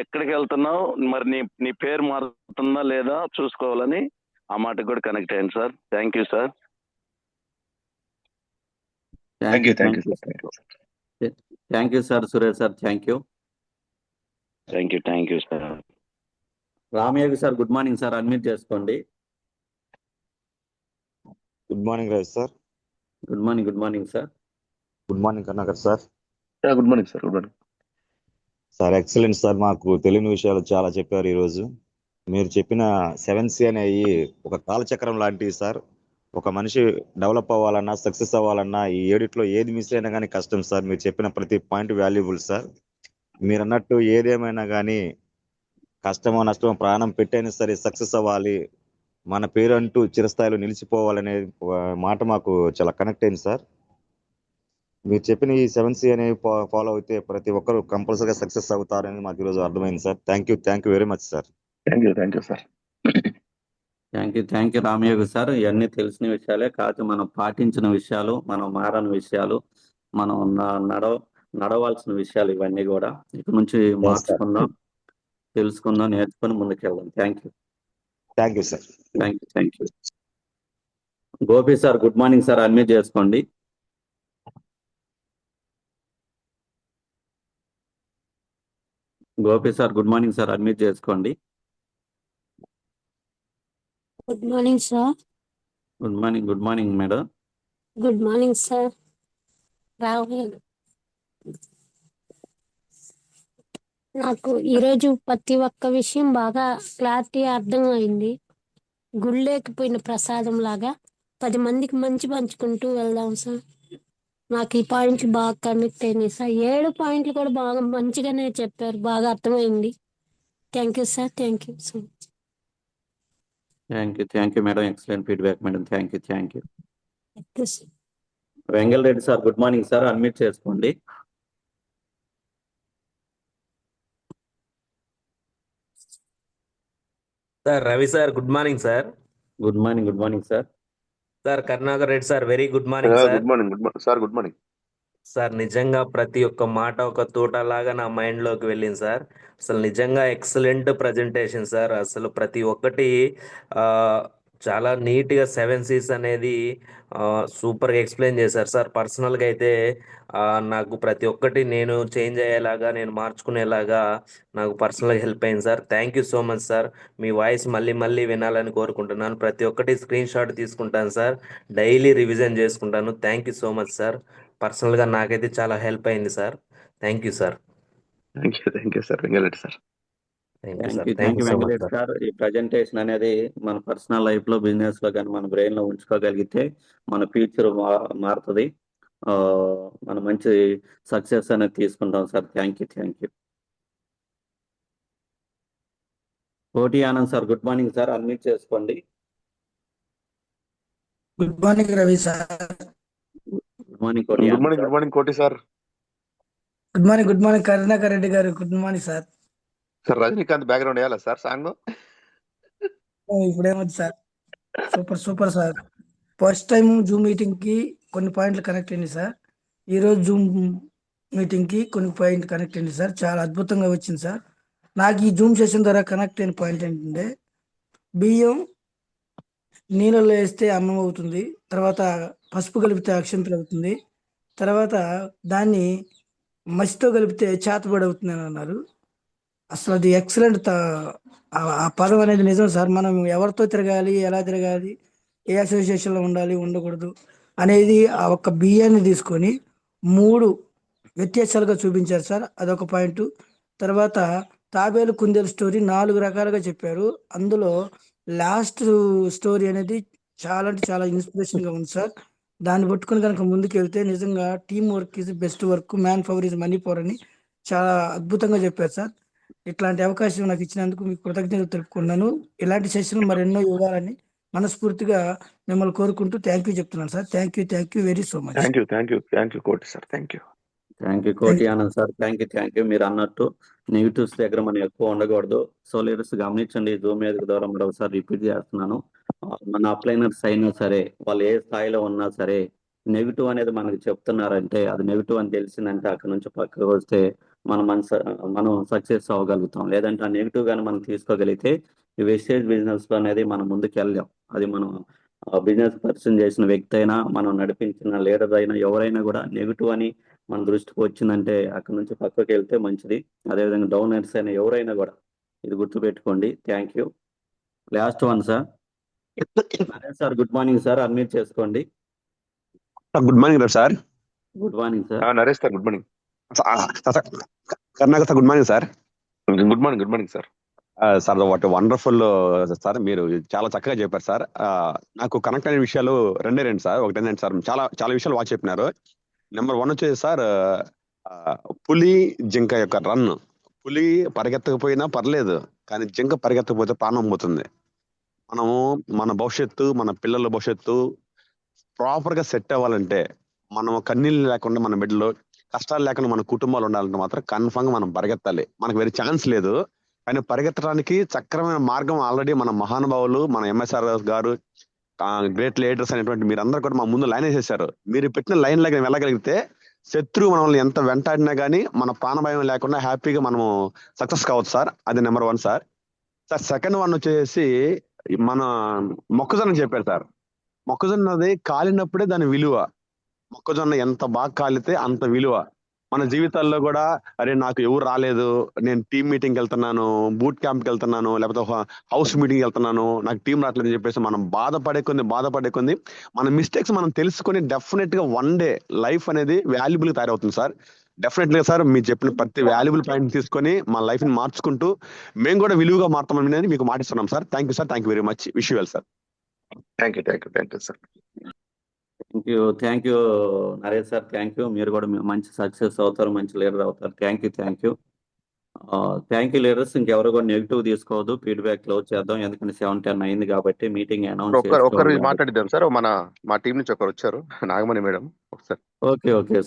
ఎక్కడికి వెళ్తున్నావు, మరి నీ పేరు మారుతుందా లేదా చూసుకోవాలని ఆ మాటకు కూడా కనెక్ట్ అయ్యాను sir. Thank you sir. Thank you sir. Suresh sir, thank you sir. Ramayya sir, good morning sir, unmute చేసుకోండి. Good morning Raj sir. Good morning sir. Good morning Karunakar sir. Good morning sir. Good morning. Sir excellent sir. మాకు తెలియని విషయాలు చాలా చెప్పారు ఈరోజు. మీరు చెప్పిన 7C అనేవి ఒక కాలచక్రం లాంటివి సార్. ఒక మనిషి డెవలప్ అవ్వాలన్నా, సక్సెస్ అవ్వాలన్నా ఈ ఏడిట్లో ఏది మిస్ అయినా కానీ కష్టం సార్. మీరు చెప్పిన ప్రతి పాయింట్ వాల్యుబుల్ సార్. మీరు అన్నట్టు ఏదేమైనా కానీ కష్టమో నష్టమో ప్రాణం పెట్టైనా సరే సక్సెస్ అవ్వాలి, మన పేరు అంటూ చిరస్థాయిలో నిలిచిపోవాలనే మాట మాకు చాలా కనెక్ట్ అయింది సార్. మీరు చెప్పిన ఈ 7C అనేవి ఫాలో అయితే ప్రతి ఒక్కరు కంపల్సరీగా సక్సెస్ అవుతారని మాకు ఈరోజు అర్థమైంది sir. Thank you very much sir. Thank you sir. Thank you Ramayogi sir. ఇవన్నీ తెలిసిన విషయాలే కాదు, మనం పాటించిన విషయాలు, మనం మారని విషయాలు, మనం నడవాల్సిన విషయాలు ఇవన్నీ కూడా ఇక నుంచి మార్చుకుందాం, తెలుసుకుందాం, నేర్చుకొని ముందుకెళ్దాం. Thank you sir. Thank you. Gopi sir good morning sir, admit చేసుకోండి. Gopi sir good morning sir, admit చేసుకోండి. Good morning sir. Good morning madam. Good morning sir. Rahul, నాకు ఈరోజు ప్రతి ఒక్క విషయం బాగా క్లారిటీ అర్థమైంది. గుళ్ళేకిపోయిన ప్రసాదం లాగా 10 మందికి మంచి పంచుకుంటూ వెళ్దాం సార్. నాకు ఈ పాయింట్స్ బాగా కనెక్ట్ అయినాయి సార్. 7 పాయింట్లు కూడా బాగా మంచిగానే చెప్పారు, బాగా అర్థమైంది. Thank you sir. Thank you so much. Thank you madam. Excellent feedback madam. Thank you. Sir. Vengala Reddy sir good morning sir, admit చేసుకోండి. Sir Ravi sir good morning sir. Good morning sir. Sir Karunakar Reddy sir very good morning sir. Good morning sir నిజంగా ప్రతి ఒక్క మాట ఒక తోటలాగా నా మైండ్ లోకి వెళ్ళింది సార్. అసలు నిజంగా ఎక్సలెంట్ ప్రజెంటేషన్ సార్. అసలు ప్రతి ఒక్కటి ఆ, చాలా నీట్గా 7Cs అనేది సూపర్గా ఎక్స్ప్లెయిన్ చేశారు సార్. పర్సనల్గా అయితే నాకు ప్రతి ఒక్కటి నేను చేంజ్ అయ్యేలాగా, నేను మార్చుకునేలాగా నాకు పర్సనల్గా హెల్ప్ అయింది sir. Thank you so much sir. Me voice మళ్ళీ వినాలని కోరుకుంటున్నాను. ప్రతి ఒక్కటి స్క్రీన్ షాట్ తీసుకుంటాను సార్, డైలీ రివిజన్ చేసుకుంటాను. Thank you so much sir. పర్సనల్గా నాకైతే చాలా హెల్ప్ అయింది sir. Thank you sir. Thank you sir. Vengalreddy sir. Thank you Venkatesh sir. ఈ ప్రజెంటేషన్ అనేది మన పర్సనల్ లైఫ్ లో, బిజినెస్ లో కానీ మన బ్రెయిన్ లో ఉంచుకోగలిగితే మన ఫ్యూచర్ మారుతుంది. మనం మంచి సక్సెస్ అనేది తీసుకుంటాం sir. Thank you. Koti Anand sir good morning sir, admit చేసుకోండి. Good morning Ravi sir. Good morning Koti Anand sir. Good morning Koti sir. Good morning Karunakar Reddy గారు. Good morning sir. Sir Rajinikanth background వేయాలా సార్ సాంగ్? ఇప్పుడేమొద్దు sir. Super sir. First time zoom meeting కి కొన్ని పాయింట్లు కనెక్ట్ అయింది సార్. ఈరోజు జూమ్ మీటింగ్ కి కొన్ని పాయింట్ కనెక్ట్ అయింది సార్. చాలా అద్భుతంగా వచ్చింది సార్. నాకు ఈ జూమ్ సెషన్ ద్వారా కనెక్ట్ అయిన పాయింట్ ఏంటంటే, బియ్యం నీళ్ళలో వేస్తే అన్నం అవుతుంది, తర్వాత పసుపు కలిపితే అక్షంతలు అవుతుంది, తర్వాత దాన్ని మసితో కలిపితే చేతబడి అవుతుంది అని అన్నారు. అసలు అది ఎక్సలెంట్. ఆ పదం అనేది నిజం సార్. మనం ఎవరితో తిరగాలి, ఎలా తిరగాలి, ఏ అసోసియేషన్లో ఉండాలి, ఉండకూడదు అనేది ఆ ఒక్క బియ్యాన్ని తీసుకొని 3 వ్యత్యాసాలుగా చూపించారు సార్. అదొక పాయింట్. తర్వాత తాబేలు కుందేలు స్టోరీ 4 రకాలుగా చెప్పారు. అందులో లాస్ట్ స్టోరీ అనేది చాలా అంటే చాలా ఇన్స్పిరేషన్ గా ఉంది సార్. దాన్ని పట్టుకుని కనుక ముందుకు వెళ్తే నిజంగా team work is best work, man power is money power అని చాలా అద్భుతంగా చెప్పారు సార్. ఇట్లాంటి అవకాశం నాకు ఇచ్చినందుకు మీకు కృతజ్ఞతలు తెలుపుకున్నాను. ఇలాంటి సెషన్లు మరెన్నో ఇవ్వాలని మనస్ఫూర్తిగా మిమ్మల్ని కోరుకుంటూ థ్యాంక్ యూ చెప్తున్నాను sir. Thank you very so much. Thank you కోటి sir. Thank you Koti Anand sir. Thank you. మీరు అన్నట్టు నెగిటివ్స్ దగ్గర మనం ఎక్కువ ఉండకూడదు. సో లీడర్స్ గమనించండి. జూమ్ వేదిక ద్వారా మరొకసారి రిపీట్ చేస్తున్నాను. మన అప్లైనర్స్ అయినా సరే, వాళ్ళు ఏ స్థాయిలో ఉన్నా సరే, నెగిటివ్ అనేది మనకు చెప్తున్నారంటే అది నెగిటివ్ అని తెలిసిందంటే అక్కడ నుంచి పక్కకు వస్తే మనం సక్సెస్ అవ్వగలుగుతాం. లేదంటే ఆ నెగిటివ్ గానీ మనం తీసుకోగలిగితే ఈ వెస్టేజ్ బిజినెస్ లో అనేది మనం ముందుకు వెళ్ళాం. అది మనం బిజినెస్ పర్సన్ చేసిన వ్యక్తి అయినా, మనం నడిపించిన లీడర్ అయినా, ఎవరైనా కూడా నెగిటివ్ అని మన దృష్టికి వచ్చిందంటే అక్కడ నుంచి పక్కకి వెళ్తే మంచిది. అదేవిధంగా డౌనర్స్ అయినా ఎవరైనా కూడా ఇది గుర్తుపెట్టుకోండి. Thank you. Last one sir. Naresh sir good morning sir, admit చేసుకోండి. Good morning sir. Good morning sir. Naresh sir good morning. Karnakar sir, good morning sir. Good morning sir. Sir what wonderful sir, మీరు చాలా చక్కగా చెప్పారు సార్. నాకు కనెక్ట్ అయిన విషయాలు రెండు సార్. ఒకటి ఏంటంటే సార్, చాలా చాలా విషయాలు బాగా చెప్పినారు. నెంబర్ 1 వచ్చేసి సార్, పులి జింక యొక్క రన్. పులి పరిగెత్తకపోయినా పర్లేదు, కానీ జింక పరిగెత్తకపోతే ప్రాణం పోతుంది. మనము మన భవిష్యత్తు, మన పిల్లల భవిష్యత్తు ప్రాపర్ గా సెట్ అవ్వాలంటే, మనం కన్నీళ్ళు లేకుండా మన బిడ్డలు, కష్టాలు లేకుండా మన కుటుంబాలు ఉండాలంటే మాత్రం కన్ఫర్మ్ గా మనం పరిగెత్తాలి. మనకు వేరే ఛాన్స్ లేదు. కానీ పరిగెత్తడానికి చక్రమైన మార్గం ఆల్రెడీ మన మహానుభావులు, మన ఎంఎస్ఆర్ గారు, గ్రేట్ లీడర్స్ అనేటువంటి మీరందరూ కూడా మా ముందు లైన్ వేసేసారు. మీరు పెట్టిన లైన్ లాగా వెళ్ళగలిగితే శత్రువు మనల్ని ఎంత వెంటాడినా కానీ మన ప్రాణభయం లేకుండా హ్యాపీగా మనము సక్సెస్ కావచ్చు సార్. అది నెంబర్ 1 సార్. సార్ సెకండ్ 1 వచ్చేసి మన మొక్కజొన్న చెప్పారు సార్. మొక్కజొన్నది కాలినప్పుడే దాని విలువ. మొక్కజొన్న ఎంత బాగా కాలితే అంత విలువ. మన జీవితాల్లో కూడా, అరే నాకు ఎవరు రాలేదు, నేను టీం మీటింగ్కి వెళ్తున్నాను, బూట్ క్యాంప్కి వెళ్తున్నాను, లేకపోతే హౌస్ మీటింగ్కి వెళ్తున్నాను, నాకు టీం రావట్లేదు అని చెప్పేసి మనం బాధపడే కొంది మన మిస్టేక్స్ మనం తెలుసుకొని డెఫినెట్ గా వన్ డే లైఫ్ అనేది వాల్యుబుల్ తయారవుతుంది సార్. డెఫినెట్ గా సార్, మీరు చెప్పిన ప్రతి వాల్యుబుల్ పాయింట్ తీసుకొని మా లైఫ్ ని మార్చుకుంటూ మేము కూడా విలువగా మారుతామని మీకు మాటిస్తున్నాం sir. Thank you sir. Thank you very much. Wish you well sir. Thank you sir. Thank you Naresh sir. Thank you. మీరు కూడా మంచి సక్సెస్ అవుతారు, మంచి లీడర్ అవుతారు. Thank you leaders. ఇంకెవరు కూడా నెగిటివ్ తీసుకోవద్దు. ఫీడ్బ్యాక్ క్లోజ్ చేద్దాం, ఎందుకంటే 7:10 అయింది కాబట్టి మీటింగ్ అనౌన్స్ ఒక్కరు మాట్లాడిద్దాం సార్. మా టీం నుంచి ఒకరు వచ్చారు, నాగమణి మేడం. ఒకసారి ఓకే